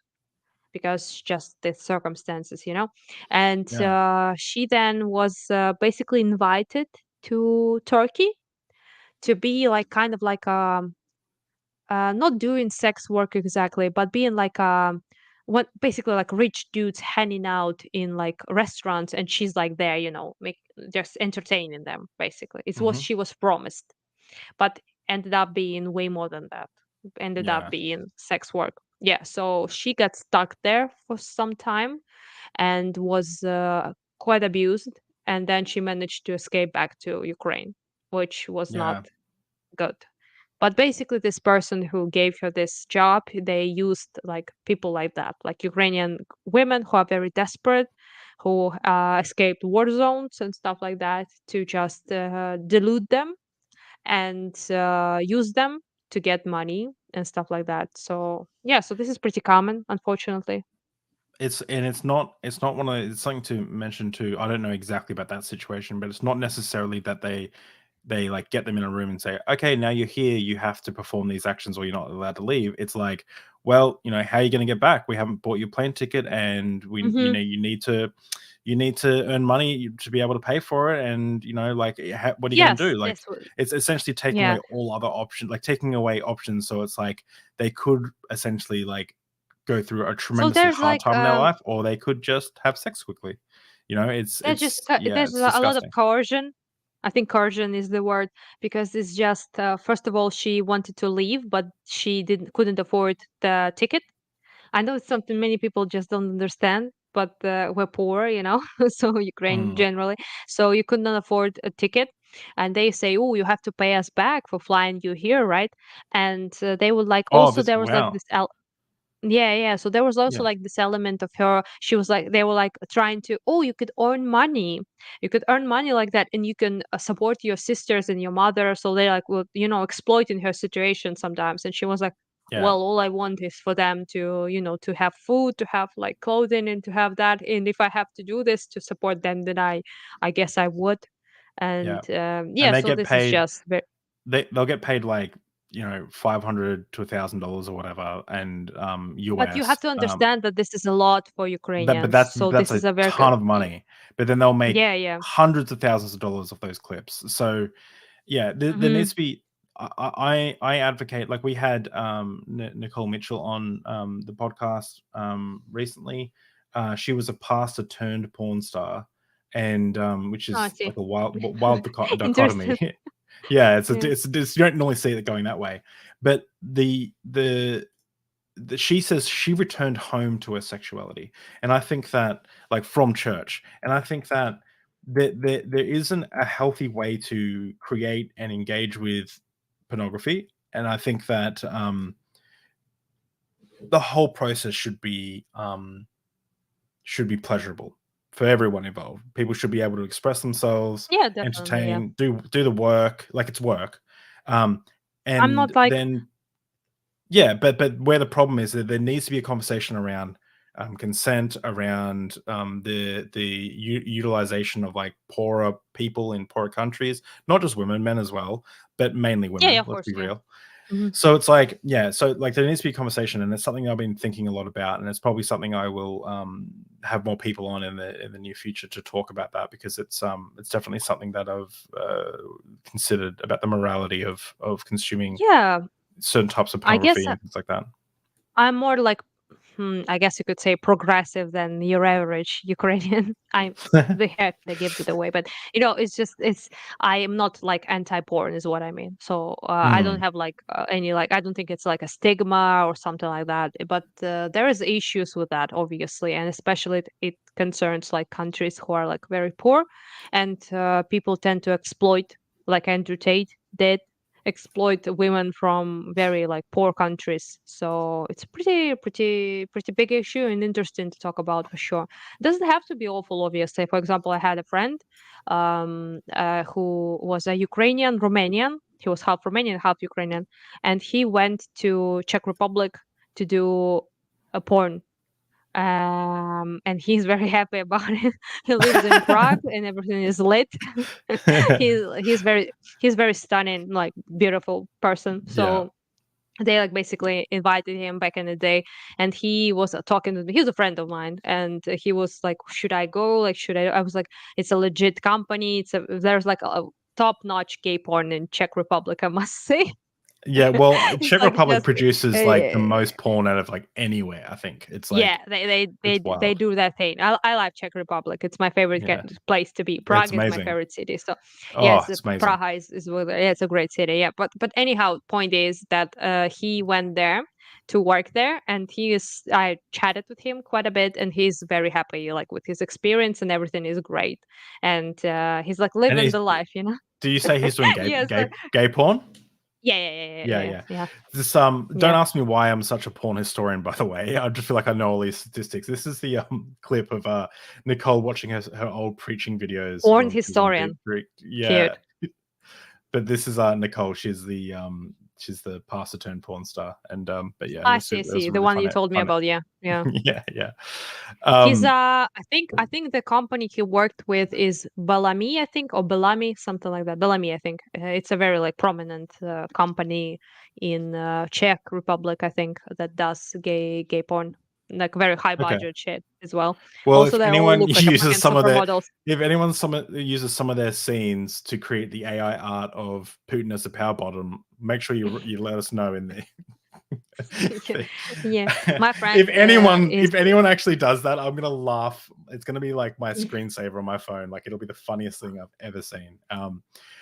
because just the circumstances, And Yeah. she then was basically invited to Turkey to be like kind of like not doing sex work exactly, but being like what basically like rich dudes hanging out in like restaurants, and she's like there, make just entertaining them basically. It was Mhm. she was promised, but ended up being way more than that. Ended up Yeah. being sex work. Yeah, so she got stuck there for some time and was quite abused, and then she managed to escape back to Ukraine, which was not Yeah. good. But basically, this person who gave her this job, they used like people like that, like Ukrainian women who are very desperate, who escaped war zones and stuff like that, to just delude them and use them to get money and stuff like that. So yeah, so this is pretty common, unfortunately. It's not one of it's something to mention too. I don't know exactly about that situation, but it's not necessarily that they like get them in a room and say, okay, now you're here, you have to perform these actions or you're not allowed to leave. It's like, well, how are you going to get back? We haven't bought your plane ticket, and Hmm. you need to earn money to be able to pay for it, and like what are you going to Yes, do? Like, yes, it's essentially taking yeah. away all other options, like taking away options. So it's like they could essentially like go through a So tremendously there's hard like time in their life, or they could just have sex quickly. Yeah, there's it's a lot of disgusting. coercion. I think coercion is the word, because it's just first of all she wanted to leave, but she couldn't afford the ticket. I know it's something many people just don't understand, but we're poor, so Ukraine Mm. generally. So you could not afford a ticket. And they say, oh, you have to pay us back for flying you here, right? And they would like, Oh, also, this there was like wow. this. Yeah, yeah. So there was also Yeah. like this element of her. She was like, they were like trying to, oh, you could earn money. You could earn money like that, and you can support your sisters and your mother. So they like would, exploiting her situation sometimes. And she was like, Yeah. well, all I want is for them to, to have food, to have like clothing, and to have that. And if I have to do this to support them, then I guess I would. Yeah. And And yeah, they so get this is paid just very, they'll get paid like, $500 to $1,000 or whatever, and but you US. have to understand that this is a lot for But Ukrainians. that's So that's this a is a very ton of money. But then they'll make yeah, yeah. hundreds of thousands of dollars of those clips. So yeah, there Hmm. needs to be. I advocate, like we had Nicole Mitchell on the podcast recently. She was a pastor turned porn star, and which Oh, I is like see. a wild dichotomy. Interesting. Yeah, Yeah. it's you don't normally see it going that way, but she says she returned home to her sexuality, and I think that, like, from church, and I think that there isn't a healthy way to create and engage with pornography, and I think that the whole process should be pleasurable for everyone involved. People should be able to express themselves, Yeah, definitely. Yeah. entertain, do the work like it's work, um, I'm and not like, then yeah, but where the problem is that there needs to be a conversation around consent, around utilization of like poorer people in poorer countries, not just women, men as well, but mainly women. Yeah, of Let's course. be Yeah. real. Mhm. So it's like, so like there needs to be a conversation, and it's something I've been thinking a lot about, and it's probably something I will have more people on in the near future to talk about that, because it's definitely something that I've considered about the morality of consuming Yeah, certain types of I guess pornography and things like that. I'm more like, I guess you could say progressive than your average Ukrainian. They give it away, but I am not like anti-porn is what I mean. So I don't have like any like, I don't think it's like a stigma or something like that. But there is issues with that, obviously, and especially it concerns like countries who are like very poor, and people tend to exploit, like Andrew Tate did, exploit women from very like poor countries. So it's pretty big issue and interesting to talk about for sure. Doesn't have to be awful, obviously. For example, I had a friend who was a Ukrainian Romanian. He was half Romanian, half Ukrainian, and he went to Czech Republic to do a porn. And he's very happy about it. He lives in Prague and everything is lit. he's very stunning, like beautiful person. Yeah. So they like basically invited him back in the day, and he was talking to me. He's a friend of mine, and he was like, should I go, like should I was like, it's a legit company, there's like a top-notch gay porn in Czech Republic, I must say. Yeah, well, It's Czech like Republic just produces like the most porn out of like anywhere. I think it's like, yeah, they it's wild. do that thing. I like Czech Republic. It's my favorite Yeah. place to be. Prague is my amazing. favorite city. So Oh, yes, it's amazing. Praha is it's a great city. Yeah, but anyhow, point is that he went there to work there, and I chatted with him quite a bit, and he's very happy, like with his experience, and everything is great, and he's like living the life, you know. Do you say he's doing Yes, gay porn? Yeah. This don't ask me why I'm such a porn historian, by the way. I just feel like I know all these statistics. This is the clip of Nicole watching her old preaching videos. Porn historian. Yeah. But this is Nicole. She's the pastor turned porn star. And but yeah, I see. The one you told me about. Yeah. yeah. He's I think the company he worked with is Bellamy, I think, or Bellamy, something like that. Bellamy, I think. It's a very like prominent company in Czech Republic, I think, that does gay porn, like very high budget shit as well. Well, also, if they all anyone look like uses some of their supermodels. uses some of their scenes to create the AI art of Putin as a power bottom, make sure you let us know in there. Yeah, my friend. If anyone actually does that, I'm gonna laugh. It's gonna be like my screensaver on my phone. Like it'll be the funniest thing I've ever seen.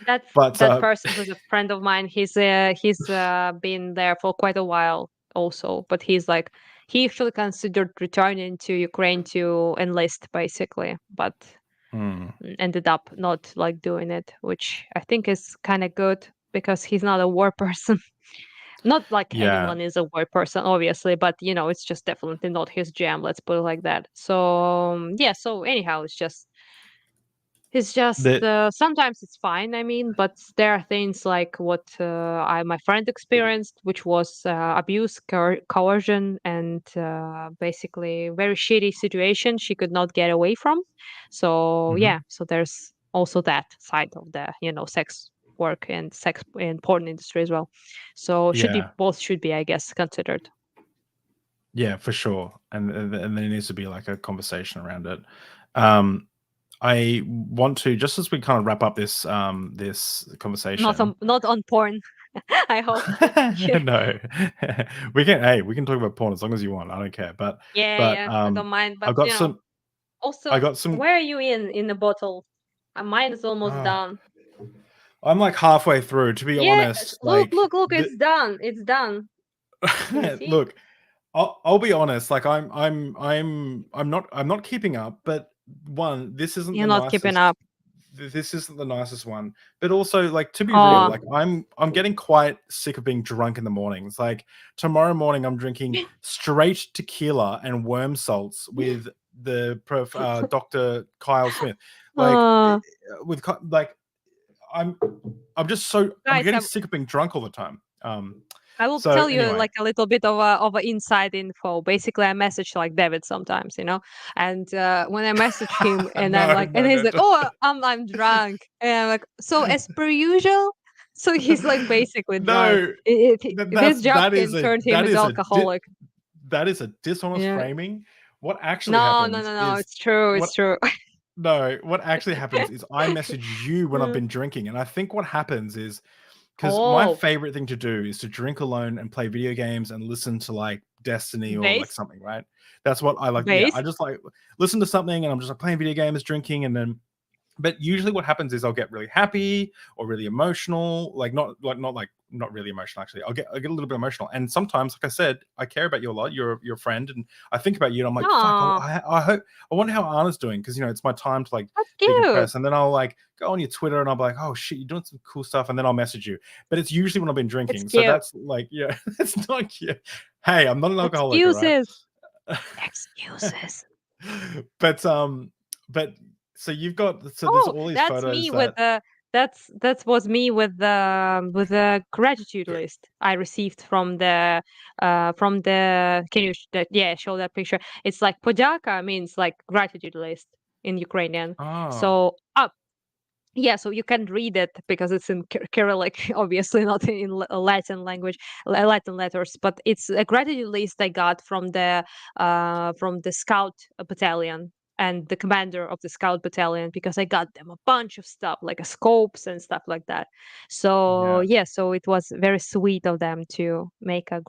That person who's a friend of mine. He's been there for quite a while also, but he actually considered returning to Ukraine to enlist, basically, but ended up not like doing it, which I think is kind of good because he's not a war person. Not like anyone is a war person, obviously, but it's just definitely not his jam. Let's put it like that. So So anyhow, it's just sometimes it's fine. I mean, but there are things like what my friend experienced, which was abuse, coercion, and basically very shitty situation she could not get away from. So so there's also that side of the sex work and sex and porn industry as well. So both should be, I guess, considered. Yeah, for sure. And there needs to be like a conversation around it. I want to, just as we kind of wrap up this this conversation. Not on porn. I hope. No. we can talk about porn as long as you want. I don't care. But I don't mind. But I got some. Where are you in the bottle? Mine is almost done. I'm like halfway through, to be honest. Look! It's done. It's done. Look, I'll be honest. Like I'm not keeping up. But one, this isn't. You're not keeping up. This isn't the nicest one. But also, like, to be real, like I'm getting quite sick of being drunk in the mornings. Like tomorrow morning, I'm drinking straight tequila and worm salts with the Dr. Kyle Smith. Like I'm just so I'm getting sick of being drunk all the time. I will So tell you anyway, like a little bit of a inside info. Basically, I message like David sometimes, and when I message him, and I'm no, like, no, and he's no, like, no. "Oh, I'm drunk," and I'm like, "So as per usual." So he's like basically drunk. No, This job that can is turn him into alcoholic. that is a dishonest Yeah. framing. What actually No, no, happens no, no. is It's true. what It's true. no, what actually happens is I message you when I've Mm. been drinking, and I think what happens is because my Oh, favorite thing to do is to drink alone and play video games and listen to like Destiny or like base, something, right? That's what I like. Yeah, I base. just like listen to something and I'm just like playing video games, drinking, and then but usually what happens is I'll get really happy or really emotional, like not really emotional actually. I get a little bit emotional, and sometimes, like I said, I care about you a lot. You're your friend, and I think about you. And I'm like, fuck. Oh, I hope I wonder how Anna's doing because it's my time to like that's cute. decompress, and then I'll like go on your Twitter and I'll be like, oh shit, you're doing some cool stuff, and then I'll message you. But it's usually when I've been It's drinking, so cute. that's like yeah, it's not cute. Hey, I'm not an alcoholic, all right? Excuses. Excuses. but but so you've got there's Oh, all these that's photos me with that the that was me with the gratitude list I received from the can you show that picture? It's like podяка means like gratitude list in Ukrainian. oh So yeah, so you can read it because it's in Cyrillic, obviously not in Latin language, Latin letters. But it's a gratitude list I got from the Scout battalion and the commander of the Scout battalion because I got them a bunch of stuff like scopes and stuff like that. So yeah. yeah, so it was very sweet of them to make a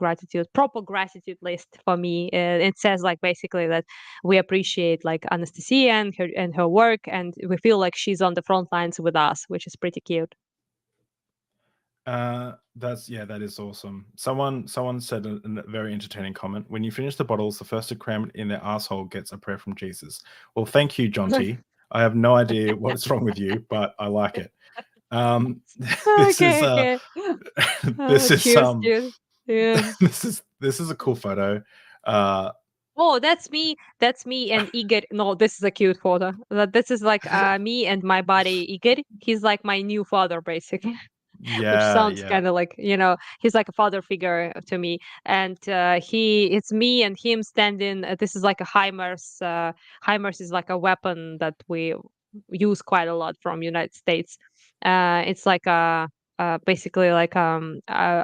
proper gratitude list for me. It says like basically that we appreciate like Anastasiya and her work, and we feel like she's on the front lines with us, which is pretty cute. That is awesome. Someone said a very entertaining comment. When you finish the bottles, the first to cram it in their asshole gets a prayer from Jesus. Well, thank you, John T. I have no idea what's wrong with you, but I like it. This is Okay. this is Cheers, dude. Yeah. this is a cool photo. Oh, that's me. That's me and Igor. No, this is a cute photo. This is like me and my buddy Igor. He's like my new father, basically. Which Yeah, sounds yeah, kind of like he's like a father figure to me. And it's me and him standing. This is like a HIMARS. HIMARS is like a weapon that we use quite a lot from United States. It's like basically like a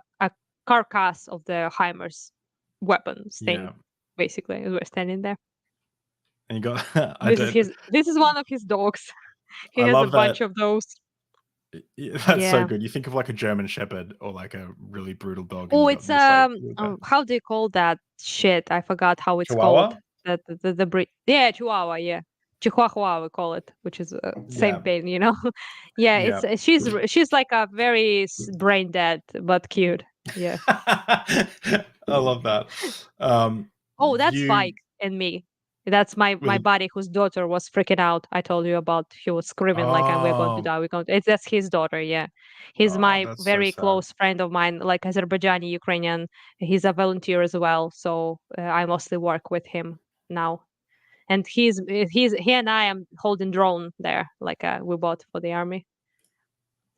carcass of the HIMARS weapon thing. yeah. Basically, as we're standing there. And you got This is one of his dogs. He I has a love bunch that. of those. That's so Yeah. good. You think of like a German Shepherd or like a really brutal dog, and Oh, you got it's this like how do you call that shit? I forgot how it's called. Chihuahua. The breed. Yeah, Chihuahua. Yeah, Chihuahua we call it, which is same Yeah, thing. Yeah, yeah. she's like a very brain dead but cute. Yeah. I love that. Oh, that's You Spike and me. That's my with buddy whose daughter was freaking out. I told you about. She was screaming like, "We're going to oh, die. We're going." That's his daughter. Yeah, he's oh, my that's so very sad. close friend of mine, like Azerbaijani Ukrainian. He's a volunteer as well, so I mostly work with him now. And he and I am holding drone there, like we bought for the army.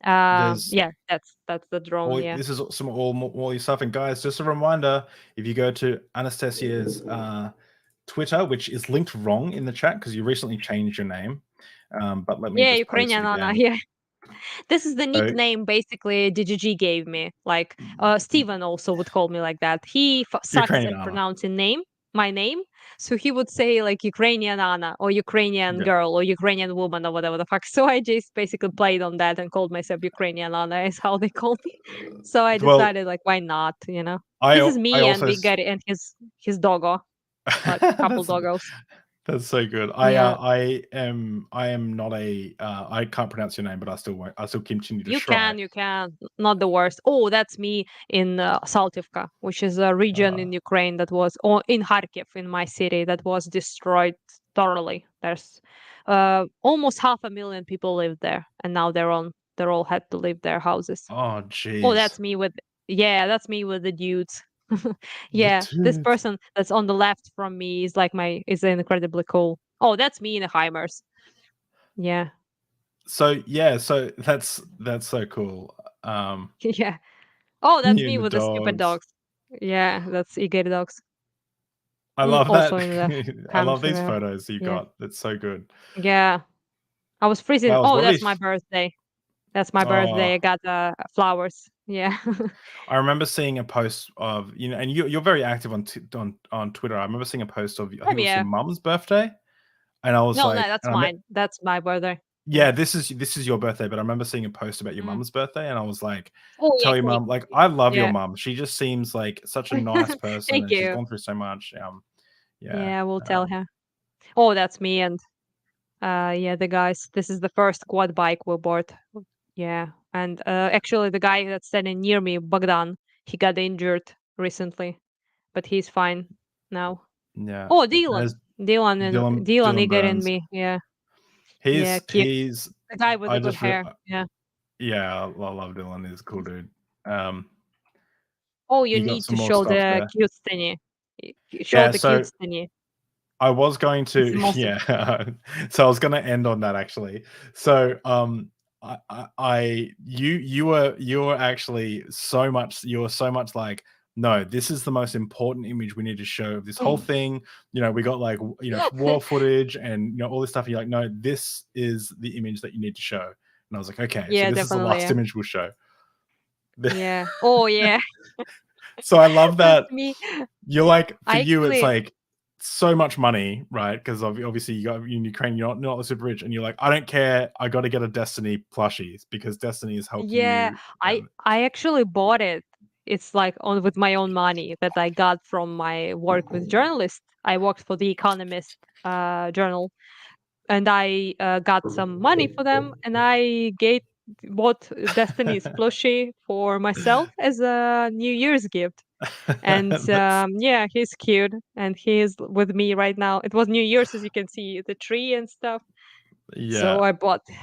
There's Yeah, that's the drone. Yeah. this is some all your stuff. And guys, just a reminder: if you go to Anastasia's Twitter, which is linked wrong in the chat because you recently changed your name, but let me Yeah, just post Ukrainian it Anna. again. Yeah. This is the So, nickname basically DGG gave me. Like Steven also would call me like that. He sucks Ukrainian at Anna. pronouncing my name. So he would say like Ukrainian Anna or Ukrainian Yeah. girl or Ukrainian woman or whatever the fuck. So I just basically played on that and called myself Ukrainian Anna is how they call me. So I Well, decided like why not, I This is me and also we got and his doggo, like couple that's doggos. that's so good. Yeah. I am not a I can't pronounce your name, but I still won't. I still continue to try. You can. Not the worst. Oh, that's me in Saltivka, which is a region in Ukraine that was, or in Kharkiv, in my city, that was destroyed thoroughly. There's almost 500,000 people live there, and now they're all had to leave their houses. Oh, Oh, jeez. that's me with the dudes. The Yeah, this dudes. person that's on the left from me is like is incredibly cool. Oh, that's me in the HIMARS. Yeah. So yeah, so that's so cool. Yeah. Oh, that's You me and the with the stupid dogs. dogs. Yeah, that's eager dogs. I love Also that. in the I love these country. photos you Yeah. got. That's so good. Yeah. I was freezing. Flowers. Oh, What are that's these? my birthday. That's my Oh, birthday. I got flowers. Yeah. I remember seeing a post of and you're very active on Twitter. I remember seeing a post of I think it was your Yeah. mum's birthday, and I was No, like, that's and mine. That's my birthday. yeah, this is your birthday, but I remember seeing a post about your Mm. mum's birthday, and I was like, Oh, yeah. tell your mum, like, I love your Yeah. mum. She just seems like such a nice person, Thank and she's you. gone through so much. Yeah. Yeah, we'll tell her. Oh, that's me and yeah, the guys. This is the first quad bike we bought. Yeah. And actually the guy that's standing near me, Bogdan, he got injured recently, but he's fine now. Yeah. Oh, And Dylan. there's Dylan, Dylan Igor and Burns. me. Yeah. Yeah, He's cute. he's The guy with I the good just re- hair. Yeah. yeah, I love Dylan. He's a cool dude. Oh, you You got need some to more show stuff the there. cute thingy. Show Yeah, the so cute thingy. I was going It's the to, most yeah. So I was going to end on that actually. So, you were actually so much. You were so much like, no, this is the most important image we need to show of this whole thing. We got like, war footage and all this stuff. And you're like, no, this is the image that you need to show. And I was like, okay, so Yeah, this is the definitely. last Yeah. image we'll show. Yeah. Oh, yeah. So I love that. That's me. You're like, for I you, it's actually, like so much money, right? Because obviously you got in Ukraine, you're not super rich, and you're like, I don't care. I got to get a Destiny plushie because Destiny has helped yeah, you. I actually bought it. It's like on with my own money that I got from my work with journalists. I worked for the Economist journal, and I got some money for them, and I bought Destiny's plushie for myself as a New Year's gift. And yeah, he's cute, and he's with me right now. It was New Year's, as you can see, the tree and stuff. So Yeah,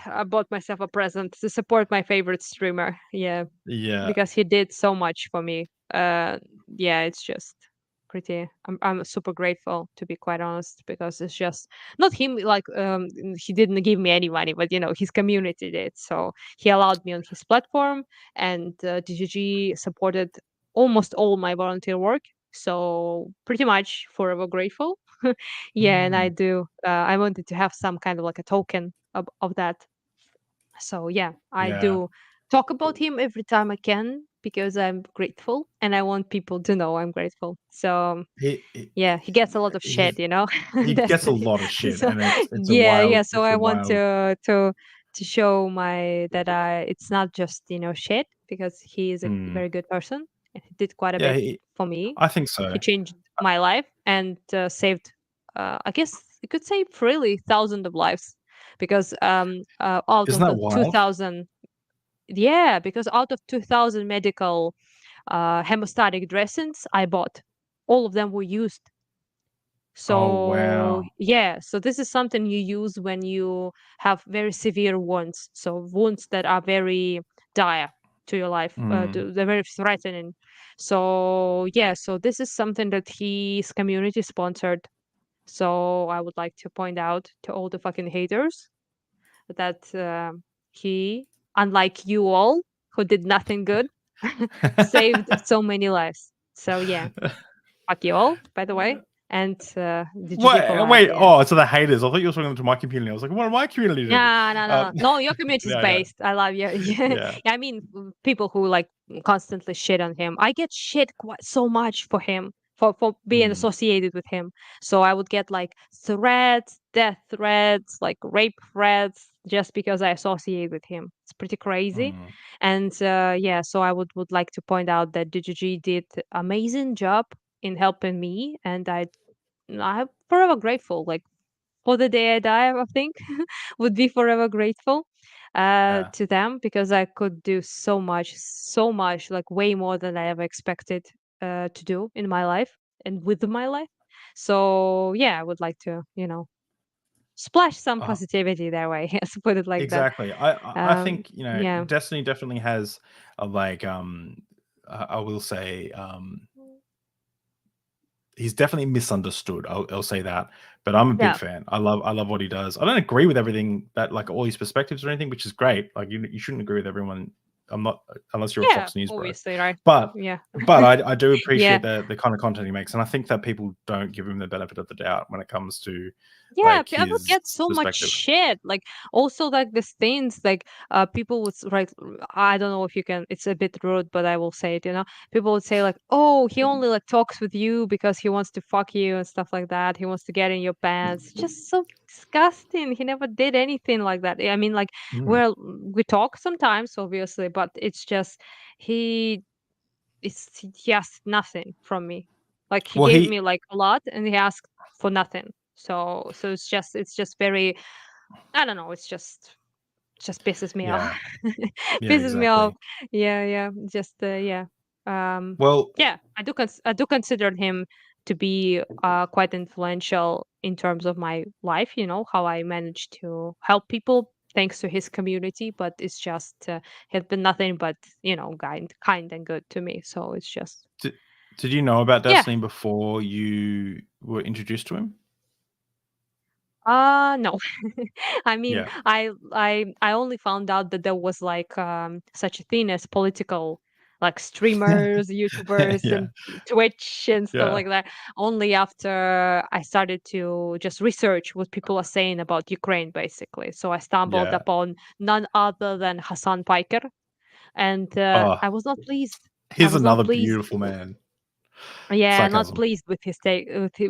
I bought myself a present to support my favorite streamer. Yeah, yeah, because he did so much for me. Yeah, it's just pretty. I'm super grateful, to be quite honest, because it's just not him. Like he didn't give me any money, but his community did. So he allowed me on his platform, and DGG supported almost all my volunteer work. So pretty much forever grateful. Yeah, and I do. I wanted to have some kind of like a token of that. So yeah, I yeah. do talk about him every time I can because I'm grateful and I want people to know I'm grateful. So He, he yeah, he gets a lot of he's shit, you know. he gets a Destiny. lot of shit, So and it's a yeah, wild yeah. So I want wild. to show my that I it's not just shit because he is a Hmm. very good person. And he did quite a Yeah, bit for me. I think so. He changed my life and saved, I guess you could say, freely thousands of lives because out Isn't of that the wild? 2000, yeah, because out of 2000 medical hemostatic dressings I bought, all of them were used. Oh So wow. yeah, so this is something you use when you have very severe wounds, so wounds that are very dire to your life, Hmm. they're very threatening. So yeah, so this is something that his community sponsored. So I would like to point out to all the fucking haters that he, unlike you all who did nothing good, saved so many lives. So yeah, fuck you all, by the way, and DGG for life. Wait. Yeah. Oh, to the haters. I thought you were talking to my community. I was like, what did my community do? No, no, no, no. Your community is Yeah, based. I love you. Yeah. yeah. I mean, people who like constantly shit on him. I get shit quite so much for him, for being Hmm. associated with him. So I would get like threats, death threats, like rape threats, just because I associate with him. It's pretty crazy. Hmm. And yeah, so I would like to point out that DGG did amazing job in helping me, and I'm forever grateful. Like for the day I die, I think would be forever grateful Yeah. to them because I could do so much, like way more than I ever expected to do in my life and with my life. So yeah, I would like to, splash some Uh, positivity that way. Let's put it like that. exactly. I think Yeah. Destiny definitely has a like I will say he's definitely misunderstood. I'll say that, but I'm a big Yeah. fan. I love what he does. I don't agree with everything that like all his perspectives or anything, which is great. Like you shouldn't agree with everyone I'm not, unless you're a Yeah, Fox News bro. obviously, right? But Yeah. I do Yeah. appreciate the kind of content he makes, and I think that people don't give him the benefit of the doubt when it comes to Yeah, like people his get so much perspective. shit. Like also like these things like people would right I don't know if you can it's a bit rude, but I will say it, you know. People would say like, "Oh, he only like talks with you because he wants to fuck you and stuff like that. He wants to get in your pants." Just so disgusting. He never did anything like that. I mean like Mm. well we talk sometimes obviously, but it's just he he asked nothing from me. Like he Well, gave he me like a lot and he asked for nothing. So it's just very I don't know, just pisses me off. yeah yeah Pisses me off. exactly. Yeah. Just yeah. Well, Yeah, I do consider him to be quite influential in terms of my life, you know, how I managed to help people thanks to his community, but it's just has been nothing but, you know, kind and good to me. So it's just did, did you know about yeah. Destiny before you were introduced to him? No. I mean, Yeah. I only found out that there was like such a thing as political like streamers, YouTubers Yeah. and Twitch and stuff Yeah. like that only after I started to just research what people are saying about Ukraine basically. So I stumbled Yeah. upon none other than Hassan Piker and Oh, I was not pleased. I he's was not another pleased. beautiful man. Yeah, not Sarcasm. pleased with his take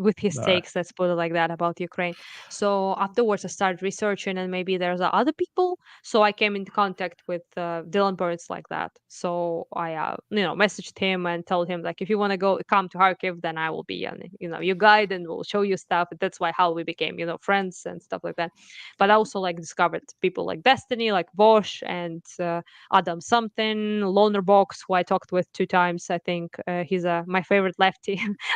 with his No. takes. Let's put it like that about Ukraine. So afterwards, I started researching, and maybe there's other people. So I came into contact with Dylan Burns like that. So I, messaged him and told him like, if you want to come to Kharkiv, then I will be, your guide and will show you stuff. And that's why how we became, friends and stuff like that. But I also like discovered people like Destiny, like Bosch and Adam something, Loner Box, who I talked with 2 times. I think he's my favorite lefty.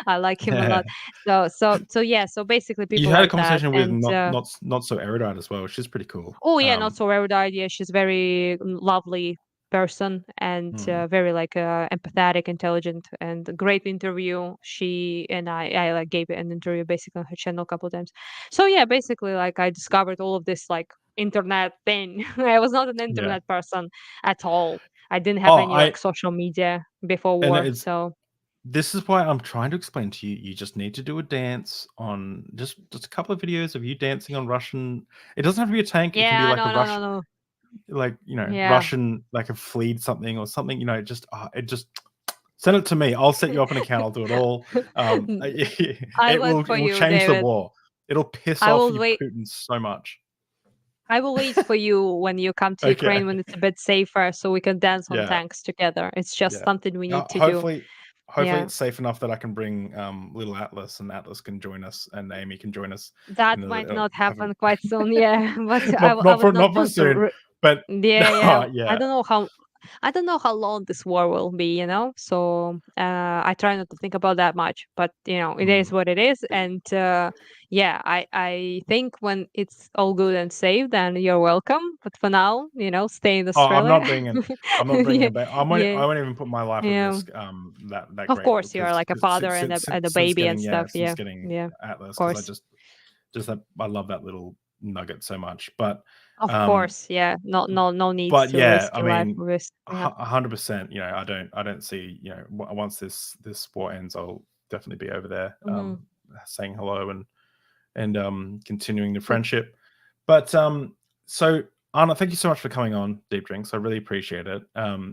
I like him a Yeah. lot. So yeah. So basically, You people had a like that, conversation with and not so erudite as well, which is pretty cool. oh yeah, not so erudite. Yeah, she's very lovely person and Mm, very like empathetic, intelligent, and a great interview. She and I like gave an interview basically on her channel a couple of times. So yeah, basically like I discovered all of this like internet thing. I was not an yeah. internet person at all. I didn't have Oh, any like social media before and war. it's So this is why I'm trying to explain to you. You just need to do a dance on just a couple of videos of you dancing on Russian. It doesn't have to be a tank. It can be yeah, like a no, Russian, no. like Yeah. Russian, like a fleed something or something. Just it just send it to me. I'll set you up an account. I'll do it all. I'll It wait will for it will you, change the David. war. It'll piss I off will you wait. Putin so much. I will wait for you when you come to Okay. Ukraine when it's a bit safer, so we can dance on Yeah. tanks together. It's just Yeah. something we need to do. Hopefully Yeah, it's safe enough that I can bring little Atlas and Atlas can join us and Amy can join us that in might the not have a happen quite soon. Yeah, but I would not not for want to. soon, but Yeah. I yeah. don't know how. I don't know how long this war will be, So I try not to think about that much. But it is Mm. what it is, and yeah, I think when it's all good and safe, then you're welcome. But for now, stay in Oh, Australia. I'm not bringing Yeah, it back. yeah, I won't even put my life at yeah. risk that Of great course, you're because like a father and a since baby and getting stuff. since Yeah, getting yeah. Of Atlas because I course, just that I love that little nugget so much. But of um course. Yeah. No needs but to yeah, risk I your life mean, for this. Yeah. 100%. I don't see. Once this war ends, I'll definitely be over there, Hmm. saying hello and continuing the friendship. But so Anna, thank you so much for coming on Deep Drinks. I really appreciate it.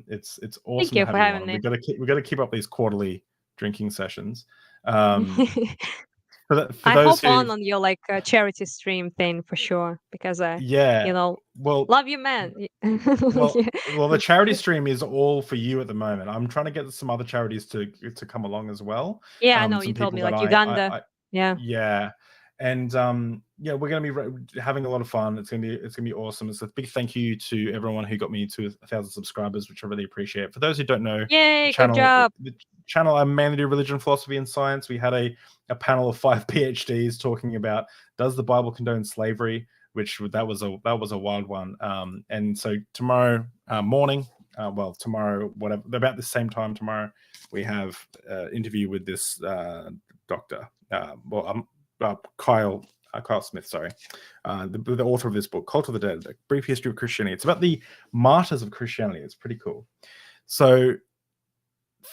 It's Thank awesome to you have for you on. having me. We got to keep up these quarterly drinking sessions. Um, for I those hop who, on your like charity stream thing for sure because I, yeah, you know, well, love you, man. Well, Yeah. the charity stream is all for you at the moment. I'm trying to get some other charities to come along as well. Yeah, I know you Some told people me that like Uganda. Yeah. yeah, and yeah, we're going to be having a lot of fun. It's gonna be awesome. It's a big thank you to everyone who got me to 1,000 subscribers, which I really appreciate. For those who don't know, Yay! Good job. the channel I mainly do religion, philosophy, and science. We had a panel of 5 PhDs talking about does the Bible condone slavery, which that was a wild one. And so tomorrow morning, tomorrow, whatever, about the same time tomorrow, we have interview with this doctor, Kyle Carl Smith, sorry, the author of this book, Cult of the Dead, A Brief History of Christianity. It's about the martyrs of Christianity. It's pretty cool. So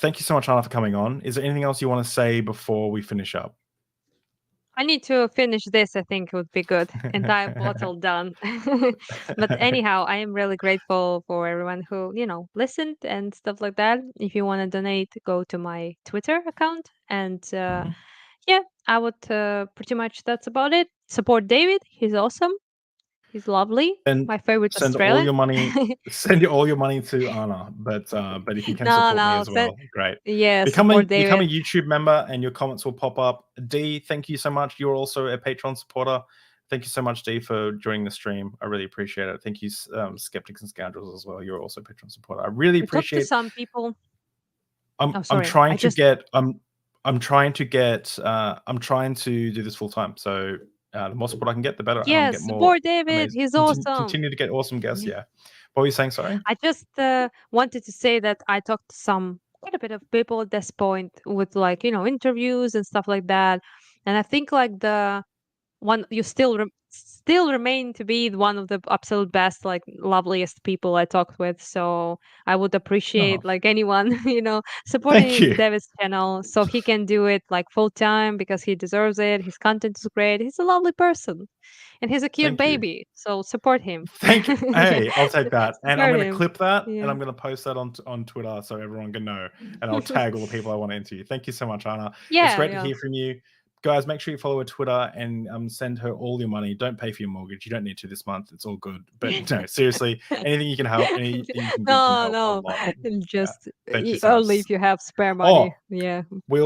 thank you so much, Anna, for coming on. Is there anything else you want to say before we finish up? I need to finish this. I think it would be good. Entire bottle done. But anyhow, I am really grateful for everyone who, listened and stuff like that. If you want to donate, go to my Twitter account. And yeah, I would pretty much that's about it. Support David. He's awesome. He's lovely. And My favorite send Australian. all your money. Send all your money to Anna. But if you can support me as well, great. Yeah, Become a support David. YouTube member, and your comments will pop up. D, thank you so much. You're also a Patreon supporter. Thank you so much, D, for joining the stream. I really appreciate it. Thank you, Skeptics and Scoundrels as well. You're also a Patreon supporter. I really appreciate. To some people. I'm trying to do this full time. So the more support I can get, the better. Yeah, get more support David. He's awesome. Continue to get awesome guests. Yeah. What were you saying? Sorry. I just wanted to say that I talked to quite a bit of people at this point with interviews and stuff like that, and I think the one you still remain to be one of the absolute best, loveliest people I talked with. So I would appreciate anyone supporting David's channel so he can do it full time, because he deserves it. His content is great. He's a lovely person, and he's a cute baby. So support him. Thank you. Hey, I'll take that, and I'm going to clip that, Yeah. and I'm going to post that on Twitter so everyone can know, and I'll tag all the people I want to interview. Thank you so much, Anna. Yeah, it's great to hear from you. Guys, make sure you follow her Twitter and send her all your money. Don't pay for your mortgage. You don't need to this month. It's all good. But no, seriously, anything you can help. Anything you can do can help a lot. Just only if you have spare money. Yeah, we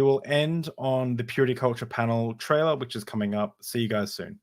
will end on the Purity Culture panel trailer, which is coming up. See you guys soon.